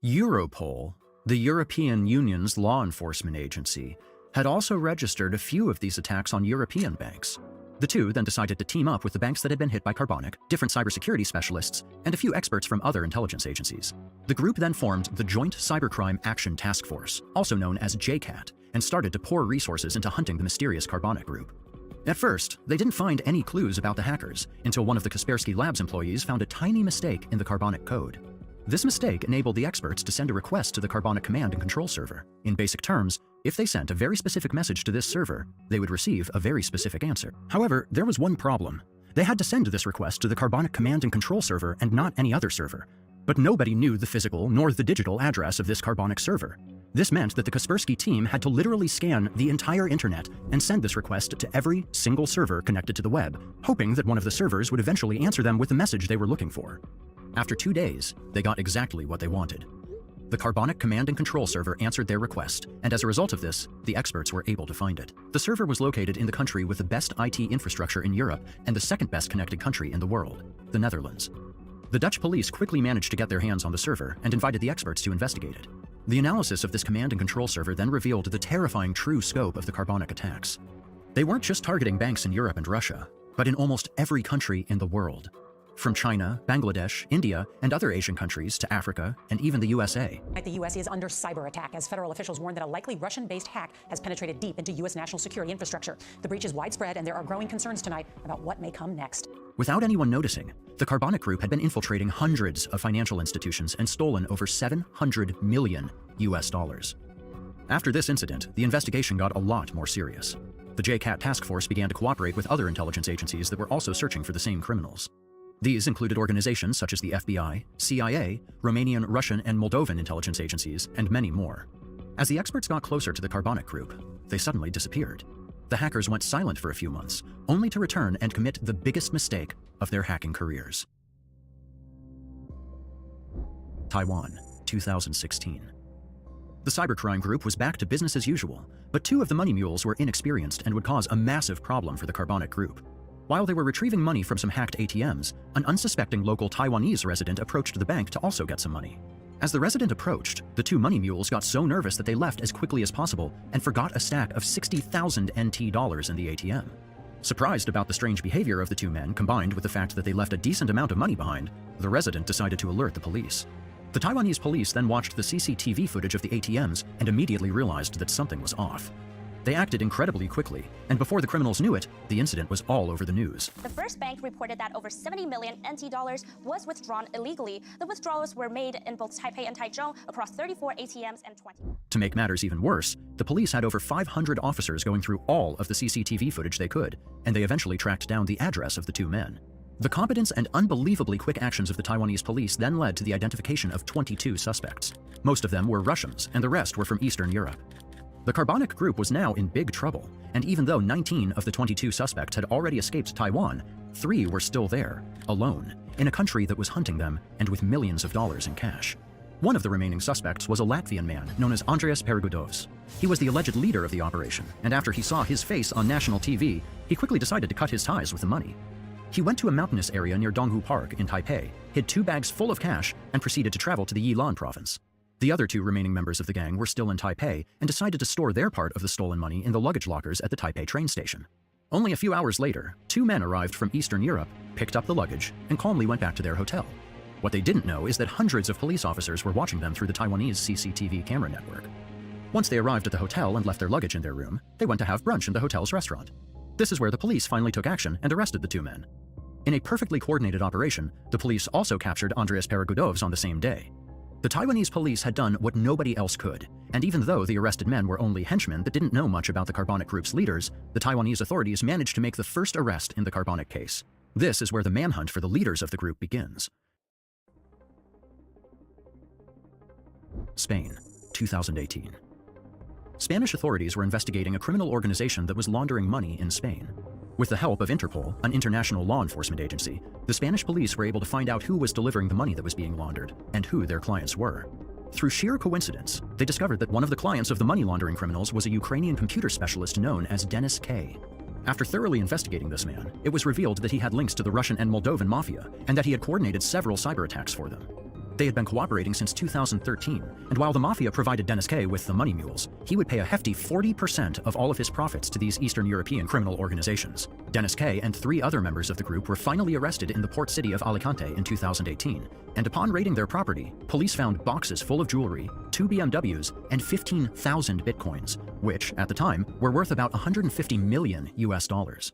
Europol, the European Union's law enforcement agency, had also registered a few of these attacks on European banks. The two then decided to team up with the banks that had been hit by Carbonic, different cybersecurity specialists, and a few experts from other intelligence agencies. The group then formed the Joint Cybercrime Action Task Force, also known as JCAT, and started to pour resources into hunting the mysterious Carbonic group. At first, they didn't find any clues about the hackers until one of the Kaspersky Labs employees found a tiny mistake in the Carbonic code. This mistake enabled the experts to send a request to the Carbonic command and control server. In basic terms, if they sent a very specific message to this server, they would receive a very specific answer. However, there was one problem. They had to send this request to the Carbonic command and control server and not any other server. But nobody knew the physical nor the digital address of this Carbonic server. This meant that the Kaspersky team had to literally scan the entire internet and send this request to every single server connected to the web, hoping that one of the servers would eventually answer them with the message they were looking for. After 2 days, they got exactly what they wanted. The Carbonic command and control server answered their request, and as a result of this, the experts were able to find it. The server was located in the country with the best IT infrastructure in Europe and the second best connected country in the world, the Netherlands. The Dutch police quickly managed to get their hands on the server and invited the experts to investigate it. The analysis of this command and control server then revealed the terrifying true scope of the Carbonic attacks. They weren't just targeting banks in Europe and Russia, but in almost every country in the world. From China, Bangladesh, India, and other Asian countries to Africa, and even the USA. The U.S. is under cyber attack as federal officials warn that a likely Russian-based hack has penetrated deep into U.S. national security infrastructure. The breach is widespread, and there are growing concerns tonight about what may come next. Without anyone noticing, the Carbonic Group had been infiltrating hundreds of financial institutions and stolen over $700 million US. After this incident, the investigation got a lot more serious. The JCAT task force began to cooperate with other intelligence agencies that were also searching for the same criminals. These included organizations such as the FBI, CIA, Romanian, Russian, and Moldovan intelligence agencies, and many more. As the experts got closer to the Carbonic Group, they suddenly disappeared. The hackers went silent for a few months, only to return and commit the biggest mistake of their hacking careers. Taiwan, 2016. The cybercrime group was back to business as usual, but two of the money mules were inexperienced and would cause a massive problem for the Carbonic Group. While they were retrieving money from some hacked ATMs, an unsuspecting local Taiwanese resident approached the bank to also get some money. As the resident approached, the two money mules got so nervous that they left as quickly as possible and forgot a stack of 60,000 NT dollars in the ATM. Surprised about the strange behavior of the two men, combined with the fact that they left a decent amount of money behind, the resident decided to alert the police. The Taiwanese police then watched the CCTV footage of the ATMs and immediately realized that something was off. They acted incredibly quickly, and before the criminals knew it, the incident was all over the news. The first bank reported that over 70 million NT dollars was withdrawn illegally. The withdrawals were made in both Taipei and Taichung across 34 ATMs and 20. To make matters even worse, the police had over 500 officers going through all of the CCTV footage they could, and they eventually tracked down the address of the two men. The competence and unbelievably quick actions of the Taiwanese police then led to the identification of 22 suspects. Most of them were Russians, and the rest were from Eastern Europe. The Carbonic Group was now in big trouble, and even though 19 of the 22 suspects had already escaped Taiwan, 3 were still there, alone, in a country that was hunting them and with millions of dollars in cash. One of the remaining suspects was a Latvian man known as Andreas Pergudovs. He was the alleged leader of the operation, and after he saw his face on national TV, he quickly decided to cut his ties with the money. He went to a mountainous area near Donghu Park in Taipei, hid 2 bags full of cash, and proceeded to travel to the Yilan province. The other 2 remaining members of the gang were still in Taipei and decided to store their part of the stolen money in the luggage lockers at the Taipei train station. Only a few hours later, 2 men arrived from Eastern Europe, picked up the luggage, and calmly went back to their hotel. What they didn't know is that hundreds of police officers were watching them through the Taiwanese CCTV camera network. Once they arrived at the hotel and left their luggage in their room, they went to have brunch in the hotel's restaurant. This is where the police finally took action and arrested the 2 men. In a perfectly coordinated operation, the police also captured Andreas Pergudovs on the same day. The Taiwanese police had done what nobody else could, and even though the arrested men were only henchmen that didn't know much about the Carbonic Group's leaders, the Taiwanese authorities managed to make the first arrest in the Carbonic case. This is where the manhunt for the leaders of the group begins. Spain, 2018. Spanish authorities were investigating a criminal organization that was laundering money in Spain. With the help of Interpol, an international law enforcement agency, the Spanish police were able to find out who was delivering the money that was being laundered and who their clients were. Through sheer coincidence, they discovered that one of the clients of the money laundering criminals was a Ukrainian computer specialist known as Dennis K. After thoroughly investigating this man, it was revealed that he had links to the Russian and Moldovan mafia and that he had coordinated several cyber attacks for them. They had been cooperating since 2013, and while the mafia provided Dennis K with the money mules, he would pay a hefty 40% of all of his profits to these Eastern European criminal organizations. Dennis K and 3 other members of the group were finally arrested in the port city of Alicante in 2018, and upon raiding their property, police found boxes full of jewelry, 2 BMWs, and 15,000 bitcoins, which, at the time, were worth about 150 million US dollars.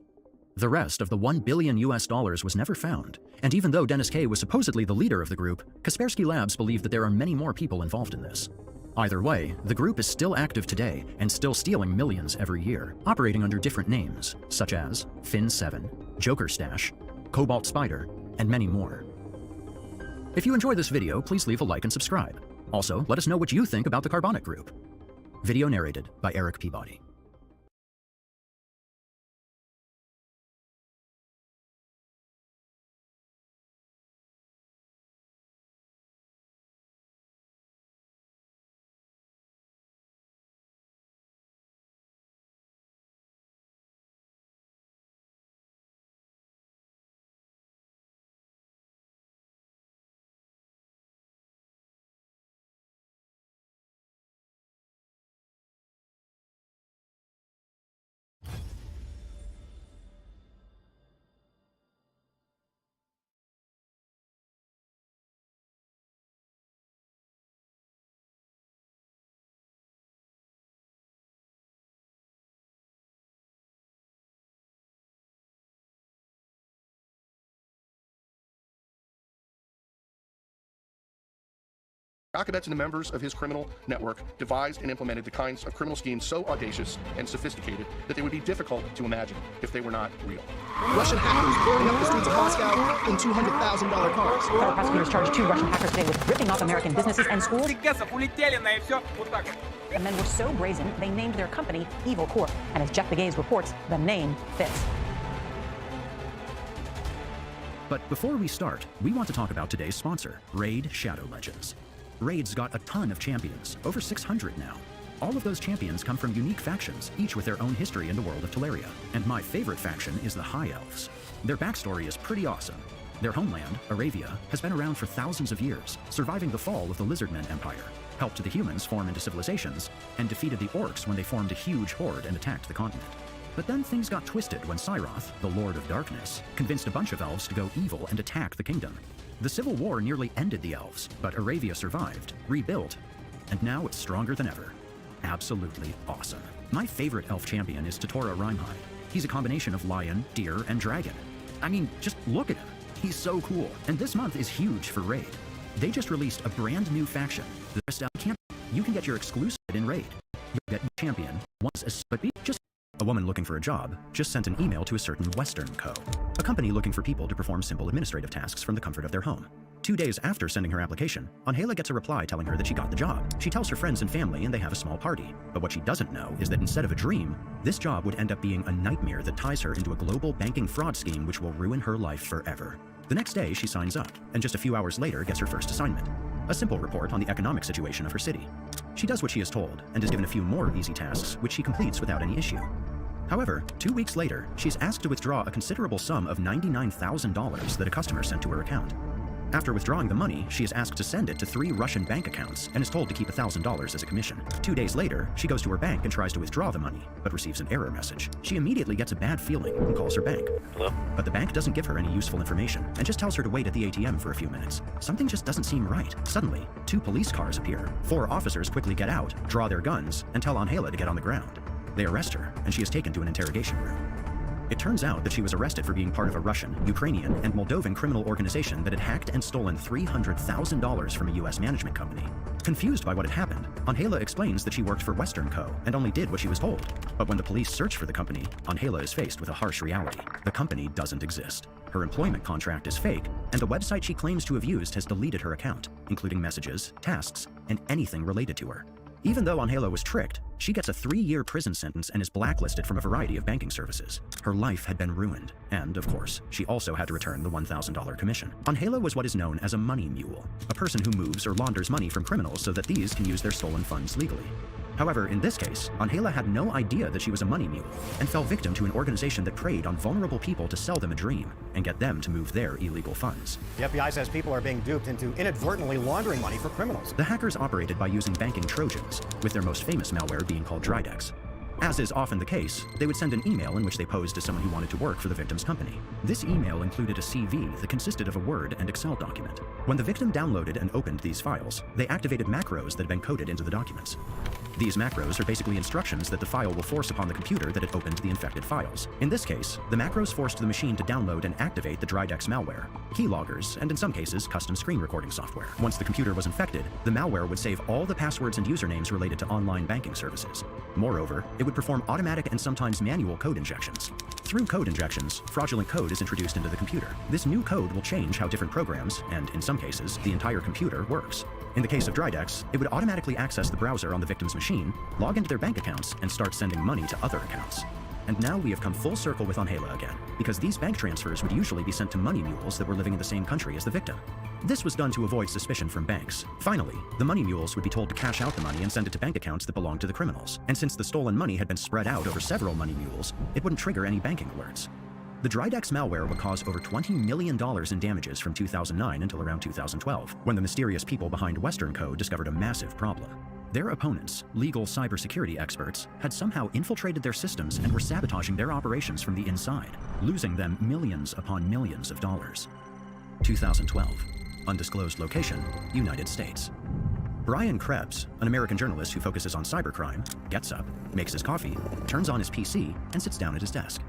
The rest of the $1 billion US was never found, and even though Dennis K was supposedly the leader of the group, Kaspersky Labs believe that there are many more people involved in this. Either way, the group is still active today and still stealing millions every year, operating under different names, such as Fin7, Joker Stash, Cobalt Spider, and many more. If you enjoyed this video, please leave a like and subscribe. Also, let us know what you think about the Carbonic Group. Video narrated by Eric Peabody. Alcabetz and the members of his criminal network devised and implemented the kinds of criminal schemes so audacious and sophisticated that they would be difficult to imagine if they were not real. Russian hackers blowing up the streets of Moscow in $200,000 cars. Federal prosecutors charged 2 Russian hackers today with ripping off American businesses and schools. The men were so brazen, they named their company Evil Corp. And as Jeff Begay's reports, the name fits. But before we start, we want to talk about today's sponsor, Raid Shadow Legends. Raid's got a ton of champions, over 600 now. All of those champions come from unique factions, each with their own history in the world of Teleria. And my favorite faction is the High Elves. Their backstory is pretty awesome. Their homeland, Aravia, has been around for thousands of years, surviving the fall of the Lizardmen Empire, helped the humans form into civilizations, and defeated the Orcs when they formed a huge horde and attacked the continent. But then things got twisted when Cyroth, the Lord of Darkness, convinced a bunch of elves to go evil and attack the kingdom. The Civil War nearly ended the elves, but Aravia survived, rebuilt, and now it's stronger than ever. Absolutely awesome. My favorite elf champion is Tatora Rhymehide. He's a combination of lion, deer, and dragon. I mean, just look at him. He's so cool. And this month is huge for Raid. They just released a brand new faction, the Dressed Out Camp. You can get your exclusive in Raid. You'll get champion once just a woman looking for a job just sent an email to a certain Western Co., a company looking for people to perform simple administrative tasks from the comfort of their home. 2 days after sending her application, Angela gets a reply telling her that she got the job. She tells her friends and family and they have a small party. But what she doesn't know is that instead of a dream, this job would end up being a nightmare that ties her into a global banking fraud scheme which will ruin her life forever. The next day, she signs up, and just a few hours later gets her first assignment. A simple report on the economic situation of her city. She does what she is told, and is given a few more easy tasks, which she completes without any issue. However, 2 weeks later, she's asked to withdraw a considerable sum of $99,000 that a customer sent to her account. After withdrawing the money, she is asked to send it to 3 Russian bank accounts and is told to keep $1,000 as a commission. 2 days later, she goes to her bank and tries to withdraw the money, but receives an error message. She immediately gets a bad feeling and calls her bank. Hello? But the bank doesn't give her any useful information and just tells her to wait at the ATM for a few minutes. Something just doesn't seem right. Suddenly, 2 police cars appear. 4 officers quickly get out, draw their guns, and tell Angela to get on the ground. They arrest her, and she is taken to an interrogation room. It turns out that she was arrested for being part of a Russian, Ukrainian, and Moldovan criminal organization that had hacked and stolen $300,000 from a US management company. Confused by what had happened, Angela explains that she worked for Western Co. and only did what she was told. But when the police search for the company, Angela is faced with a harsh reality. The company doesn't exist. Her employment contract is fake, and the website she claims to have used has deleted her account, including messages, tasks, and anything related to her. Even though Angela was tricked, she gets a 3-year prison sentence and is blacklisted from a variety of banking services. Her life had been ruined, and, of course, she also had to return the $1,000 commission. Angela was what is known as a money mule, a person who moves or launders money from criminals so that these can use their stolen funds legally. However, in this case, Angela had no idea that she was a money mule and fell victim to an organization that preyed on vulnerable people to sell them a dream and get them to move their illegal funds. The FBI says people are being duped into inadvertently laundering money for criminals. The hackers operated by using banking trojans, with their most famous malware being called Drydex. As is often the case, they would send an email in which they posed as someone who wanted to work for the victim's company. This email included a CV that consisted of a Word and Excel document. When the victim downloaded and opened these files, they activated macros that had been coded into the documents. These macros are basically instructions that the file will force upon the computer that had opened the infected files. In this case, the macros forced the machine to download and activate the Drydex malware, keyloggers, and in some cases, custom screen recording software. Once the computer was infected, the malware would save all the passwords and usernames related to online banking services. Moreover, it would perform automatic and sometimes manual code injections. Through code injections, fraudulent code is introduced into the computer. This new code will change how different programs, and in some cases, the entire computer works. In the case of Drydex, it would automatically access the browser on the victim's machine, log into their bank accounts, and start sending money to other accounts. And now we have come full circle with Angela again, because these bank transfers would usually be sent to money mules that were living in the same country as the victim. This was done to avoid suspicion from banks. Finally, the money mules would be told to cash out the money and send it to bank accounts that belonged to the criminals. And since the stolen money had been spread out over several money mules, it wouldn't trigger any banking alerts. The Drydex malware would cause over $20 million in damages from 2009 until around 2012, when the mysterious people behind Western Co. discovered a massive problem. Their opponents, legal cybersecurity experts, had somehow infiltrated their systems and were sabotaging their operations from the inside, losing them millions upon millions of dollars. 2012. Undisclosed location, United States. Brian Krebs, an American journalist who focuses on cybercrime, gets up, makes his coffee, turns on his PC, and sits down at his desk.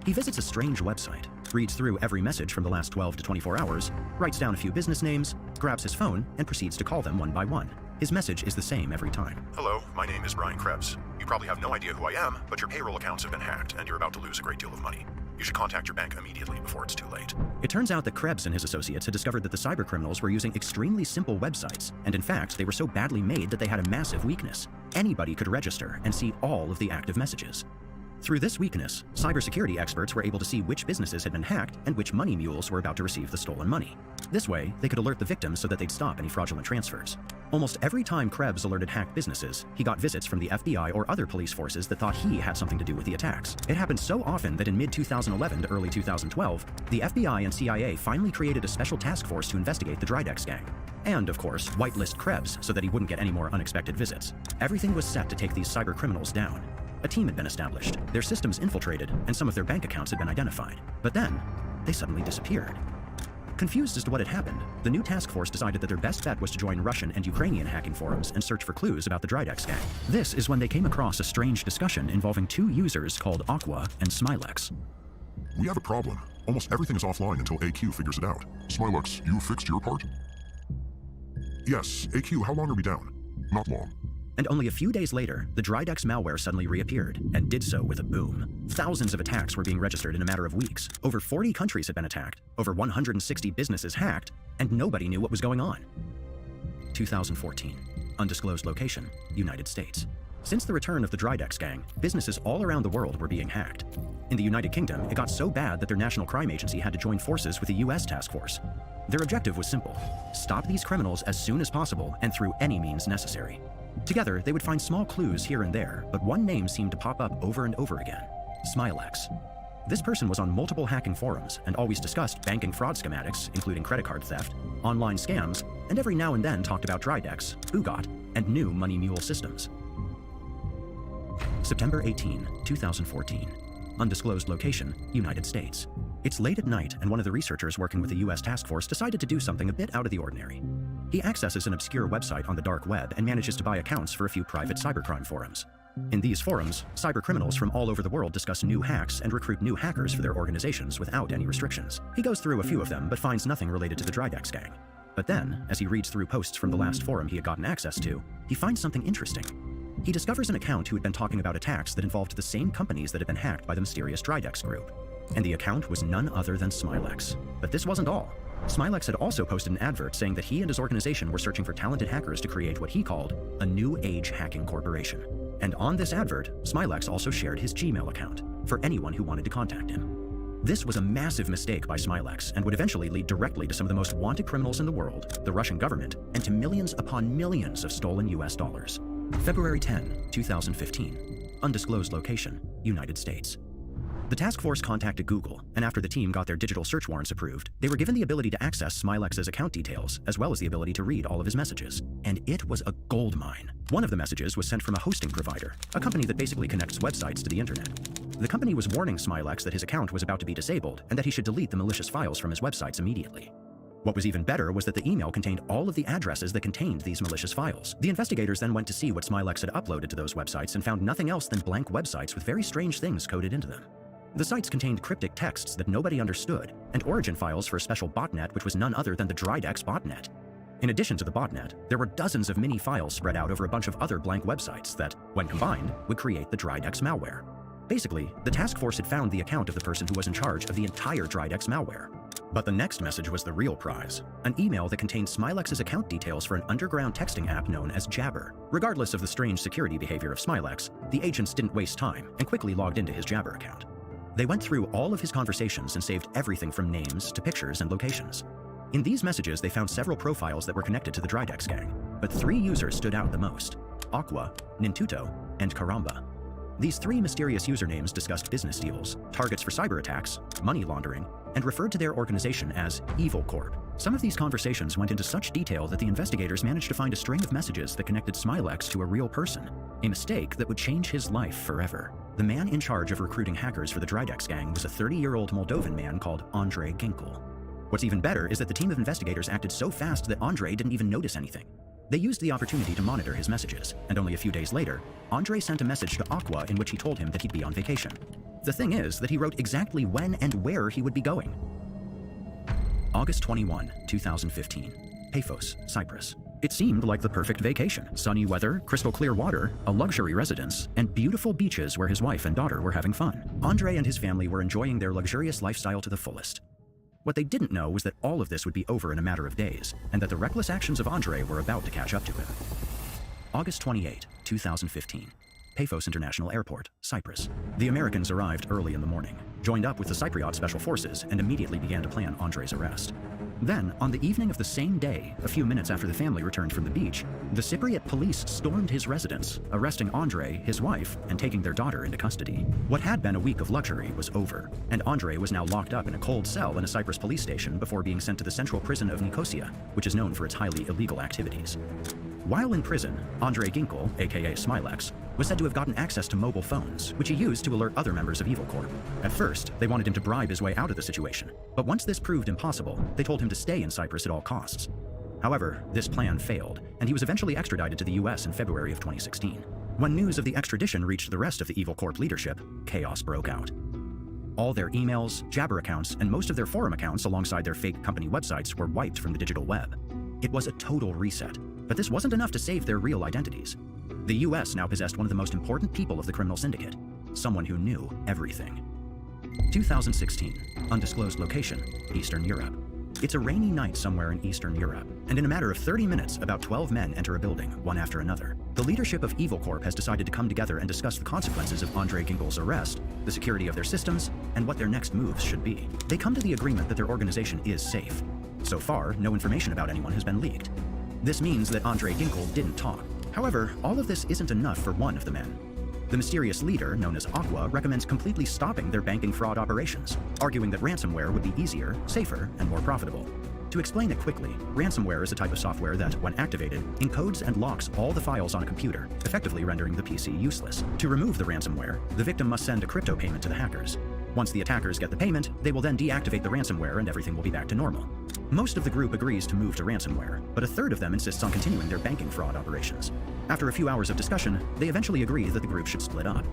He visits a strange website, reads through every message from the last 12 to 24 hours, writes down a few business names, grabs his phone, and proceeds to call them one by one. His message is the same every time. Hello, my name is Brian Krebs. You probably have no idea who I am, but your payroll accounts have been hacked and you're about to lose a great deal of money. You should contact your bank immediately before it's too late. It turns out that Krebs and his associates had discovered that the cybercriminals were using extremely simple websites, and in fact, they were so badly made that they had a massive weakness. Anybody could register and see all of the active messages. Through this weakness, cybersecurity experts were able to see which businesses had been hacked and which money mules were about to receive the stolen money. This way, they could alert the victims so that they'd stop any fraudulent transfers. Almost every time Krebs alerted hacked businesses, he got visits from the FBI or other police forces that thought he had something to do with the attacks. It happened so often that in mid-2011 to early 2012, the FBI and CIA finally created a special task force to investigate the Drydex gang. And, of course, whitelist Krebs so that he wouldn't get any more unexpected visits. Everything was set to take these cyber criminals down. A team had been established, their systems infiltrated, and some of their bank accounts had been identified. But then, they suddenly disappeared. Confused as to what had happened, the new task force decided that their best bet was to join Russian and Ukrainian hacking forums and search for clues about the Drydex gang. This is when they came across a strange discussion involving two users called Aqua and Smilex. We have a problem. Almost everything is offline until AQ figures it out. Smilex, you fixed your part? Yes, AQ, how long are we down? Not long. And only a few days later, the Drydex malware suddenly reappeared, and did so with a boom. Thousands of attacks were being registered in a matter of weeks. Over 40 countries had been attacked, over 160 businesses hacked, and nobody knew what was going on. 2014. Undisclosed location, United States. Since the return of the Drydex gang, businesses all around the world were being hacked. In the United Kingdom, it got so bad that their national crime agency had to join forces with the US task force. Their objective was simple: stop these criminals as soon as possible and through any means necessary. Together, they would find small clues here and there, but one name seemed to pop up over and over again: Smilex. This person was on multiple hacking forums and always discussed banking fraud schematics, including credit card theft, online scams, and every now and then talked about Drydex, Ugot, and new money mule systems. September 18, 2014. Undisclosed location, United States. It's late at night, and one of the researchers working with the US task force decided to do something a bit out of the ordinary. He accesses an obscure website on the dark web and manages to buy accounts for a few private cybercrime forums. In these forums, cybercriminals from all over the world discuss new hacks and recruit new hackers for their organizations without any restrictions. He goes through a few of them, but finds nothing related to the Drydex gang. But then, as he reads through posts from the last forum he had gotten access to, he finds something interesting. He discovers an account who had been talking about attacks that involved the same companies that had been hacked by the mysterious Drydex group. And the account was none other than Smilex. But this wasn't all. Smilex had also posted an advert saying that he and his organization were searching for talented hackers to create what he called a new age hacking corporation. And on this advert, Smilex also shared his Gmail account for anyone who wanted to contact him. This was a massive mistake by Smilex and would eventually lead directly to some of the most wanted criminals in the world, the Russian government, and to millions upon millions of stolen US dollars. February 10, 2015. Undisclosed location, United States. The task force contacted Google, and after the team got their digital search warrants approved, they were given the ability to access Smilex's account details, as well as the ability to read all of his messages. And it was a goldmine. One of the messages was sent from a hosting provider, a company that basically connects websites to the internet. The company was warning Smilex that his account was about to be disabled, and that he should delete the malicious files from his websites immediately. What was even better was that the email contained all of the addresses that contained these malicious files. The investigators then went to see what Smilex had uploaded to those websites and found nothing else than blank websites with very strange things coded into them. The sites contained cryptic texts that nobody understood, and origin files for a special botnet which was none other than the Drydex botnet. In addition to the botnet, there were dozens of mini files spread out over a bunch of other blank websites that, when combined, would create the Drydex malware. Basically, the task force had found the account of the person who was in charge of the entire Drydex malware. But the next message was the real prize, an email that contained Smilex's account details for an underground texting app known as Jabber. Regardless of the strange security behavior of Smilex, the agents didn't waste time and quickly logged into his Jabber account. They went through all of his conversations and saved everything from names to pictures and locations. In these messages, they found several profiles that were connected to the Drydex gang, but 3 users stood out the most: Aqua, Nintuto, and Karamba. These 3 mysterious usernames discussed business deals, targets for cyber attacks, money laundering, and referred to their organization as Evil Corp. Some of these conversations went into such detail that the investigators managed to find a string of messages that connected Smilex to a real person, a mistake that would change his life forever. The man in charge of recruiting hackers for the Drydex gang was a 30-year-old Moldovan man called Andrei Ginkel. What's even better is that the team of investigators acted so fast that Andrei didn't even notice anything. They used the opportunity to monitor his messages, and only a few days later, Andrei sent a message to Aqua in which he told him that he'd be on vacation. The thing is that he wrote exactly when and where he would be going. August 21, 2015. Paphos, Cyprus. It seemed like the perfect vacation. Sunny weather, crystal clear water, a luxury residence, and beautiful beaches where his wife and daughter were having fun. Andre and his family were enjoying their luxurious lifestyle to the fullest. What they didn't know was that all of this would be over in a matter of days, and that the reckless actions of Andre were about to catch up to him. August 28, 2015. Paphos International Airport, Cyprus. The Americans arrived early in the morning, joined up with the Cypriot Special Forces, and immediately began to plan Andre's arrest. Then, on the evening of the same day, a few minutes after the family returned from the beach, the Cypriot police stormed his residence, arresting Andre, his wife, and taking their daughter into custody. What had been a week of luxury was over, and Andre was now locked up in a cold cell in a Cyprus police station before being sent to the central prison of Nicosia, which is known for its highly illegal activities. While in prison, Andre Ginkel, aka Smilex, was said to have gotten access to mobile phones, which he used to alert other members of Evil Corp. At first, they wanted him to bribe his way out of the situation, but once this proved impossible, they told him to stay in Cyprus at all costs. However, this plan failed, and he was eventually extradited to the US in February of 2016. When news of the extradition reached the rest of the Evil Corp leadership, chaos broke out. All their emails, Jabber accounts, and most of their forum accounts alongside their fake company websites were wiped from the digital web. It was a total reset, but this wasn't enough to save their real identities. The US now possessed one of the most important people of the criminal syndicate, someone who knew everything. 2016, undisclosed location, Eastern Europe. It's a rainy night somewhere in Eastern Europe, and in a matter of 30 minutes, about 12 men enter a building, one after another. The leadership of Evil Corp has decided to come together and discuss the consequences of Andre Ginkel's arrest, the security of their systems, and what their next moves should be. They come to the agreement that their organization is safe. So far, no information about anyone has been leaked. This means that Andre Ginkel didn't talk. However, all of this isn't enough for one of the men. The mysterious leader, known as Aqua, recommends completely stopping their banking fraud operations, arguing that ransomware would be easier, safer, and more profitable. To explain it quickly, ransomware is a type of software that, when activated, encodes and locks all the files on a computer, effectively rendering the PC useless. To remove the ransomware, the victim must send a crypto payment to the hackers. Once the attackers get the payment, they will then deactivate the ransomware and everything will be back to normal. Most of the group agrees to move to ransomware, but a third of them insists on continuing their banking fraud operations. After a few hours of discussion, they eventually agree that the group should split up.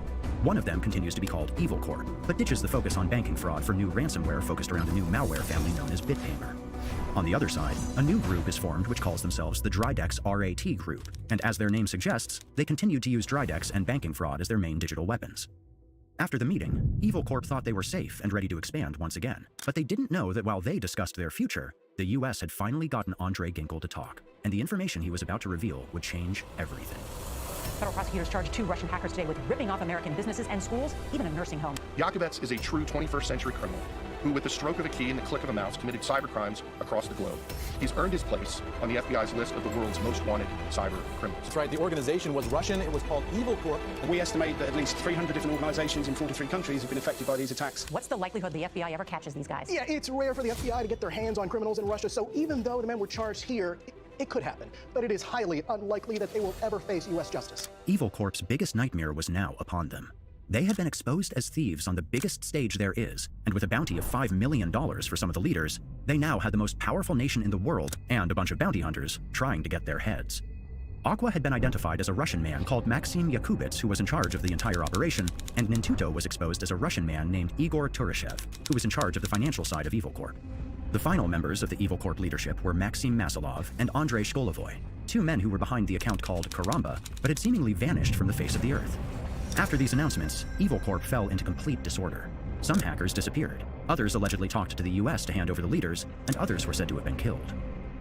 One of them continues to be called Evil Corp, but ditches the focus on banking fraud for new ransomware focused around a new malware family known as Bitpaymer. On the other side, a new group is formed which calls themselves the Drydex RAT Group, and as their name suggests, they continue to use Drydex and banking fraud as their main digital weapons. After the meeting, Evil Corp thought they were safe and ready to expand once again, but they didn't know that while they discussed their future, the US had finally gotten Andre Ginkel to talk, and the information he was about to reveal would change everything. Federal prosecutors charged 2 Russian hackers today with ripping off American businesses and schools, even a nursing home. Yakovets is a true 21st century criminal who, with the stroke of a key and the click of a mouse, committed cybercrimes across the globe. He's earned his place on the FBI's list of the world's most wanted cyber criminals. That's right. The organization was Russian. It was called Evil Corp. We estimate that at least 300 different organizations in 43 countries have been affected by these attacks. What's the likelihood the FBI ever catches these guys? Yeah, it's rare for the FBI to get their hands on criminals in Russia, so even though the men were charged here, it could happen, but it is highly unlikely that they will ever face U.S. justice. Evil Corp's biggest nightmare was now upon them. They had been exposed as thieves on the biggest stage there is, and with a bounty of $5 million for some of the leaders, they now had the most powerful nation in the world and a bunch of bounty hunters trying to get their heads. Aqua had been identified as a Russian man called Maxim Yakubits, who was in charge of the entire operation, and Nintuto was exposed as a Russian man named Igor Turyshev, who was in charge of the financial side of Evil Corp. The final members of the Evil Corp leadership were Maxim Masilov and Andrei Shkolovoy, 2 men who were behind the account called Karamba, but had seemingly vanished from the face of the earth. After these announcements, Evil Corp fell into complete disorder. Some hackers disappeared, others allegedly talked to the US to hand over the leaders, and others were said to have been killed.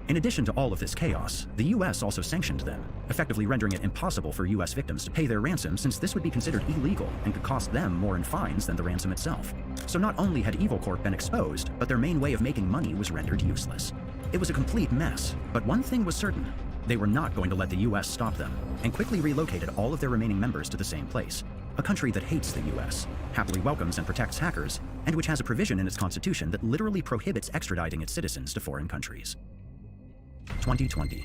In addition to all of this chaos, the US also sanctioned them, effectively rendering it impossible for US victims to pay their ransom since this would be considered illegal and could cost them more in fines than the ransom itself. So not only had Evil Corp been exposed, but their main way of making money was rendered useless. It was a complete mess, but one thing was certain. They were not going to let the US stop them, and quickly relocated all of their remaining members to the same place, a country that hates the US, happily welcomes and protects hackers, and which has a provision in its constitution that literally prohibits extraditing its citizens to foreign countries. 2020.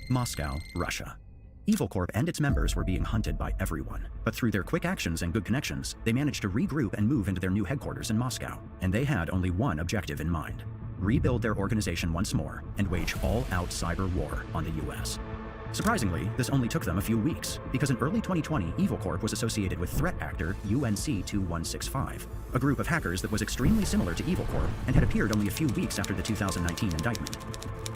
Moscow, Russia. Evil Corp and its members were being hunted by everyone, but through their quick actions and good connections, they managed to regroup and move into their new headquarters in Moscow, and they had only one objective in mind: rebuild their organization once more and wage all-out cyber war on the US. Surprisingly, this only took them a few weeks, because in early 2020, Evil Corp was associated with threat actor UNC2165, a group of hackers that was extremely similar to Evil Corp and had appeared only a few weeks after the 2019 indictment.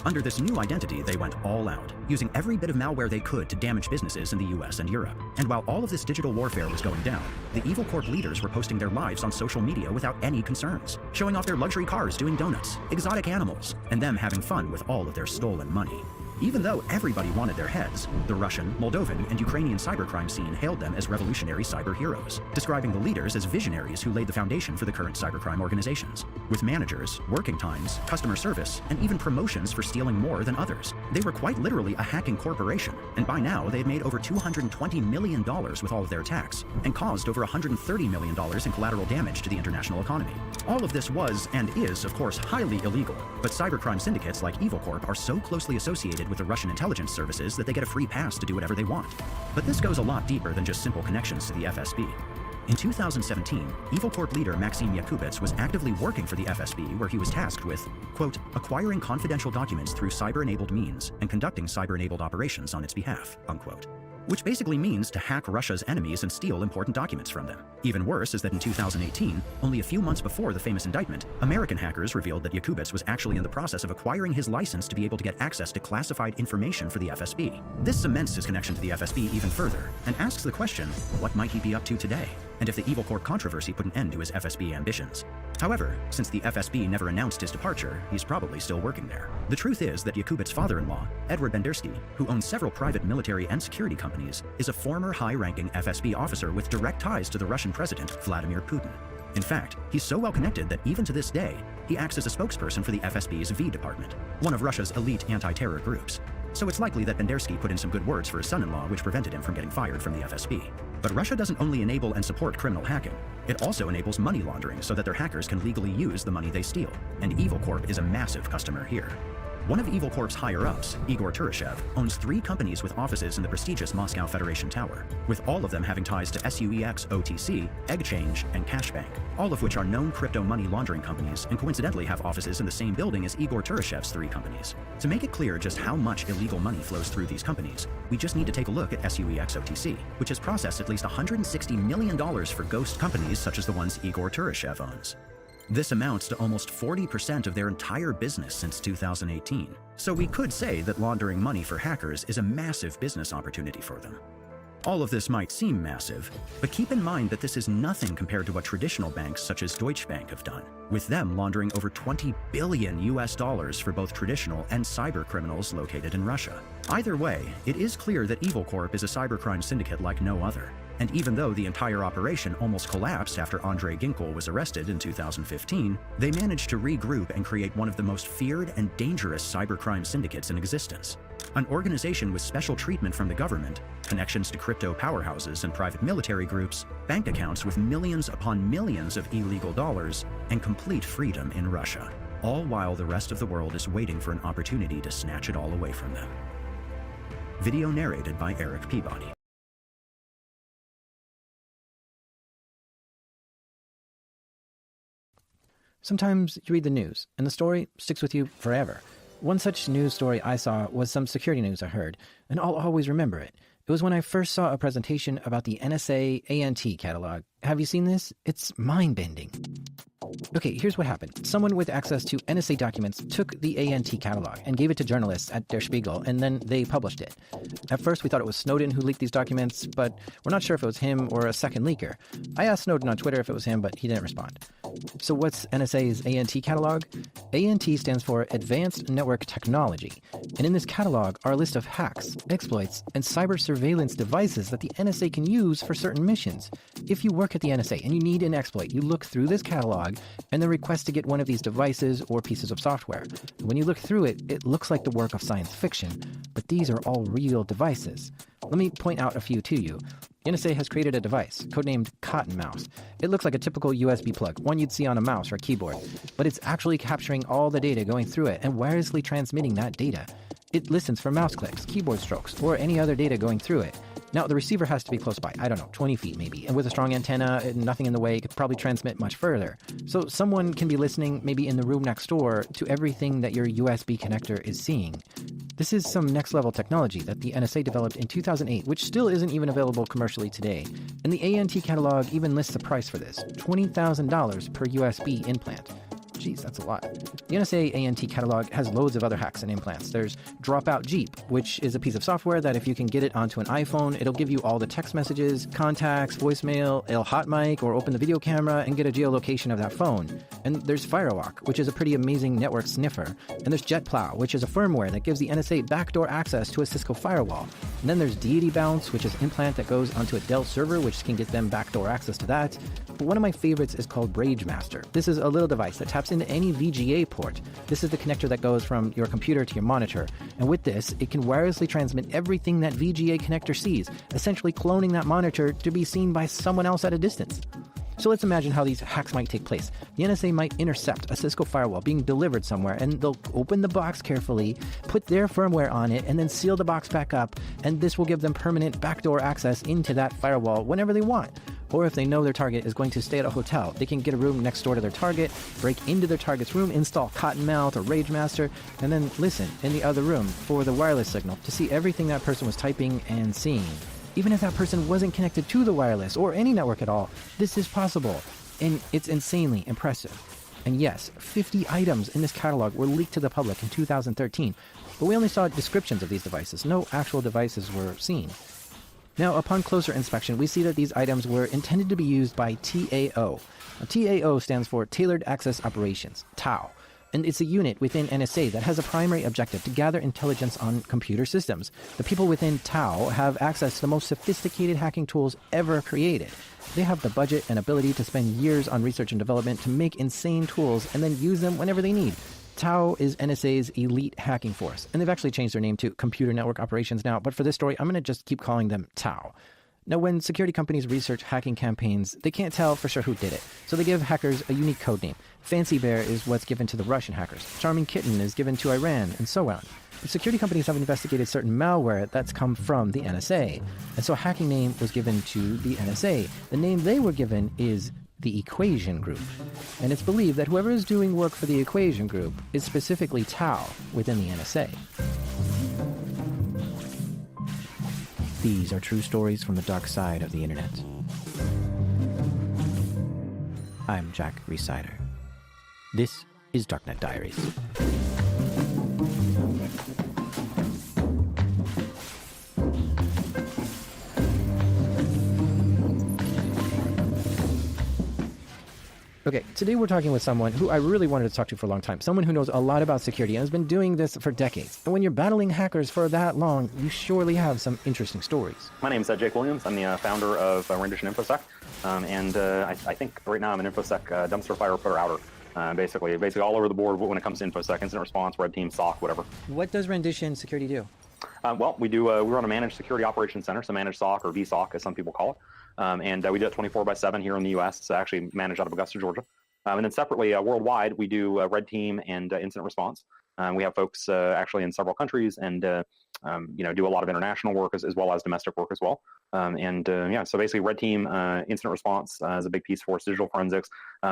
Under this new identity, they went all out, using every bit of malware they could to damage businesses in the US and Europe. And while all of this digital warfare was going down, the Evil Corp leaders were posting their lives on social media without any concerns, showing off their luxury cars doing donuts, exotic animals, and them having fun with all of their stolen money. Even though everybody wanted their heads, the Russian, Moldovan, and Ukrainian cybercrime scene hailed them as revolutionary cyber heroes, describing the leaders as visionaries who laid the foundation for the current cybercrime organizations. With managers, working times, customer service, and even promotions for stealing more than others. They were quite literally a hacking corporation, and by now they had made over $220 million with all of their attacks, and caused over $130 million in collateral damage to the international economy. All of this was, and is, of course, highly illegal, but cybercrime syndicates like Evil Corp are so closely associated with the Russian intelligence services that they get a free pass to do whatever they want. But this goes a lot deeper than just simple connections to the FSB. In 2017, Evil Corp leader Maxim Yakubets was actively working for the FSB, where he was tasked with, quote, acquiring confidential documents through cyber-enabled means and conducting cyber-enabled operations on its behalf, unquote. Which basically means to hack Russia's enemies and steal important documents from them. Even worse is that in 2018, only a few months before the famous indictment, American hackers revealed that Yakubets was actually in the process of acquiring his license to be able to get access to classified information for the FSB. This cements his connection to the FSB even further, and asks the question, what might he be up to today? And if the Evil Corp controversy put an end to his FSB ambitions. However, since the FSB never announced his departure, he's probably still working there. The truth is that Yakubets' father-in-law, Edward Bendersky, who owns several private military and security companies, is a former high-ranking FSB officer with direct ties to the Russian president, Vladimir Putin. In fact, he's so well connected that even to this day, he acts as a spokesperson for the FSB's V department, one of Russia's elite anti-terror groups. So it's likely that Bendersky put in some good words for his son-in-law, which prevented him from getting fired from the FSB. But Russia doesn't only enable and support criminal hacking, it also enables money laundering so that their hackers can legally use the money they steal. And Evil Corp is a massive customer here. One of Evil Corp's higher-ups, Igor Turashev, owns 3 companies with offices in the prestigious Moscow Federation Tower, with all of them having ties to SUEX OTC, EggChange, and Cashbank, all of which are known crypto money laundering companies and coincidentally have offices in the same building as Igor Turashev's 3 companies. To make it clear just how much illegal money flows through these companies, we just need to take a look at SUEX OTC, which has processed at least $160 million for ghost companies such as the ones Igor Turashev owns. This amounts to almost 40% of their entire business since 2018. So we could say that laundering money for hackers is a massive business opportunity for them. All of this might seem massive, but keep in mind that this is nothing compared to what traditional banks such as Deutsche Bank have done, with them laundering over $20 billion for both traditional and cyber criminals located in Russia. Either way, it is clear that Evil Corp is a cybercrime syndicate like no other. And even though the entire operation almost collapsed after Andrei Ginkel was arrested in 2015, they managed to regroup and create one of the most feared and dangerous cybercrime syndicates in existence. An organization with special treatment from the government, connections to crypto powerhouses and private military groups, bank accounts with millions upon millions of illegal dollars, and complete freedom in Russia. All while the rest of the world is waiting for an opportunity to snatch it all away from them. Video narrated by Eric Peabody. Sometimes you read the news, and the story sticks with you forever. One such news story I saw was some security news I heard, and I'll always remember it. It was when I first saw a presentation about the NSA ANT catalog. Have you seen this? It's mind-bending. Okay, here's what happened. Someone with access to NSA documents took the ANT catalog and gave it to journalists at Der Spiegel, and then they published it. At first, we thought it was Snowden who leaked these documents, but we're not sure if it was him or a second leaker. I asked Snowden on Twitter if it was him, but he didn't respond. So what's NSA's ANT catalog? ANT stands for Advanced Network Technology, and in this catalog are a list of hacks, exploits, and cyber surveillance devices that the NSA can use for certain missions. If you work at the NSA and you need an exploit, you look through this catalog and then request to get one of these devices or pieces of software. When you look through it, it looks like the work of science fiction, but these are all real devices. Let me point out a few to you. NSA has created a device, codenamed Cottonmouse. It looks like a typical USB plug, one you'd see on a mouse or a keyboard, but it's actually capturing all the data going through it and wirelessly transmitting that data. It listens for mouse clicks, keyboard strokes, or any other data going through it. Now, the receiver has to be close by, 20 feet maybe, and with a strong antenna and nothing in the way, it could probably transmit much further. So someone can be listening maybe in the room next door to everything that your USB connector is seeing. This is some next-level technology that the NSA developed in 2008, which still isn't even available commercially today. And the ANT catalog even lists a price for this, $20,000 per USB implant. Geez, that's a lot. The NSA ANT catalog has loads of other hacks and implants. There's Dropout Jeep, which is a piece of software that if you can get it onto an iPhone, it'll give you all the text messages, contacts, voicemail, it'll hot mic or open the video camera and get a geolocation of that phone. And there's Firewalk, which is a pretty amazing network sniffer. And there's JetPlow, which is a firmware that gives the NSA backdoor access to a Cisco firewall. And then there's Deity Bounce, which is an implant that goes onto a Dell server, which can get them backdoor access to that. But one of my favorites is called RageMaster. This is a little device that taps into any VGA port. This is the connector that goes from your computer to your monitor. And with this, it can wirelessly transmit everything that VGA connector sees, essentially cloning that monitor to be seen by someone else at a distance. So let's imagine how these hacks might take place. The NSA might intercept a Cisco firewall being delivered somewhere, and they'll open the box carefully, put their firmware on it, and then seal the box back up, and this will give them permanent backdoor access into that firewall whenever they want. Or if they know their target is going to stay at a hotel, they can get a room next door to their target, break into their target's room, install Cottonmouth or RageMaster, and then listen in the other room for the wireless signal to see everything that person was typing and seeing. Even if that person wasn't connected to the wireless or any network at all, this is possible, and it's insanely impressive. And yes, 50 items in this catalog were leaked to the public in 2013, but we only saw descriptions of these devices. No actual devices were seen. Now, upon closer inspection, we see that these items were intended to be used by TAO. Now, TAO stands for Tailored Access Operations, TAO. And it's a unit within NSA that has a primary objective to gather intelligence on computer systems. The people within TAO have access to the most sophisticated hacking tools ever created. They have the budget and ability to spend years on research and development to make insane tools and then use them whenever they need. TAO is NSA's elite hacking force, and they've actually changed their name to Computer Network Operations now, but for this story, I'm going to just keep calling them TAO. Now, when security companies research hacking campaigns, they can't tell for sure who did it, so they give hackers a unique code name. Fancy Bear is what's given to the Russian hackers. Charming Kitten is given to Iran, and so on. But security companies have investigated certain malware that's come from the NSA, and so a hacking name was given to the NSA. The name they were given is the Equation Group, and it's believed that whoever is doing work for the Equation Group is specifically TAO within the NSA. These are true stories from the dark side of the internet. I'm Jack Rhysider. This is Darknet Diaries. Okay, today we're talking with someone who I really wanted to talk to for a long time. Someone who knows a lot about security and has been doing this for decades. And when you're battling hackers for that long, you surely have some interesting stories. My name is Jake Williams. I'm the founder of Rendition InfoSec. I think right now I'm an InfoSec dumpster fire, putter, outer. Basically all over the board when it comes to InfoSec, incident response, red team, SOC, whatever. What does Rendition Security do? Well, we run a managed security operations center, so managed SOC or VSOC as some people call it. We do it 24/7 here in the U.S. It's actually managed out of Augusta, Georgia. And then separately, worldwide, we do red team and incident response. We have folks actually in several countries and do a lot of international work as well as domestic work as well. So basically red team, incident response is a big piece for us, digital forensics,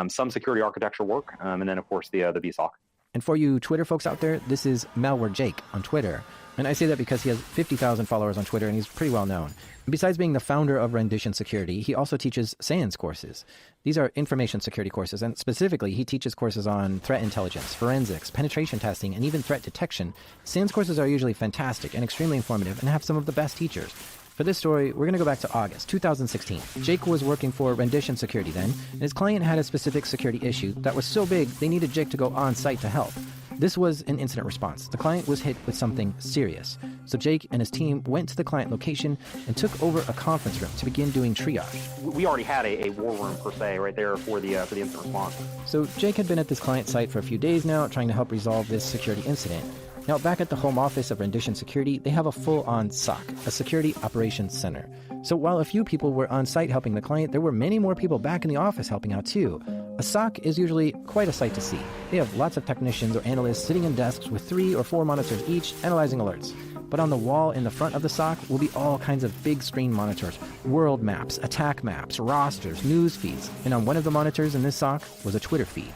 some security architecture work, and then of course the VSOC. And for you Twitter folks out there, this is Malware Jake on Twitter. And I say that because he has 50,000 followers on Twitter and he's pretty well known. And besides being the founder of Rendition Security, he also teaches SANS courses. These are information security courses, and specifically he teaches courses on threat intelligence, forensics, penetration testing, and even threat detection. SANS courses are usually fantastic and extremely informative and have some of the best teachers. For this story, we're going to go back to August 2016. Jake was working for Rendition Security then, and his client had a specific security issue that was so big they needed Jake to go on site to help. This was an incident response. The client was hit with something serious. So Jake and his team went to the client location and took over a conference room to begin doing triage. We already had a war room per se right there for the incident response. So Jake had been at this client site for a few days now, trying to help resolve this security incident. Now, back at the home office of Rendition Security, they have a full-on SOC, a Security Operations Center. So while a few people were on site helping the client, there were many more people back in the office helping out too. A SOC is usually quite a sight to see. They have lots of technicians or analysts sitting in desks with 3 or 4 monitors each, analyzing alerts. But on the wall in the front of the SOC will be all kinds of big screen monitors, world maps, attack maps, rosters, news feeds. And on one of the monitors in this SOC was a Twitter feed.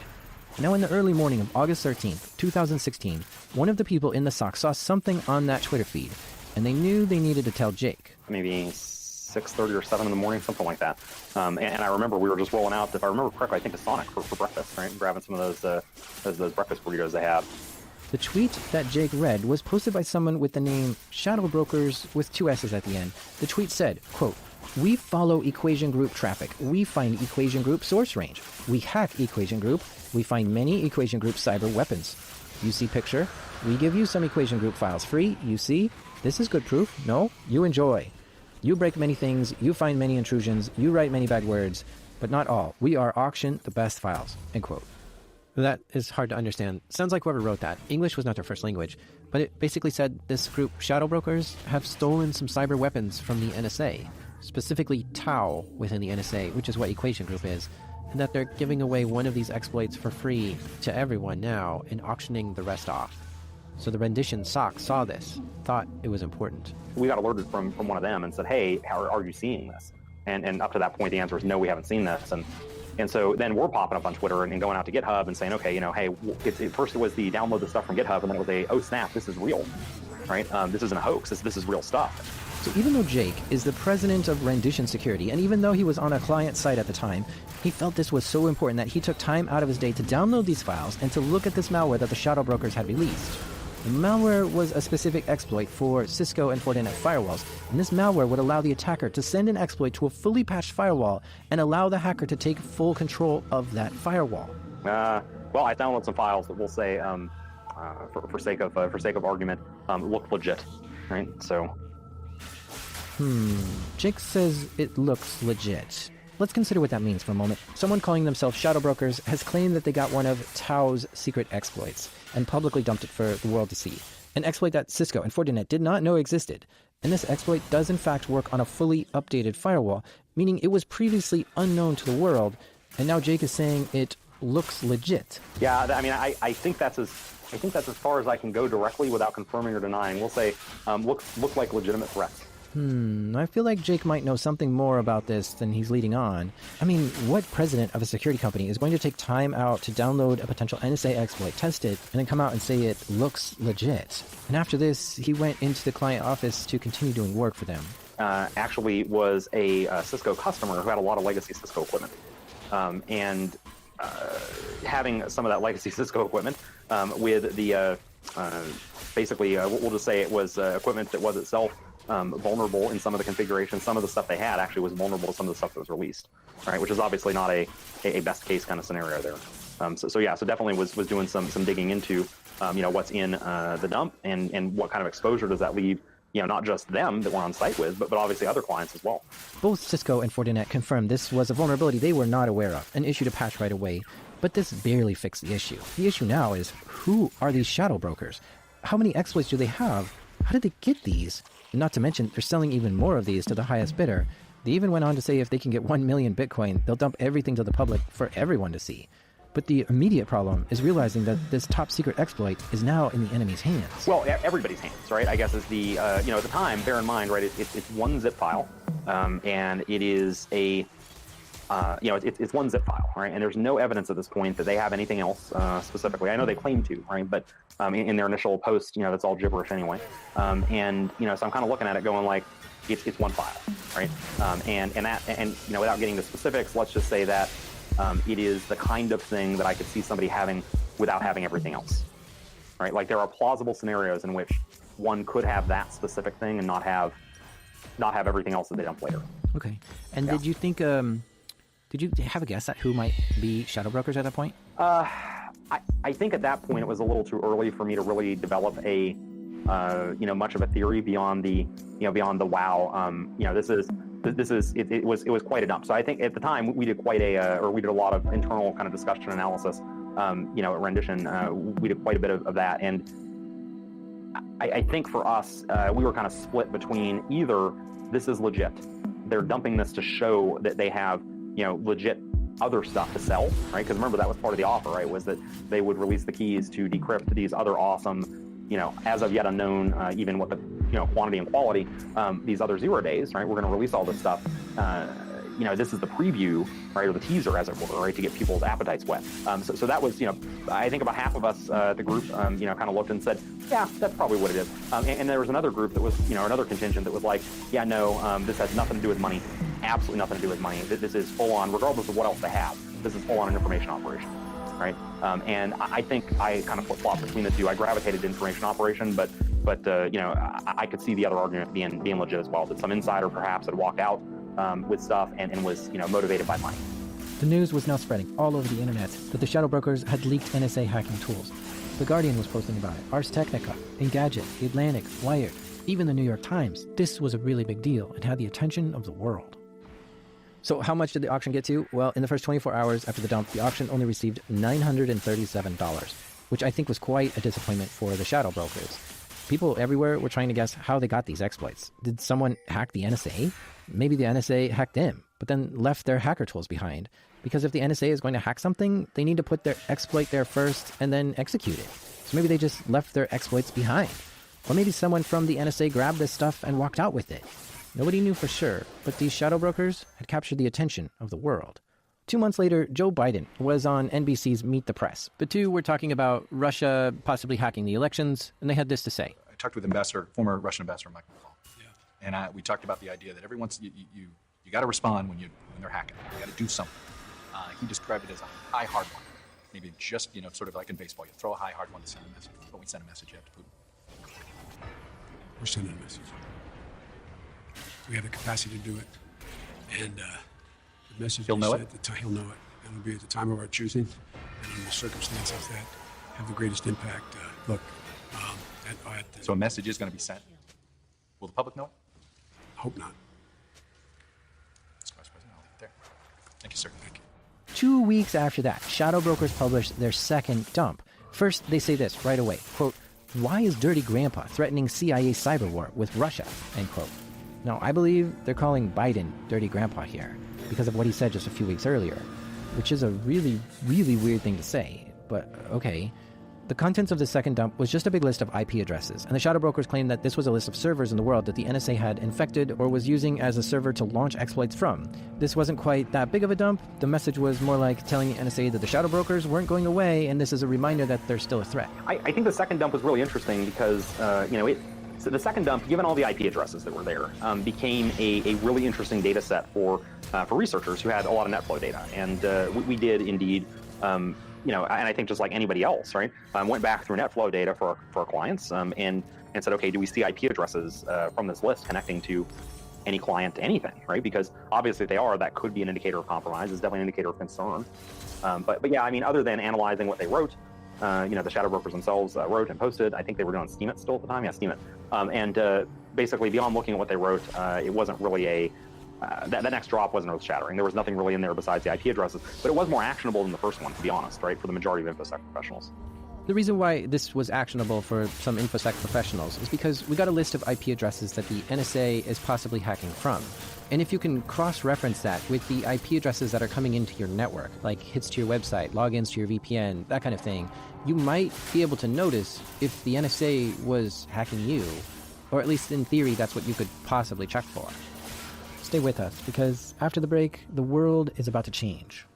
Now, in the early morning of August 13th, 2016, one of the people in the sock saw something on that Twitter feed, and they knew they needed to tell Jake. Maybe 6:30 or 7 in the morning, something like that. And I remember we were just rolling out, if I remember correctly, I think to Sonic for breakfast, right? Grabbing some of those breakfast burritos they had. The tweet that Jake read was posted by someone with the name Shadow Brokers with 2 S's at the end. The tweet said, quote, "We follow Equation Group traffic. We find Equation Group source range. We hack Equation Group. We find many Equation Group cyber weapons. You see picture? We give you some Equation Group files free. You see? This is good proof. No? You enjoy. You break many things. You find many intrusions. You write many bad words. But not all. We are auction the best files." End quote. That is hard to understand. Sounds like whoever wrote that, English was not their first language, but it basically said this group, Shadow Brokers, have stolen some cyber weapons from the NSA, specifically Tau within the NSA, which is what Equation Group is, and that they're giving away one of these exploits for free to everyone now and auctioning the rest off. So the rendition SOC saw this, thought it was important. We got alerted from one of them and said, hey, are you seeing this? And up to that point, the answer is no, we haven't seen this. And so then we're popping up on Twitter and going out to GitHub and saying, okay, hey, first it was the download the stuff from GitHub, and then it was oh snap, this is real, right? This isn't a hoax, this is real stuff. So even though Jake is the president of Rendition Security, and even though he was on a client site at the time, he felt this was so important that he took time out of his day to download these files and to look at this malware that the Shadow Brokers had released. The malware was a specific exploit for Cisco and Fortinet firewalls, and this malware would allow the attacker to send an exploit to a fully patched firewall and allow the hacker to take full control of that firewall. Well, I downloaded some files that we'll say, for sake of argument, look legit, right? So. Jake says it looks legit. Let's consider what that means for a moment. Someone calling themselves Shadow Brokers has claimed that they got one of Tau's secret exploits and publicly dumped it for the world to see. An exploit that Cisco and Fortinet did not know existed. And this exploit does in fact work on a fully updated firewall, meaning it was previously unknown to the world, and now Jake is saying it looks legit. Yeah, I mean, I think that's as far as I can go directly without confirming or denying. We'll say look like legitimate threats. I feel like Jake might know something more about this than he's leading on. I mean, what president of a security company is going to take time out to download a potential NSA exploit, test it, and then come out and say it looks legit? And after this, he went into the client office to continue doing work for them. Actually was a Cisco customer who had a lot of legacy Cisco equipment. And having some of that legacy Cisco equipment with the, basically, we'll just say it was equipment that was itself vulnerable in some of the configurations. Some of the stuff they had actually was vulnerable to some of the stuff that was released, right? Which is obviously not a best case kind of scenario there. So definitely was doing some digging into, what's in the dump and what kind of exposure does that leave, not just them that we're on site with, but obviously other clients as well. Both Cisco and Fortinet confirmed this was a vulnerability they were not aware of and issued a patch right away. But this barely fixed the issue. The issue now is, who are these Shadow Brokers? How many exploits do they have? How did they get these? And not to mention, they're selling even more of these to the highest bidder. They even went on to say if they can get 1 million Bitcoin, they'll dump everything to the public for everyone to see. But the immediate problem is realizing that this top secret exploit is now in the enemy's hands. Well, everybody's hands, right? I guess is the, at the time, bear in mind, right, it's one zip file, and it is a, it's one zip file, right? And there's no evidence at this point that they have anything else specifically. I know they claim to, right? But in their initial post, that's all gibberish anyway. So I'm kind of looking at it going like, it's one file, right? And without getting to specifics, let's just say that it is the kind of thing that I could see somebody having without having everything else, right? Like there are plausible scenarios in which one could have that specific thing and not have everything else that they dump later. Okay. And did you think, did you have a guess at who might be Shadow Brokers at that point? I think at that point it was a little too early for me to really develop a, much of a theory beyond the wow. It was quite a dump. So I think at the time we did we did a lot of internal kind of discussion analysis. At Rendition, we did quite a bit of that, and I think for us, we were kind of split between either this is legit, they're dumping this to show that they have legit other stuff to sell, right? Because remember that was part of the offer, right? Was that they would release the keys to decrypt these other awesome, as of yet unknown, even what the quantity and quality, these other 0 days, right? We're going to release all this stuff, this is the preview, right, or the teaser, as it were, right, to get people's appetites wet. So that was, I think about half of us, the group, kind of looked and said, yeah, that's probably what it is. And there was another group that was, another contingent that was like, yeah, no, this has nothing to do with money, absolutely nothing to do with money. This is full on, regardless of what else they have, this is full on an information operation, right? And I think I kind of flip-flopped between the two. I gravitated to information operation, but I could see the other argument being legit as well, that some insider perhaps had walked out with stuff and was, motivated by money. The news was now spreading all over the internet that the shadow brokers had leaked NSA hacking tools. The Guardian was posting about it, Ars Technica, Engadget, The Atlantic, Wired, even the New York Times. This was a really big deal and had the attention of the world. So how much did the auction get to? Well, in the first 24 hours after the dump, the auction only received $937, which I think was quite a disappointment for the shadow brokers. People everywhere were trying to guess how they got these exploits. Did someone hack the NSA? Maybe the NSA hacked them, but then left their hacker tools behind. Because if the NSA is going to hack something, they need to put their exploit there first and then execute it. So maybe they just left their exploits behind. Or maybe someone from the NSA grabbed this stuff and walked out with it. Nobody knew for sure, but these shadow brokers had captured the attention of the world. 2 months later, Joe Biden was on NBC's Meet the Press. The two were talking about Russia possibly hacking the elections, and they had this to say. I talked with former Russian ambassador Mike McCall, and we talked about the idea that every once you got to respond when they're hacking. You got to do something. He described it as a high hard one, maybe just sort of like in baseball, you throw a high hard one to send a message. But we send a message yet to Putin. We're sending a message. We have the capacity to do it, and the message he'll know it. He'll know it. It'll be at the time of our choosing, and in the circumstances that have the greatest impact. So a message is going to be sent. Will the public know it? Hope not. Mr. Vice President, I'll leave it there. Thank you, sir. Thank you. 2 weeks after that, shadow brokers published their second dump. First, they say this right away, quote, "Why is Dirty Grandpa threatening CIA cyber war with Russia?" End quote. Now, I believe they're calling Biden Dirty Grandpa here because of what he said just a few weeks earlier, which is a really, really weird thing to say, but okay. The contents of the second dump was just a big list of IP addresses, and the shadow brokers claimed that this was a list of servers in the world that the NSA had infected or was using as a server to launch exploits from. This wasn't quite that big of a dump. The message was more like telling the NSA that the shadow brokers weren't going away, and this is a reminder that they're still a threat. I think the second dump was really interesting because, so the second dump, given all the IP addresses that were there, became a really interesting data set for researchers who had a lot of NetFlow data. And we did indeed, and I think just like anybody else, right, went back through NetFlow data for our clients and said, okay, do we see IP addresses from this list connecting to any client to anything, right? Because obviously if they are, that could be an indicator of compromise. It's definitely an indicator of concern. But yeah, I mean, other than analyzing what they wrote, the shadow brokers themselves wrote and posted. I think they were doing Steemit still at the time. Yeah, Steemit. And basically, beyond looking at what they wrote, it wasn't really that next drop wasn't earth-shattering. There was nothing really in there besides the IP addresses, but it was more actionable than the first one, to be honest, right, for the majority of InfoSec professionals. The reason why this was actionable for some InfoSec professionals is because we got a list of IP addresses that the NSA is possibly hacking from. And if you can cross-reference that with the IP addresses that are coming into your network, like hits to your website, logins to your VPN, that kind of thing, you might be able to notice if the NSA was hacking you, or at least in theory, that's what you could possibly check for. Stay with us, because after the break, the world is about to change.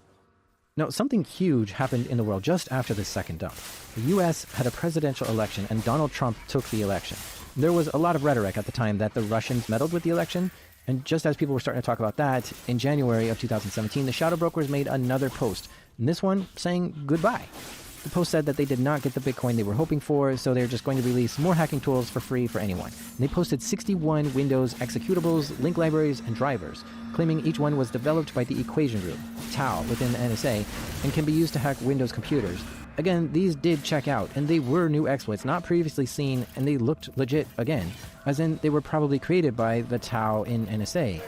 Now, something huge happened in the world just after this second dump. The U.S. had a presidential election, and Donald Trump took the election. There was a lot of rhetoric at the time that the Russians meddled with the election, and just as people were starting to talk about that, in January of 2017, the shadow brokers made another post, and this one saying goodbye. The post said that they did not get the Bitcoin they were hoping for, so they're just going to release more hacking tools for free for anyone. And they posted 61 Windows executables, link libraries, and drivers, claiming each one was developed by the Equation Group, TAO, within the NSA, and can be used to hack Windows computers. Again, these did check out, and they were new exploits not previously seen, and they looked legit again, as in they were probably created by the TAO in NSA.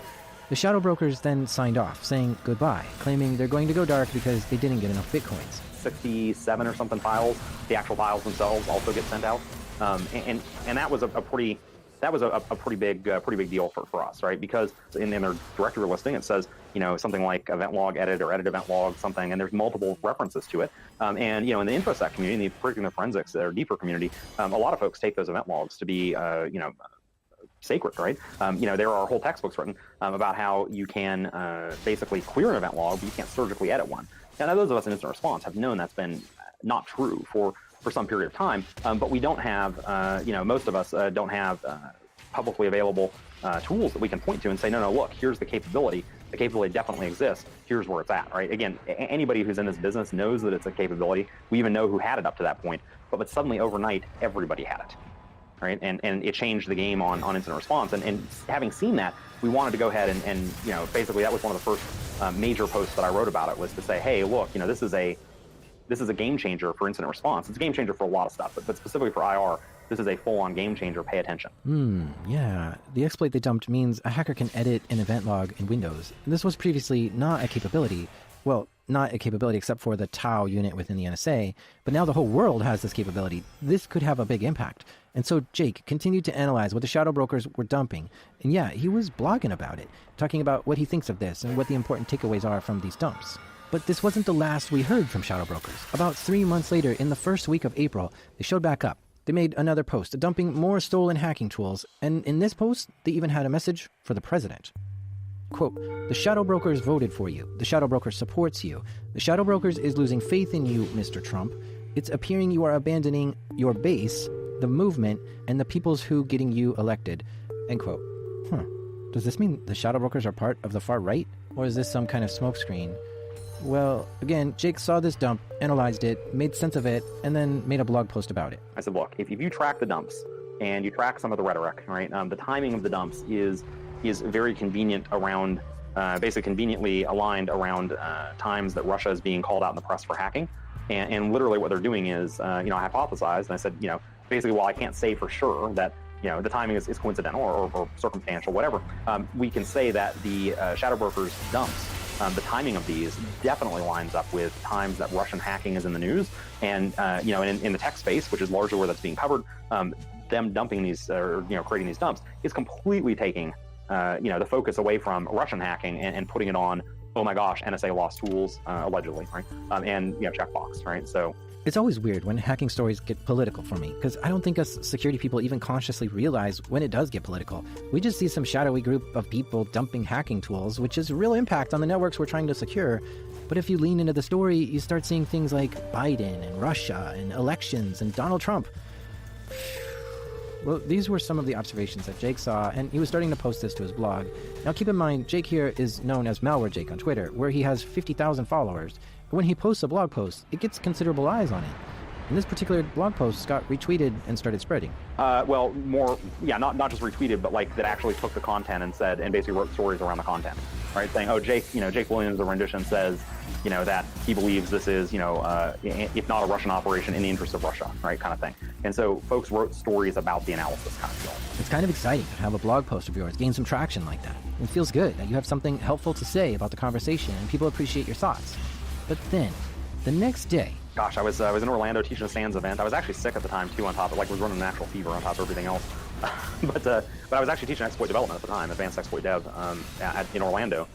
The shadow brokers then signed off, saying goodbye, claiming they're going to go dark because they didn't get enough Bitcoins. 67 or something files, the actual files themselves also get sent out, and that was a pretty big deal for us, right? Because in their directory listing it says something like event log edit or edit event log something, and there's multiple references to it. And in the InfoSec community, particularly the forensics or deeper community, a lot of folks take those event logs to be sacred, right? There are whole textbooks written about how you can basically clear an event log, but you can't surgically edit one. Now, those of us in incident response have known that's been not true for some period of time, but we don't have, most of us don't have publicly available tools that we can point to and say, no, look, here's the capability. The capability definitely exists. Here's where it's at, right? Again, anybody who's in this business knows that it's a capability. We even know who had it up to that point, but suddenly overnight, everybody had it, right? And it changed the game on incident response. And having seen that, we wanted to go ahead and basically that was one of the first major posts that I wrote about it, was to say, hey, look, this is a game changer for incident response. It's a game changer for a lot of stuff, but specifically for IR, this is a full-on game changer. Pay attention. Yeah. The exploit they dumped means a hacker can edit an event log in Windows. This was previously not a capability. Well, not a capability except for the Tau unit within the NSA, but now the whole world has this capability. This could have a big impact. And so Jake continued to analyze what the shadow brokers were dumping. And yeah, he was blogging about it, talking about what he thinks of this and what the important takeaways are from these dumps. But this wasn't the last we heard from shadow brokers. About 3 months later, in the first week of April, they showed back up. They made another post, dumping more stolen hacking tools, and in this post, they even had a message for the president. Quote, "The shadow brokers voted for you. The shadow broker supports you. The shadow brokers is losing faith in you, Mr. Trump. It's appearing you are abandoning your base, the movement, and the peoples who getting you elected." End quote. Does this mean the shadow brokers are part of the far right? Or is this some kind of smokescreen? Well, again, Jake saw this dump, analyzed it, made sense of it, and then made a blog post about it. I said, look, if you track the dumps and you track some of the rhetoric, right, the timing of the dumps is very convenient around, basically conveniently aligned around times that Russia is being called out in the press for hacking. And literally what they're doing is, I hypothesized, and I said, basically, while I can't say for sure that, the timing is coincidental or circumstantial, whatever, we can say that the shadow brokers dumps, the timing of these definitely lines up with times that Russian hacking is in the news. And, in the tech space, which is largely where that's being covered, them dumping these, or, creating these dumps is completely taking, the focus away from Russian hacking and putting it on, oh my gosh, NSA lost tools, allegedly, right? And, checkbox, right? So it's always weird when hacking stories get political for me, because I don't think us security people even consciously realize when it does get political. We just see some shadowy group of people dumping hacking tools, which is a real impact on the networks we're trying to secure. But if you lean into the story, you start seeing things like Biden and Russia and elections and Donald Trump. Well, these were some of the observations that Jake saw, and he was starting to post this to his blog. Now keep in mind, Jake here is known as Malware Jake on Twitter, where he has 50,000 followers. But when he posts a blog post, it gets considerable eyes on it. And this particular blog post got retweeted and started spreading. Not just retweeted, but that actually took the content and basically wrote stories around the content, right? Saying, oh, Jake Williams, the rendition says, that he believes this is, if not a Russian operation, in the interest of Russia, right, kind of thing. And so folks wrote stories about the analysis kind of deal. It's kind of exciting to have a blog post of yours gain some traction like that. It feels good that you have something helpful to say about the conversation and people appreciate your thoughts. But then, the next day... Gosh, I was in Orlando teaching a SANS event. I was actually sick at the time, too, on top of, was running a natural fever on top of everything else. but I was actually teaching exploit development at the time, advanced exploit dev, in Orlando.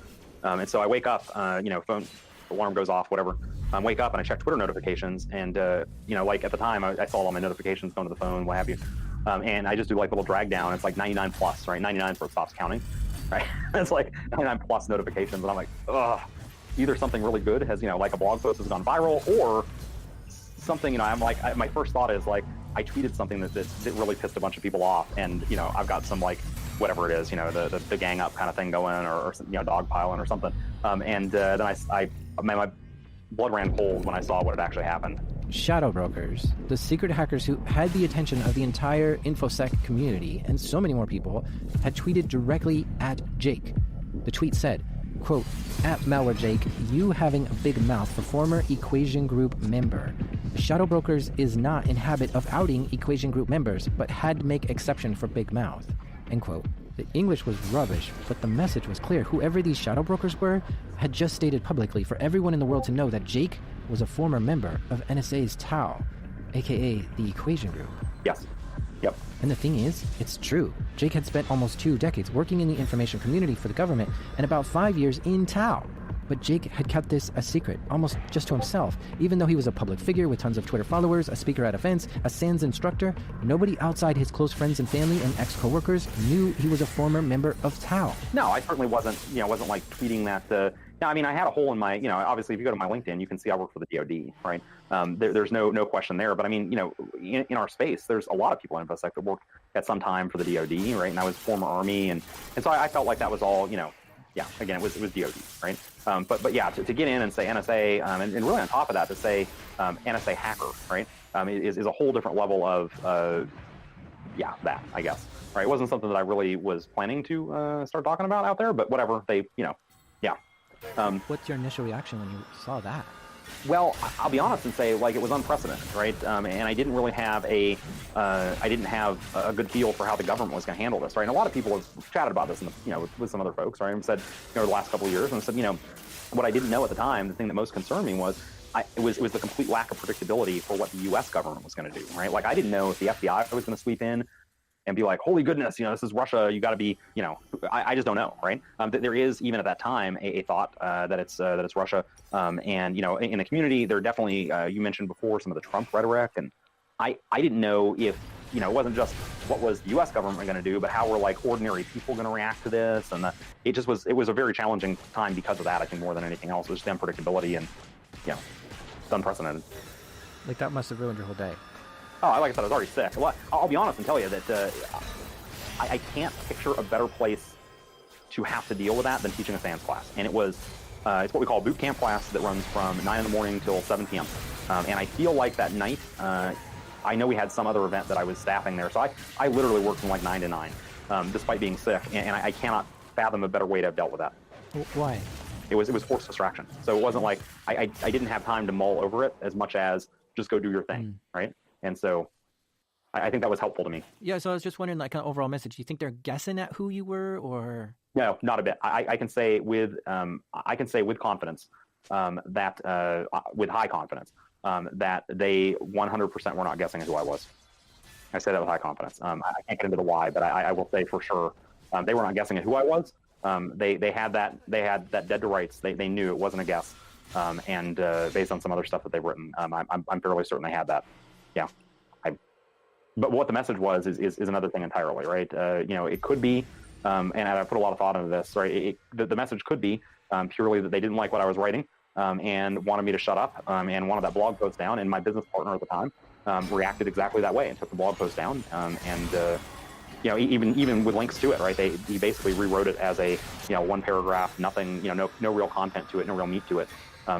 And so I wake up, phone alarm goes off, whatever. I wake up and I check Twitter notifications, and, at the time, I saw all my notifications going to the phone, what have you. And I just do, little drag down. It's 99 plus, right? 99 for it stops counting, right? It's 99 plus notifications, and I'm like, ugh. Either something really good has, a blog post has gone viral, or something, I'm my first thought is I tweeted something that really pissed a bunch of people off, and, I've got some whatever it is, the gang up kind of thing going, or dog piling or something. And then my blood ran cold when I saw what had actually happened. Shadow brokers, the secret hackers who had the attention of the entire InfoSec community, and so many more people, had tweeted directly at Jake. The tweet said, quote, "At Malware Jake, you having a big mouth for former Equation Group member. Shadow Brokers is not in habit of outing Equation Group members, but had to make exception for big mouth." End quote. The English was rubbish, but the message was clear. Whoever these shadow brokers were had just stated publicly for everyone in the world to know that Jake was a former member of NSA's Tau, aka the Equation Group. Yes. Yep. And the thing is, it's true. Jake had spent almost 2 decades working in the information community for the government and about 5 years in Tau. But Jake had kept this a secret, almost just to himself. Even though he was a public figure with tons of Twitter followers, a speaker at events, a SANS instructor, nobody outside his close friends and family and ex-coworkers knew he was a former member of Tau. No, I certainly wasn't like tweeting that. No, I mean, I had a hole in my, obviously if you go to my LinkedIn, you can see I work for the DoD, right? There's no question there. But I mean, in our space, there's a lot of people in InfoSec that work at some time for the DoD, right? And I was former Army, and so I felt like that was all, yeah, again, it was DoD, right? But yeah, to get in and say NSA, and really on top of that, to say NSA hacker, right, is a whole different level of, yeah, that, I guess, right? It wasn't something that I really was planning to start talking about out there, but whatever, they, yeah. What's your initial reaction when you saw that? Well, I'll be honest and say, like, it was unprecedented, right? And I didn't really have a good feel for how the government was going to handle this, right? And a lot of people have chatted about this, with some other folks, right? And said, over the last couple of years, and said, what I didn't know at the time, the thing that most concerned me was, it was the complete lack of predictability for what the U.S. government was going to do, right? Like, I didn't know if the FBI was going to sweep in and be like, holy goodness, this is Russia, you got to be, I just don't know, right? There is, even at that time, a thought that it's Russia. And, in the community, there definitely, you mentioned before, some of the Trump rhetoric, and I didn't know if, it wasn't just what was the U.S. government going to do, but how were, like, ordinary people going to react to this, and it was a very challenging time because of that, I think, more than anything else. It was just unpredictability, and, it's unprecedented. Like, that must have ruined your whole day. Oh, like I said, I was already sick. Well, I'll be honest and tell you that I can't picture a better place to have to deal with that than teaching a SANS class. And it was, it's what we call a boot camp class that runs from 9 in the morning till 7 p.m. And I feel like that night, I know we had some other event that I was staffing there. So I literally worked from like 9 to 9, despite being sick. And I cannot fathom a better way to have dealt with that. Why? It was forced distraction. So it wasn't like, I didn't have time to mull over it as much as just go do your thing, right? And so I think that was helpful to me. Yeah, so I was just wondering, like, kind of overall message. Do you think they're guessing at who you were, or? No, not a bit. I can say with confidence that with high confidence that they 100% were not guessing who I was. I say that with high confidence. I can't get into the why, but I will say for sure they were not guessing at who I was. They had that dead to rights. They knew it wasn't a guess, and based on some other stuff that they've written, I'm fairly certain they had that. Yeah. But what the message was is another thing entirely, right? It could be, and I put a lot of thought into this, right? The message could be purely that they didn't like what I was writing and wanted me to shut up and wanted that blog post down. And my business partner at the time reacted exactly that way and took the blog post down. Even with links to it, right? He basically rewrote it as a one paragraph, nothing, no real content to it, no real meat to it.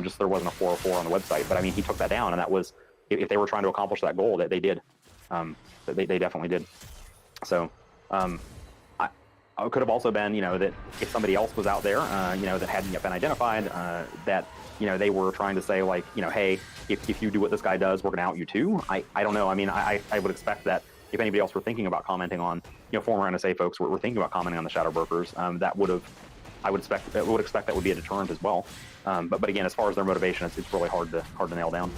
Just there wasn't a 404 on the website. But I mean, he took that down, and that was, if they were trying to accomplish that goal, that they did. They definitely did. So I could have also been, that if somebody else was out there, that hadn't yet been identified, that, they were trying to say, like, hey, if you do what this guy does, we're going to out you too. I don't know. I mean, I would expect that if anybody else were thinking about commenting on, former NSA folks were thinking about commenting on the shadow brokers, that would expect that would be a deterrent as well. But again, as far as their motivation, it's really hard to nail down.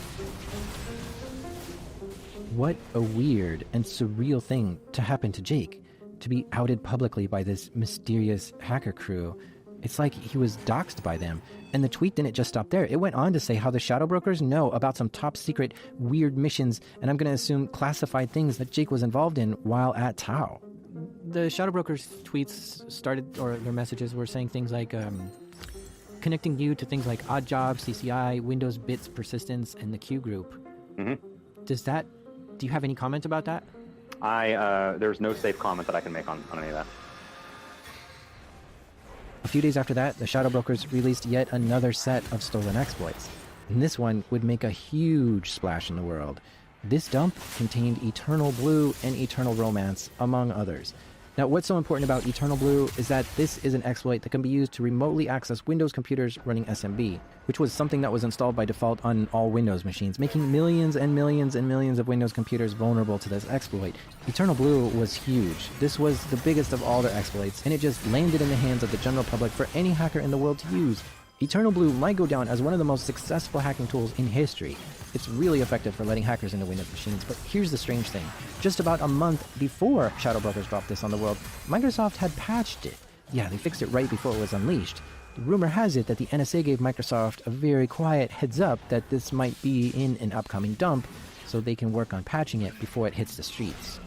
What a weird and surreal thing to happen to Jake, to be outed publicly by this mysterious hacker crew. It's like he was doxxed by them. And the tweet didn't just stop there. It went on to say how the shadow brokers know about some top secret weird missions, and I'm going to assume classified things that Jake was involved in while at Tau. The shadow brokers' tweets started, or their messages were saying things like connecting you to things like Odd Jobs, CCI, Windows Bits Persistence, and the Q group. Mm-hmm. Do you have any comment about that? There's no safe comment that I can make on any of that. A few days after that, the shadow brokers released yet another set of stolen exploits. And this one would make a huge splash in the world. This dump contained Eternal Blue and Eternal Romance, among others. Now, what's so important about Eternal Blue is that this is an exploit that can be used to remotely access Windows computers running SMB, which was something that was installed by default on all Windows machines, making millions and millions and millions of Windows computers vulnerable to this exploit. Eternal Blue was huge. This was the biggest of all their exploits, and it just landed in the hands of the general public for any hacker in the world to use. Eternal Blue might go down as one of the most successful hacking tools in history. It's really effective for letting hackers into Windows machines, but here's the strange thing. Just about a month before shadow brokers dropped this on the world, Microsoft had patched it. Yeah, they fixed it right before it was unleashed. The rumor has it that the NSA gave Microsoft a very quiet heads up that this might be in an upcoming dump, so they can work on patching it before it hits the streets.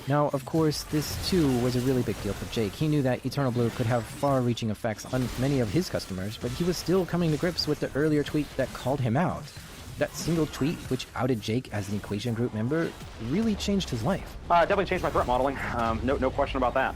Now, of course, this too was a really big deal for Jake. He knew that Eternal Blue could have far-reaching effects on many of his customers, but he was still coming to grips with the earlier tweet that called him out. That single tweet, which outed Jake as an Equation Group member, really changed his life. Definitely changed my threat modeling. No question about that.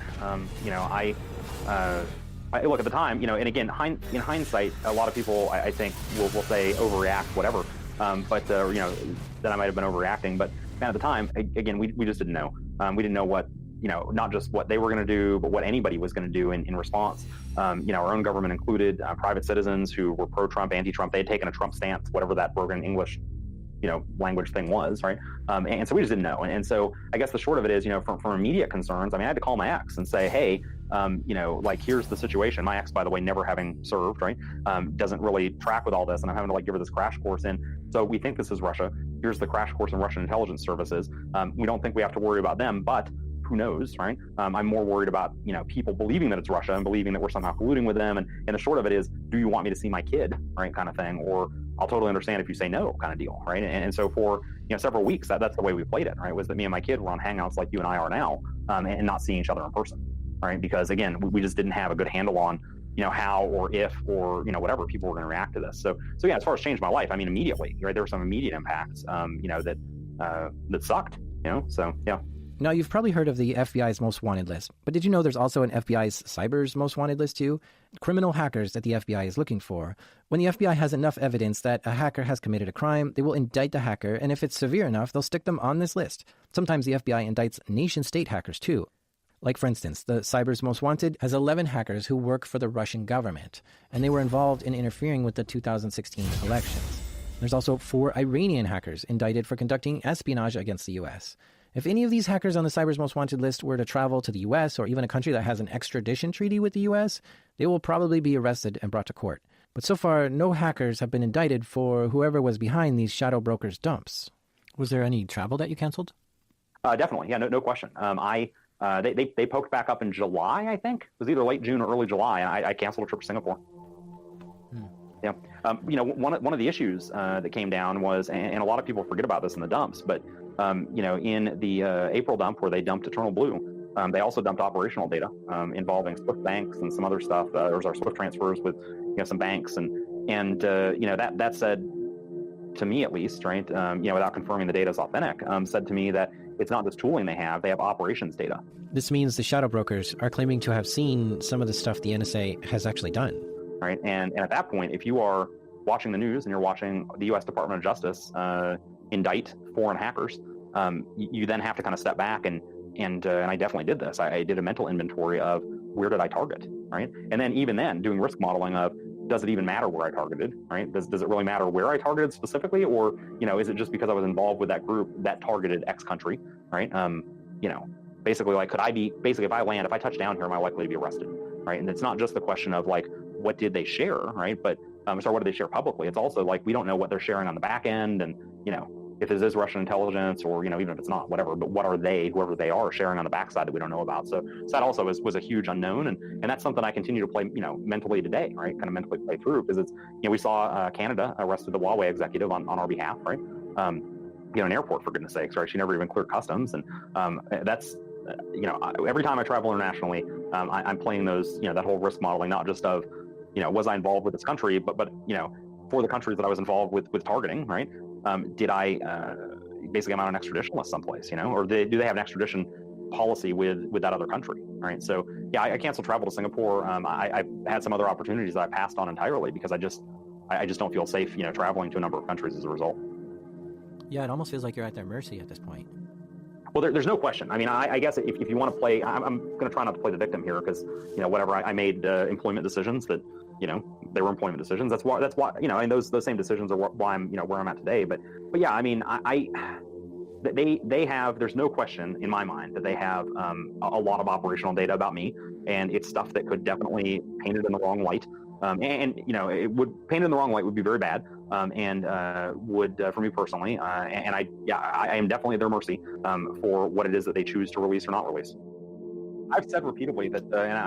I look at the time, and again, in hindsight, a lot of people, I think, will say overreact, whatever. That I might have been overreacting. But man, at the time, again, we just didn't know. We didn't know what, not just what they were going to do, but what anybody was going to do in response. Our own government included private citizens who were pro-Trump, anti-Trump. They had taken a Trump stance, whatever that broken English language thing was, right? And so we just didn't know. And so I guess the short of it is, from immediate concerns, I had to call my ex and say, hey, here's the situation. My ex, by the way, never having served, right, doesn't really track with all this, and I'm having to give her this crash course in. So we think this is Russia. Here's the crash course in Russian intelligence services. We don't think we have to worry about them, but who knows, right? I'm more worried about, people believing that it's Russia and believing that we're somehow colluding with them. And the short of it is, do you want me to see my kid, right, kind of thing, or I'll totally understand if you say no, kind of deal, right? And so for several weeks, that's the way we played it, right? Was that me and my kid were on Hangouts like you and I are now, and not seeing each other in person, right? Because again, we just didn't have a good handle on how or if or whatever people were going to react to this. So yeah, as far as changed my life, immediately, right? There were some immediate impacts, that sucked, So yeah. Now, you've probably heard of the FBI's Most Wanted list, but did you know there's also an FBI's Cyber's Most Wanted list too? Criminal hackers that the FBI is looking for. When the FBI has enough evidence that a hacker has committed a crime, they will indict the hacker, and if it's severe enough, they'll stick them on this list. Sometimes the FBI indicts nation-state hackers too. Like, for instance, the Cyber's Most Wanted has 11 hackers who work for the Russian government, and they were involved in interfering with the 2016 elections. There's also 4 Iranian hackers indicted for conducting espionage against the U.S. If any of these hackers on the Cyber's Most Wanted list were to travel to the U.S. or even a country that has an extradition treaty with the U.S., they will probably be arrested and brought to court. But so far, no hackers have been indicted for whoever was behind these shadow brokers' dumps. Was there any travel that you canceled? Definitely, yeah, no question. They poked back up in July, I think. It was either late June or early July, and I canceled a trip to Singapore. Yeah. One of the issues that came down was, and a lot of people forget about this in the dumps, but in the April dump where they dumped Eternal Blue, they also dumped operational data involving Swift banks and some other stuff. There was our Swift transfers with some banks, and that said to me, at least, right, without confirming the data is authentic, said to me that it's not just tooling they have operations data. This means the shadow brokers are claiming to have seen some of the stuff the NSA has actually done. Right, and at that point, if you are watching the news and you're watching the U.S. Department of Justice indict foreign hackers, you then have to kind of step back and I definitely did this. I did a mental inventory of where did I target, right? And then even then, doing risk modeling of, does it even matter where I targeted, right? Does it really matter where I targeted specifically, or is it just because I was involved with that group that targeted X country, right? Basically, like, if I touch down here, am I likely to be arrested, right? And it's not just the question of like, what did they share, right? But what did they share publicly? It's also like, we don't know what they're sharing on the back end, and if this is Russian intelligence, or even if it's not, whatever. But what are they, whoever they are, sharing on the backside that we don't know about? So that also was a huge unknown, and that's something I continue to play, mentally today, right? Kind of mentally play through, because it's, we saw Canada arrested the Huawei executive on our behalf, right? An airport, for goodness sakes, right? She never even cleared customs, and that's. Every time I travel internationally, I'm playing those, that whole risk modeling, not just of, was I involved with this country, but for the countries that I was involved with targeting, right? Did I basically, am I on an extradition list someplace, or do they have an extradition policy with that other country, right? So yeah, I canceled travel to Singapore. I had some other opportunities that I passed on entirely because I just don't feel safe, traveling to a number of countries as a result. Yeah, it almost feels like you're at their mercy at this point. Well, there's no question. I guess if you want to play, I'm going to try not to play the victim here, because whatever, I made employment decisions that they were employment decisions. That's why those same decisions are why I'm where I'm at today. But yeah, they have. There's no question in my mind that they have a lot of operational data about me, and it's stuff that could definitely paint it in the wrong light. It would paint it in the wrong light would be very bad, and would for me personally. And I am definitely at their mercy for what it is that they choose to release or not release. I've said repeatedly that, and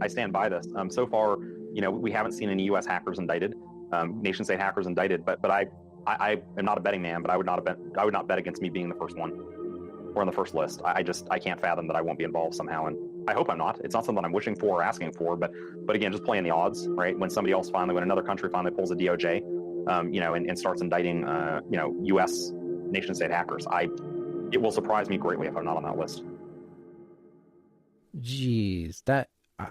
I stand by this. So far, we haven't seen any U.S. hackers indicted, nation-state hackers indicted. But I am not a betting man, but I would not bet against me being the first one or on the first list. I can't fathom that I won't be involved somehow, and I hope I'm not. It's not something I'm wishing for or asking for, but again, just playing the odds, right? When somebody else when another country finally pulls a DOJ, and starts indicting, U.S. nation-state hackers, it will surprise me greatly if I'm not on that list. Jeez, I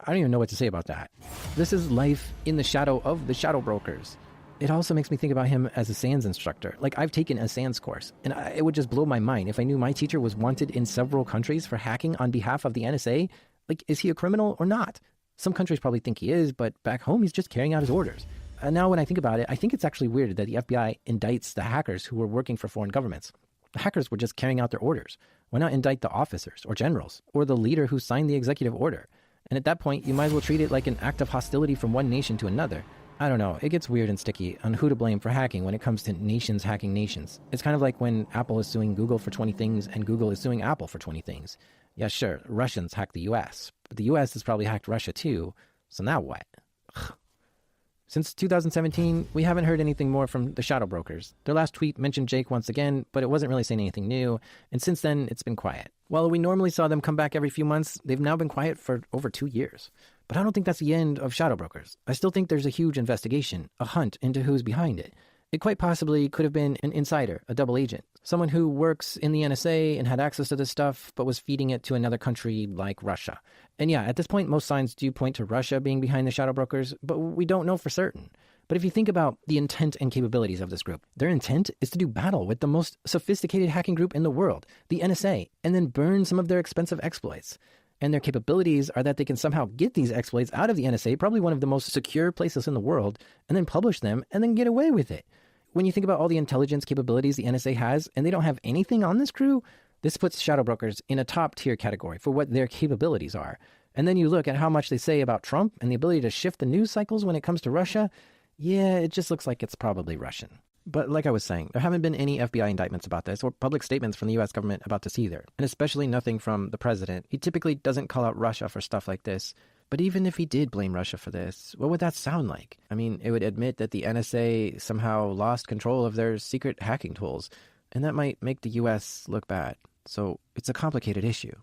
don't even know what to say about that. This is life in the shadow of the shadow brokers. It also makes me think about him as a SANS instructor. Like, I've taken a SANS course, and it would just blow my mind if I knew my teacher was wanted in several countries for hacking on behalf of the NSA. Like, is he a criminal or not? Some countries probably think he is, but back home, he's just carrying out his orders. And now when I think about it, I think it's actually weird that the FBI indicts the hackers who were working for foreign governments. The hackers were just carrying out their orders. Why not indict the officers or generals or the leader who signed the executive order? And at that point, you might as well treat it like an act of hostility from one nation to another. I don't know. It gets weird and sticky on who to blame for hacking when it comes to nations hacking nations. It's kind of like when Apple is suing Google for 20 things and Google is suing Apple for 20 things. Yeah, sure, Russians hacked the US, but the US has probably hacked Russia too. So now what? Ugh. Since 2017, we haven't heard anything more from the shadow brokers. Their last tweet mentioned Jake once again, but it wasn't really saying anything new, and since then, it's been quiet. While we normally saw them come back every few months, they've now been quiet for over 2 years. But I don't think that's the end of shadow brokers. I still think there's a huge investigation, a hunt into who's behind it. It quite possibly could have been an insider, a double agent, someone who works in the NSA and had access to this stuff, but was feeding it to another country like Russia. And yeah, at this point, most signs do point to Russia being behind the shadow brokers, but we don't know for certain. But if you think about the intent and capabilities of this group, their intent is to do battle with the most sophisticated hacking group in the world, the NSA, and then burn some of their expensive exploits. And their capabilities are that they can somehow get these exploits out of the NSA, probably one of the most secure places in the world, and then publish them and then get away with it. When you think about all the intelligence capabilities the NSA has, and they don't have anything on this crew, this puts shadow brokers in a top tier category for what their capabilities are. And then you look at how much they say about Trump and the ability to shift the news cycles when it comes to Russia. Yeah, it just looks like it's probably Russian. But like I was saying, there haven't been any FBI indictments about this or public statements from the U.S. government about this either, and especially nothing from the president. He typically doesn't call out Russia for stuff like this. But even if he did blame Russia for this, what would that sound like? I mean, it would admit that the NSA somehow lost control of their secret hacking tools, and that might make the U.S. look bad. So it's a complicated issue.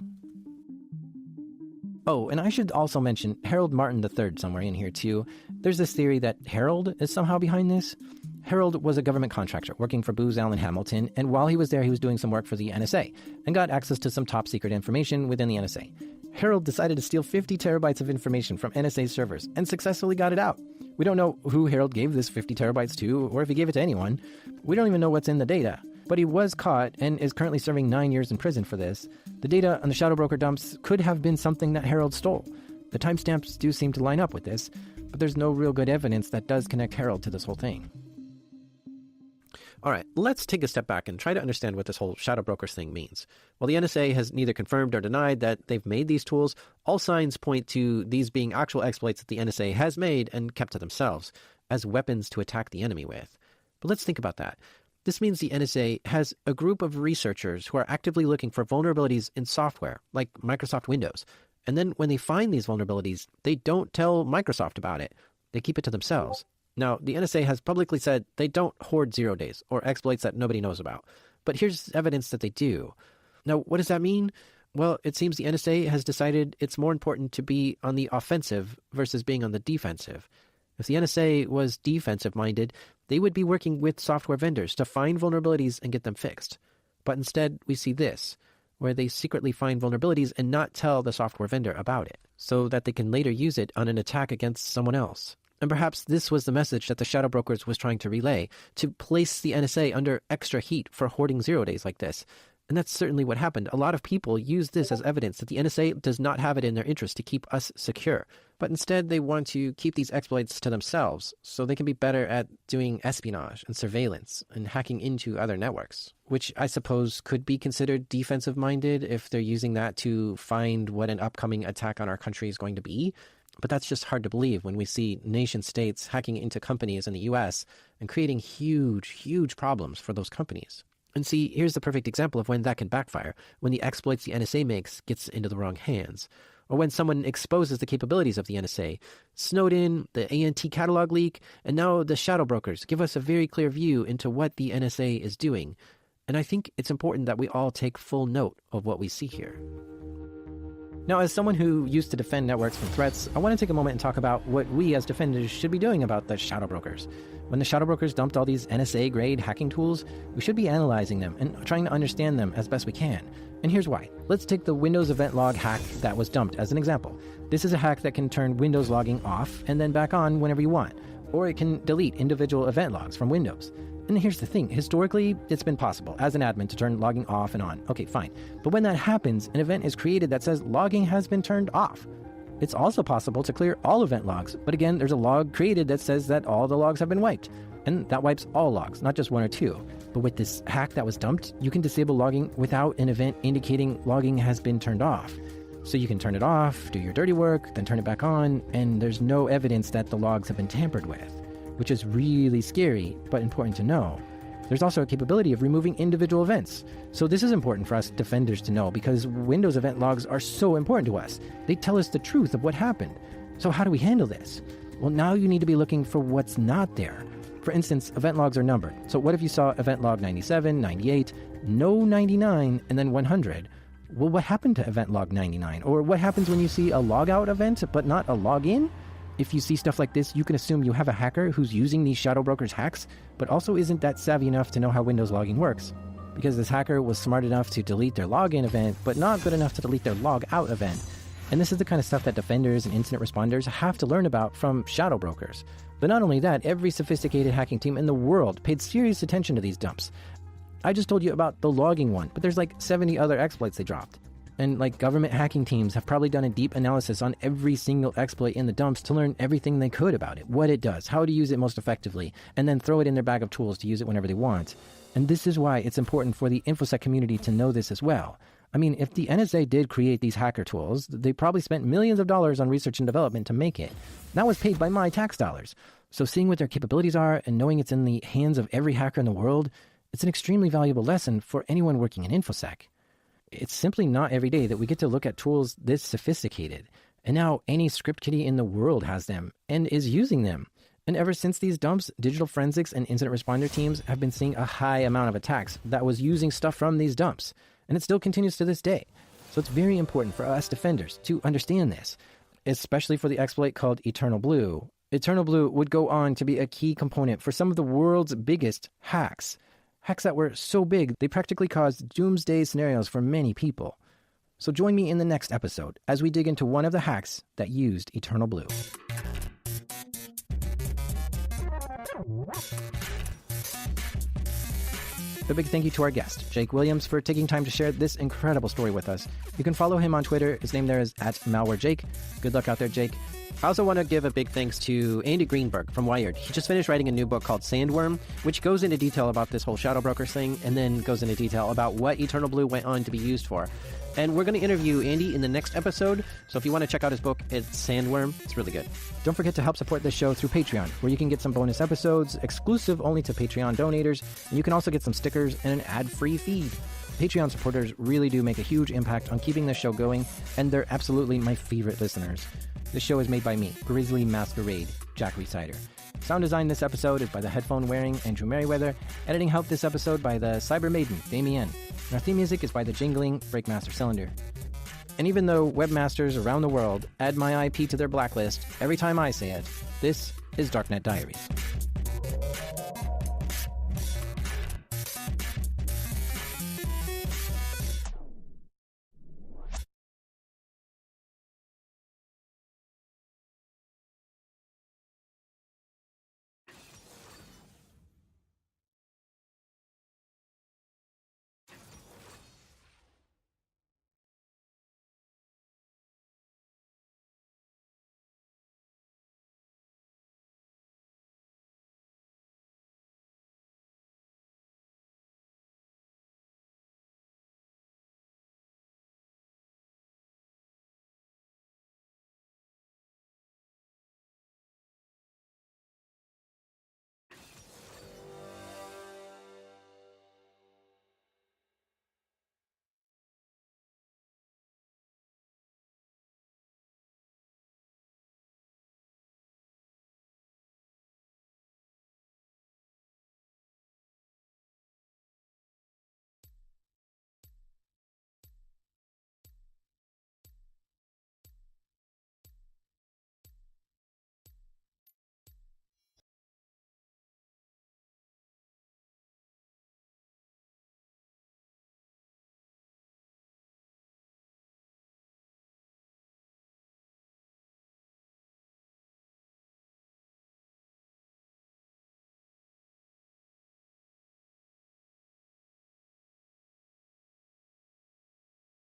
Oh, and I should also mention Harold Martin III somewhere in here too. There's this theory that Harold is somehow behind this. Harold was a government contractor working for Booz Allen Hamilton, and while he was there, he was doing some work for the NSA and got access to some top secret information within the NSA. Harold decided to steal 50 terabytes of information from NSA servers and successfully got it out. We don't know who Harold gave this 50 terabytes to or if he gave it to anyone. We don't even know what's in the data. But he was caught and is currently serving 9 years in prison for this. The data on the shadow broker dumps could have been something that Harold stole. The timestamps do seem to line up with this, but there's no real good evidence that does connect Harold to this whole thing. All right, let's take a step back and try to understand what this whole shadow brokers thing means. While the NSA has neither confirmed or denied that they've made these tools, all signs point to these being actual exploits that the NSA has made and kept to themselves as weapons to attack the enemy with. But let's think about that. This means the NSA has a group of researchers who are actively looking for vulnerabilities in software, like Microsoft Windows. And then when they find these vulnerabilities, they don't tell Microsoft about it. They keep it to themselves. Now, the NSA has publicly said they don't hoard 0 days or exploits that nobody knows about. But here's evidence that they do. Now, what does that mean? Well, it seems the NSA has decided it's more important to be on the offensive versus being on the defensive. If the NSA was defensive-minded, they would be working with software vendors to find vulnerabilities and get them fixed. But instead, we see this, where they secretly find vulnerabilities and not tell the software vendor about it, so that they can later use it on an attack against someone else. And perhaps this was the message that the shadow brokers was trying to relay, to place the NSA under extra heat for hoarding 0 days like this. And that's certainly what happened. A lot of people use this as evidence that the NSA does not have it in their interest to keep us secure. But instead, they want to keep these exploits to themselves so they can be better at doing espionage and surveillance and hacking into other networks, which I suppose could be considered defensive-minded if they're using that to find what an upcoming attack on our country is going to be. But that's just hard to believe when we see nation-states hacking into companies in the U.S. and creating huge, huge problems for those companies. And see, here's the perfect example of when that can backfire, when the exploits the NSA makes gets into the wrong hands, or when someone exposes the capabilities of the NSA. Snowden, the ANT catalog leak, and now the shadow brokers give us a very clear view into what the NSA is doing. And I think it's important that we all take full note of what we see here. Now, as someone who used to defend networks from threats, I want to take a moment and talk about what we as defenders should be doing about the shadow brokers. When the shadow brokers dumped all these NSA-grade hacking tools, we should be analyzing them and trying to understand them as best we can. And here's why. Let's take the Windows event log hack that was dumped as an example. This is a hack that can turn Windows logging off and then back on whenever you want, or it can delete individual event logs from Windows. And here's the thing, historically, it's been possible as an admin to turn logging off and on. Okay, fine. But when that happens, an event is created that says logging has been turned off. It's also possible to clear all event logs, but again, there's a log created that says that all the logs have been wiped. And that wipes all logs, not just one or two. But with this hack that was dumped, you can disable logging without an event indicating logging has been turned off. So you can turn it off, do your dirty work, then turn it back on, and there's no evidence that the logs have been tampered with, which is really scary, but important to know. There's also a capability of removing individual events. So this is important for us defenders to know because Windows event logs are so important to us. They tell us the truth of what happened. So how do we handle this? Well, now you need to be looking for what's not there. For instance, event logs are numbered. So what if you saw event log 97, 98, no 99, and then 100? Well, what happened to event log 99? Or what happens when you see a logout event but not a login? If you see stuff like this, you can assume you have a hacker who's using these shadow brokers hacks, but also isn't that savvy enough to know how Windows logging works. Because this hacker was smart enough to delete their login event, but not good enough to delete their logout event. And this is the kind of stuff that defenders and incident responders have to learn about from shadow brokers. But not only that, every sophisticated hacking team in the world paid serious attention to these dumps. I just told you about the logging one, but there's like 70 other exploits they dropped. And like government hacking teams have probably done a deep analysis on every single exploit in the dumps to learn everything they could about it, what it does, how to use it most effectively, and then throw it in their bag of tools to use it whenever they want. And this is why it's important for the InfoSec community to know this as well. I mean, if the NSA did create these hacker tools, they probably spent millions of dollars on research and development to make it. That was paid by my tax dollars. So seeing what their capabilities are and knowing it's in the hands of every hacker in the world, it's an extremely valuable lesson for anyone working in InfoSec. It's simply not every day that we get to look at tools this sophisticated. And now any script kiddie in the world has them and is using them. And ever since these dumps, digital forensics and incident responder teams have been seeing a high amount of attacks that was using stuff from these dumps. And it still continues to this day. So it's very important for us defenders to understand this, especially for the exploit called Eternal Blue. Eternal Blue would go on to be a key component for some of the world's biggest hacks. Hacks that were so big, they practically caused doomsday scenarios for many people. So join me in the next episode as we dig into one of the hacks that used Eternal Blue. A big thank you to our guest, Jake Williams, for taking time to share this incredible story with us. You can follow him on Twitter. His name there is @MalwareJake. Good luck out there, Jake. I also want to give a big thanks to Andy Greenberg from Wired. He just finished writing a new book called Sandworm, which goes into detail about this whole shadow brokers thing and then goes into detail about what Eternal Blue went on to be used for. And we're going to interview Andy in the next episode, so if you want to check out his book, it's Sandworm. It's really good. Don't forget to help support this show through Patreon, where you can get some bonus episodes, exclusive only to Patreon donators, and you can also get some stickers and an ad-free feed. Patreon supporters really do make a huge impact on keeping this show going, and they're absolutely my favorite listeners. This show is made by me, Grizzly Masquerade, Jack Resider. Sound design this episode is by the headphone-wearing Andrew Merriweather. Editing help this episode by the Cyber Maiden, Damien. And our theme music is by the jingling Breakmaster Cylinder. And even though webmasters around the world add my IP to their blacklist every time I say it, this is Darknet Diaries.